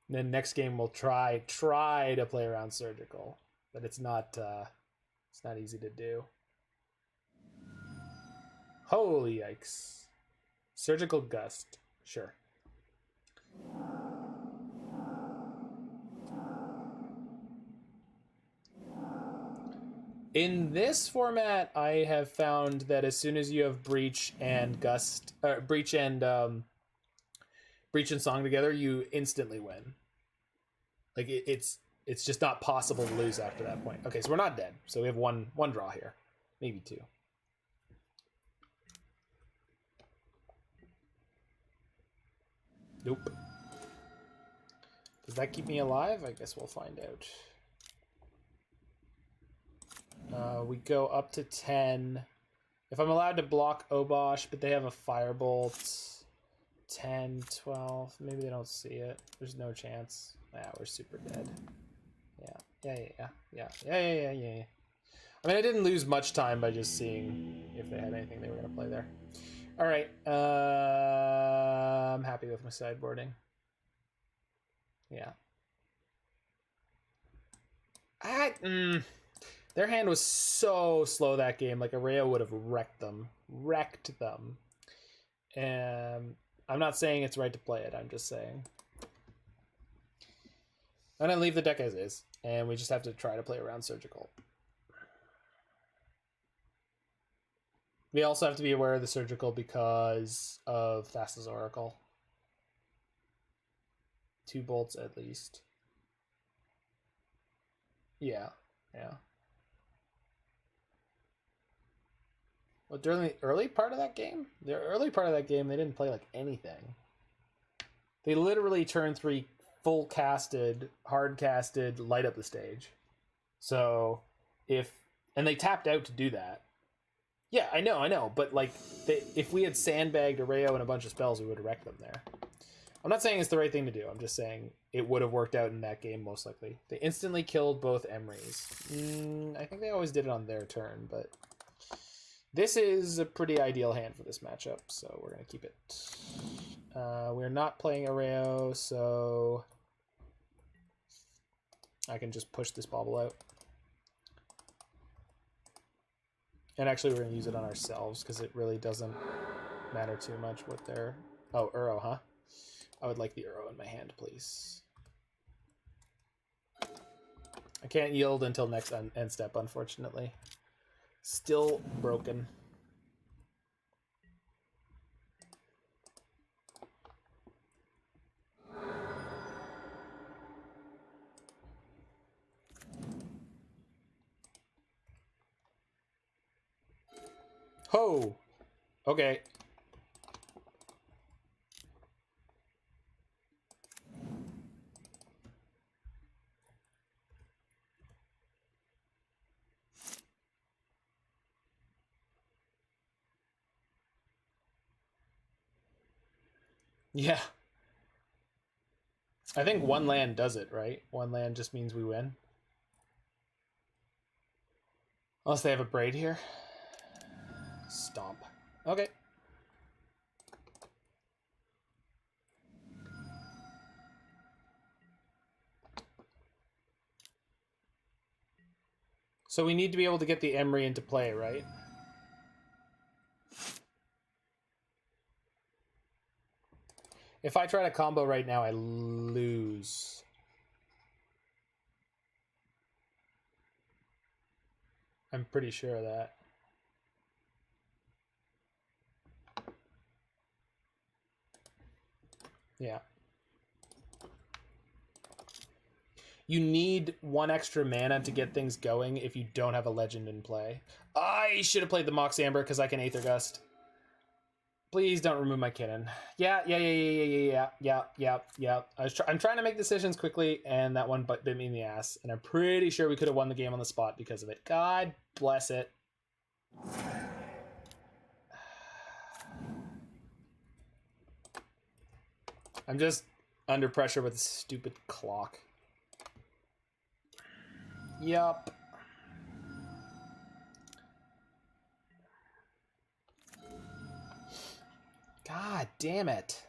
And then next game we'll try to play around Surgical. but it's not easy to do. Holy yikes. Surgical Gust. Sure. In this format, I have found that as soon as you have Breach and Gust, Breach and Song together, you instantly win. Like it's just not possible to lose after that point. Okay, so we're not dead. So we have one draw here, maybe two. Nope. Does that keep me alive? I guess we'll find out. We go up to 10. If I'm allowed to block Obosh, but they have a Firebolt. 10, 12. Maybe they don't see it. There's no chance. Yeah, we're super dead. Yeah. I mean, I didn't lose much time by just seeing if they had anything they were going to play there. All right. I'm happy with my sideboarding. Yeah. Their hand was so slow that game. Like, Erayo would have wrecked them. I'm not saying it's right to play it. I'm just saying. I'm going to leave the deck as is. And we just have to try to play around Surgical. We also have to be aware of the Surgical because of Thassa's Oracle. 2 bolts at least. Yeah. Well, during the early part of that game? The early part of that game, they didn't play like anything. They literally turn 3 full casted, hard casted, light up the stage. So and they tapped out to do that. Yeah, I know, but like if we had sandbagged Erayo and a bunch of spells, we would have wrecked them there. I'm not saying it's the right thing to do. I'm just saying it would have worked out in that game most likely. They instantly killed both Emrys. I think they always did it on their turn, but this is a pretty ideal hand for this matchup, so we're going to keep it. We're not playing Erayo, so I can just push this Bauble out. And actually, we're going to use it on ourselves, because it really doesn't matter too much what they're... Oh, Uro, huh? I would like the Uro in my hand, please. I can't yield until next end step, unfortunately. Still broken. Ho! Okay. Yeah. I think one land does it, right? One land just means we win. Unless they have a Braid here. Stomp. Okay. So we need to be able to get the Emry into play, right? If I try to combo right now, I lose. I'm pretty sure of that. Yeah. You need 1 extra mana to get things going if you don't have a legend in play. I should have played the Mox Amber because I can Aether Gust. Please don't remove my Kinnan. Yeah. I'm trying to make decisions quickly, and that one bit me in the ass. And I'm pretty sure we could have won the game on the spot because of it. God bless it. I'm just under pressure with this stupid clock. Yup. God damn it.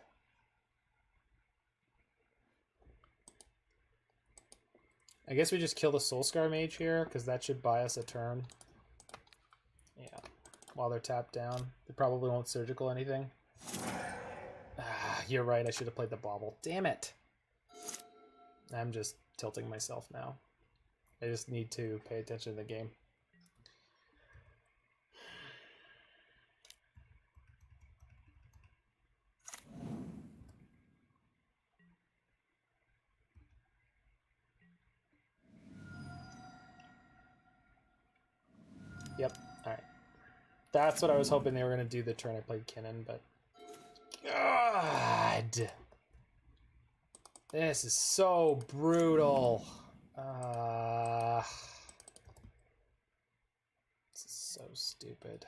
I guess we just kill the Soulscar Mage here, because that should buy us a turn. Yeah, while they're tapped down. They probably won't surgical anything. Ah, you're right, I should have played the Bauble. Damn it! I'm just tilting myself now. I just need to pay attention to the game. Yep, alright. That's what I was hoping they were going to do the turn I played Kinnan, but... God! This is so brutal. This is so stupid.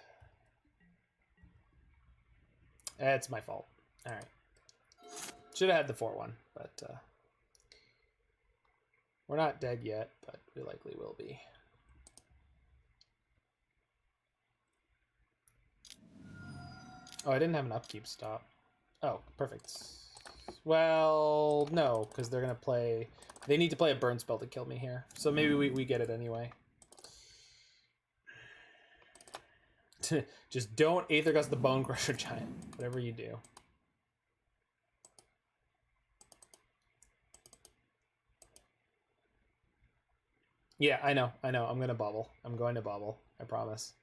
It's my fault. Alright. Should have had the 4-1, but we're not dead yet, but we likely will be. Oh, I didn't have an upkeep stop. Oh, perfect. Well, no, because they're going to play... They need to play a burn spell to kill me here. So maybe we get it anyway. Just don't Aether Gust the Bone Crusher Giant. Whatever you do. Yeah, I know. I'm going to Bauble. I'm going to Bauble. I promise.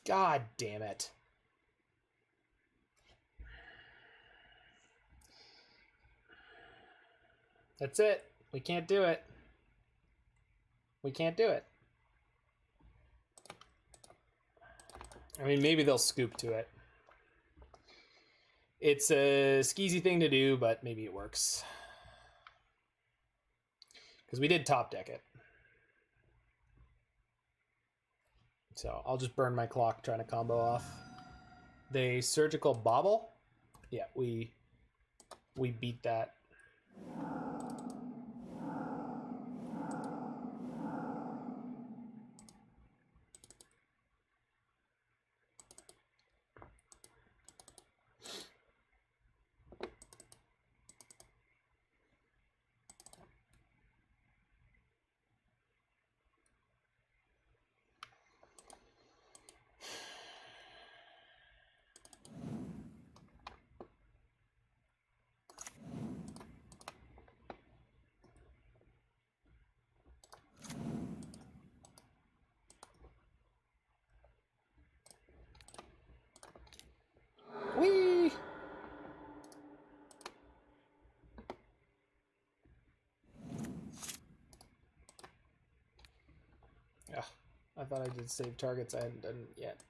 God damn it. That's it. We can't do it. We can't do it. I mean, maybe they'll scoop to it. It's a skeezy thing to do, but maybe it works. Because we did top deck it. So I'll just burn my clock trying to combo off. They surgical Bauble? Yeah, we beat that. Whee! Yeah, I thought I did save targets. I hadn't done it yet.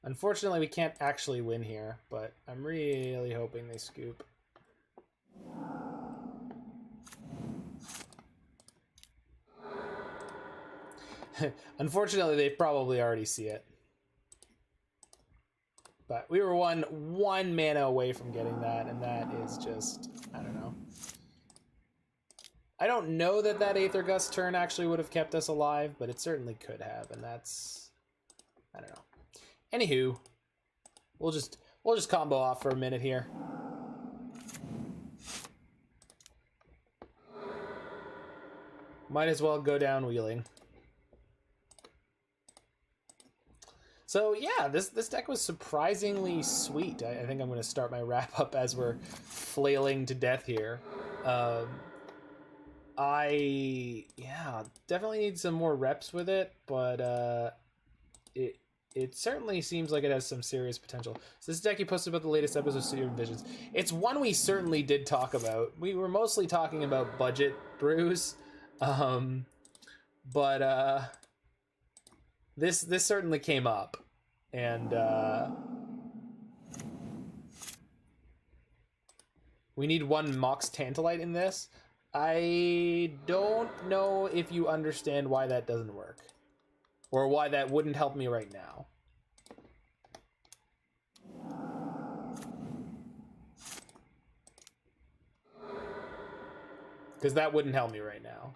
Unfortunately, we can't actually win here, but I'm really hoping they scoop. Unfortunately, they probably already see it. But we were one mana away from getting that, and that is just, I don't know. I don't know that Aether Gust turn actually would have kept us alive, but it certainly could have, and that's, I don't know. Anywho, we'll just combo off for a minute here. Might as well go down wheeling. So yeah, this deck was surprisingly sweet. I think I'm going to start my wrap up as we're flailing to death here. I definitely need some more reps with it, but it certainly seems like it has some serious potential. So this deck you posted about the latest episode of Studio Visions. It's one we certainly did talk about. We were mostly talking about budget brews, but this certainly came up, and we need one Mox Tantalite in this. I don't know if you understand why that doesn't work. Or why that wouldn't help me right now. Because that wouldn't help me right now.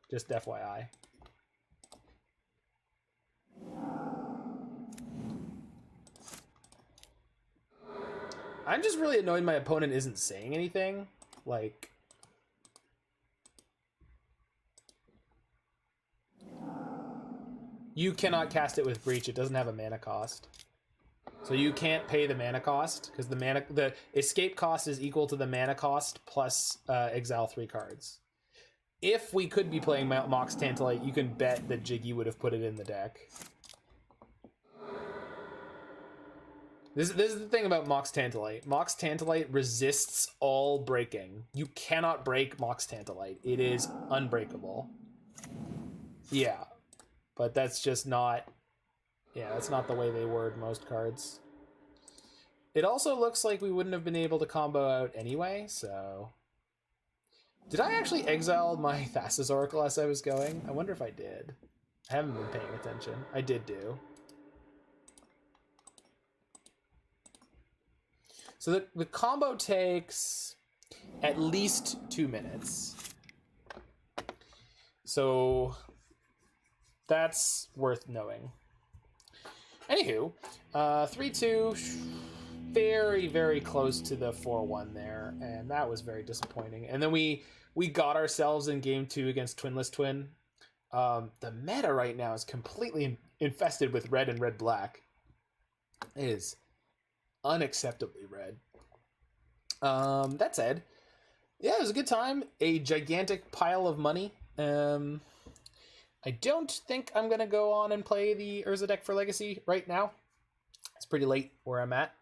Just FYI. I'm just really annoyed my opponent isn't saying anything. Like... You cannot cast it with Breach. It doesn't have a mana cost. So you can't pay the mana cost, because the escape cost is equal to the mana cost plus exile 3 cards. If we could be playing Mox Tantalite, you can bet that Jiggy would have put it in the deck. This is the thing about Mox Tantalite. Mox Tantalite resists all breaking. You cannot break Mox Tantalite. It is unbreakable. Yeah. But that's just not... Yeah, that's not the way they word most cards. It also looks like we wouldn't have been able to combo out anyway, so... Did I actually exile my Thassa's Oracle as I was going? I wonder if I did. I haven't been paying attention. I did do. So the combo takes at least 2 minutes. So that's worth knowing. Anywho, 3-2, very, very close to the 4-1 there, and that was very disappointing. And then we got ourselves in game 2 against Twinless Twin. The meta right now is completely infested with red and red-black. It is unacceptably red. That said, yeah, it was a good time. A gigantic pile of money. I don't think I'm going to go on and play the Urza deck for Legacy right now. It's pretty late where I'm at.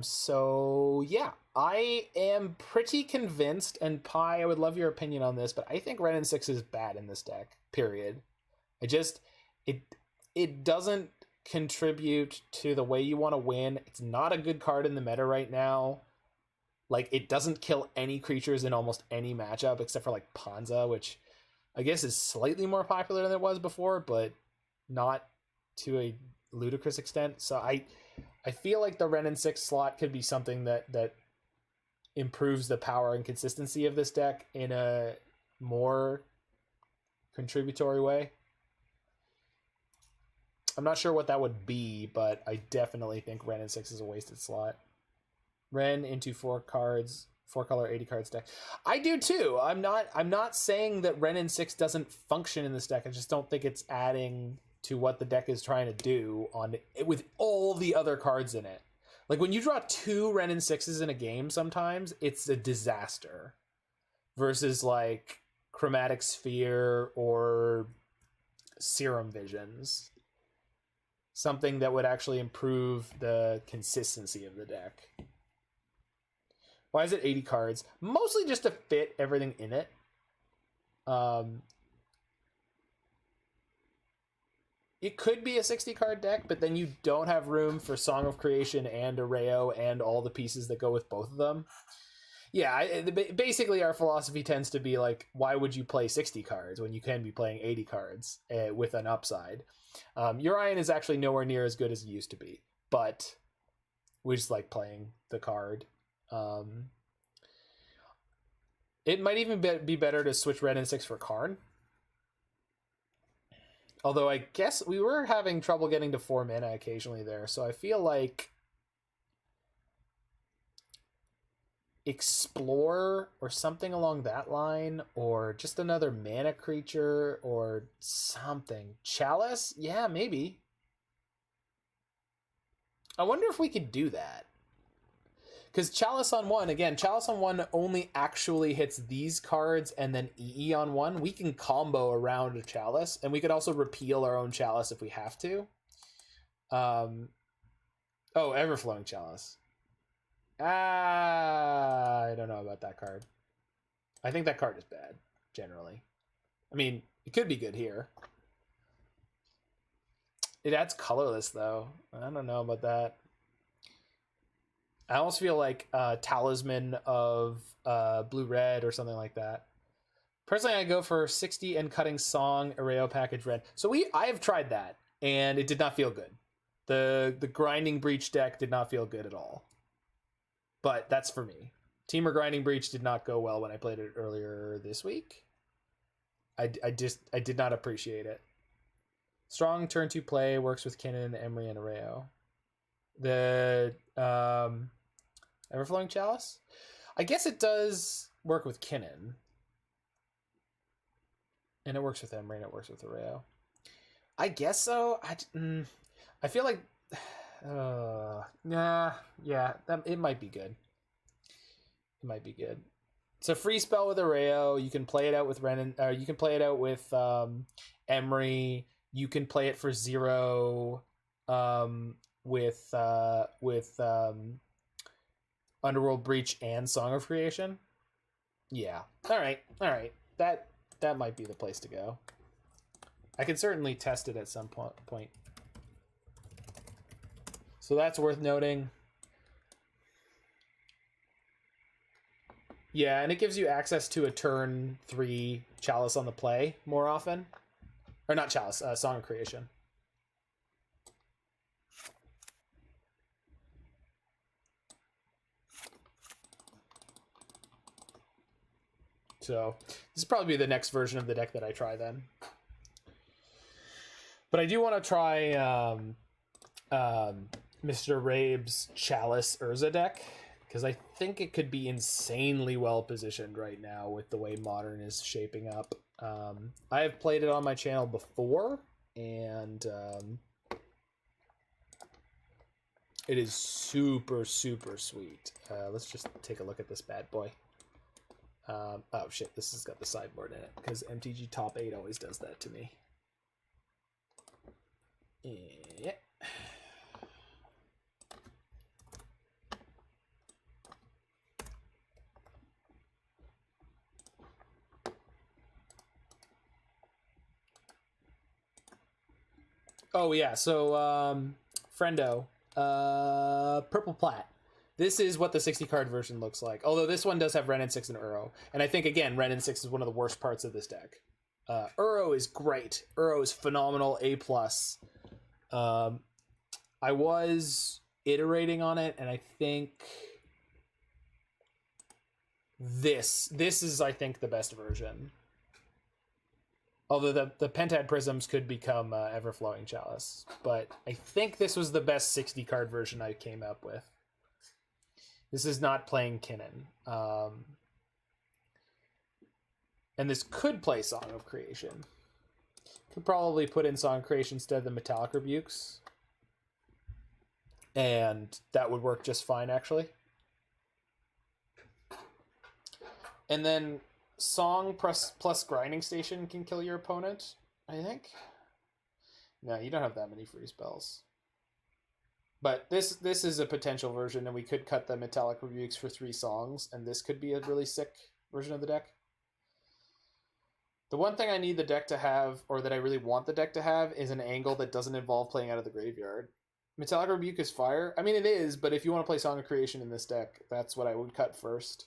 So, yeah, I am pretty convinced, and Pi, I would love your opinion on this, but I think Wrenn and Six is bad in this deck, period. It doesn't contribute to the way you want to win. It's not a good card in the meta right now. Like, it doesn't kill any creatures in almost any matchup, except for, like, Panza, which... I guess is slightly more popular than it was before, but not to a ludicrous extent. So I feel like the Wrenn and Six slot could be something that improves the power and consistency of this deck in a more contributory way. I'm not sure what that would be, but I definitely think Wrenn and Six is a wasted slot. Wrenn into 4 cards. 4-color 80 cards deck. I do too. I'm not saying that Wrenn and Six doesn't function in this deck. I just don't think it's adding to what the deck is trying to do on it with all the other cards in it. Like when you draw 2 Wrenn and Sixes in a game, sometimes it's a disaster. Versus like Chromatic Sphere or Serum Visions. Something that would actually improve the consistency of the deck. Why is it 80 cards? Mostly just to fit everything in it. It could be a 60-card deck, but then you don't have room for Song of Creation and Erayo and all the pieces that go with both of them. Yeah, basically our philosophy tends to be like, why would you play 60 cards when you can be playing 80 cards with an upside? Yorion is actually nowhere near as good as it used to be, but we just like playing the card. It might even be better to switch Wrenn and Six for Karn. Although I guess we were having trouble getting to 4 mana occasionally there, so I feel like Explore or something along that line, or just another mana creature or something. Chalice? Yeah, maybe. I wonder if we could do that. Because Chalice on 1, again, Chalice on 1 only actually hits these cards and then EE on 1. We can combo around a Chalice, and we could also repeal our own Chalice if we have to. Everflowing Chalice. I don't know about that card. I think that card is bad, generally. I mean, it could be good here. It adds colorless, though. I don't know about that. I almost feel like Talisman of Blue-Red or something like that. Personally, I go for 60 and cutting Song, Erayo package Wrenn. So I have tried that, and it did not feel good. The Grinding Breach deck did not feel good at all. But that's for me. Teamer Grinding Breach did not go well when I played it earlier this week. I did not appreciate it. Strong turn 2 play works with Kinnan, Emry, and Erayo. The Everflowing Chalice? I guess it does work with Kinnan. And it works with Emry, and it works with Erayo. I guess so. I feel like... it might be good. It might be good. It's a free spell with Erayo. You can play it out with you can play it out with Emry. You can play it for 0 with Underworld Breach and Song of Creation. Yeah. All right. That might be the place to go. I can certainly test it at some point. So that's worth noting. Yeah, and it gives you access to a turn 3 Chalice on the play more often. Or not Chalice, Song of Creation. So this is probably the next version of the deck that I try then. But I do want to try Mr. Rabe's Chalice Urza deck, because I think it could be insanely well positioned right now with the way Modern is shaping up. I have played it on my channel before, and it is super, super sweet. Let's just take a look at this bad boy. Oh shit, this has got the sideboard in it, because MTG Top 8 always does that to me. Yeah. Oh yeah, so Friendo, Purple Plat. This is what the 60 card version looks like. Although this one does have Wrenn and Six and Uro. And I think, again, Wrenn and Six is one of the worst parts of this deck. Uro is great. Uro is phenomenal, A+. I was iterating on it, and I think this is, I think, the best version. Although the Pentad Prisms could become Everflowing Chalice. But I think this was the best 60 card version I came up with. This is not playing Kinnan. And this could play Song of Creation. Could probably put in Song of Creation instead of the Metallic Rebukes. And that would work just fine, actually. And then Song plus Grinding Station can kill your opponent, I think. No, you don't have that many free spells. But this is a potential version, and we could cut the Metallic Rebukes for 3 songs, and this could be a really sick version of the deck. The one thing I need the deck to have, or that I really want the deck to have, is an angle that doesn't involve playing out of the graveyard. Metallic Rebuke is fire. I mean, it is, but if you want to play Song of Creation in this deck, that's what I would cut first.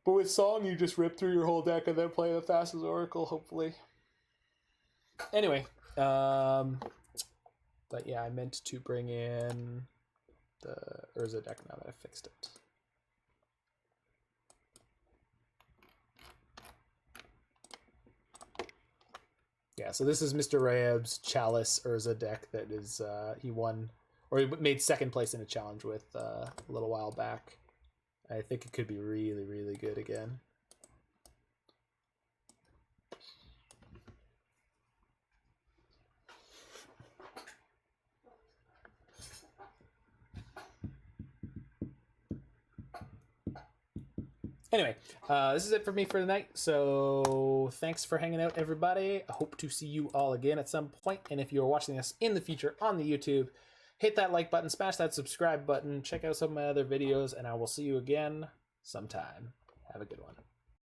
But with Song, you just rip through your whole deck and then play the Thassa's Oracle, hopefully. Anyway, but yeah, I meant to bring in the Urza deck now that I fixed it. Yeah, so this is Mr. Rabe's Chalice Urza deck that is, he won, or he made second place in a challenge with a little while back. I think it could be really, really good again. Anyway, this is it for me for tonight. So thanks for hanging out, everybody. I hope to see you all again at some point. And if you're watching this in the future on the YouTube, hit that like button, smash that subscribe button, check out some of my other videos, and I will see you again sometime. Have a good one.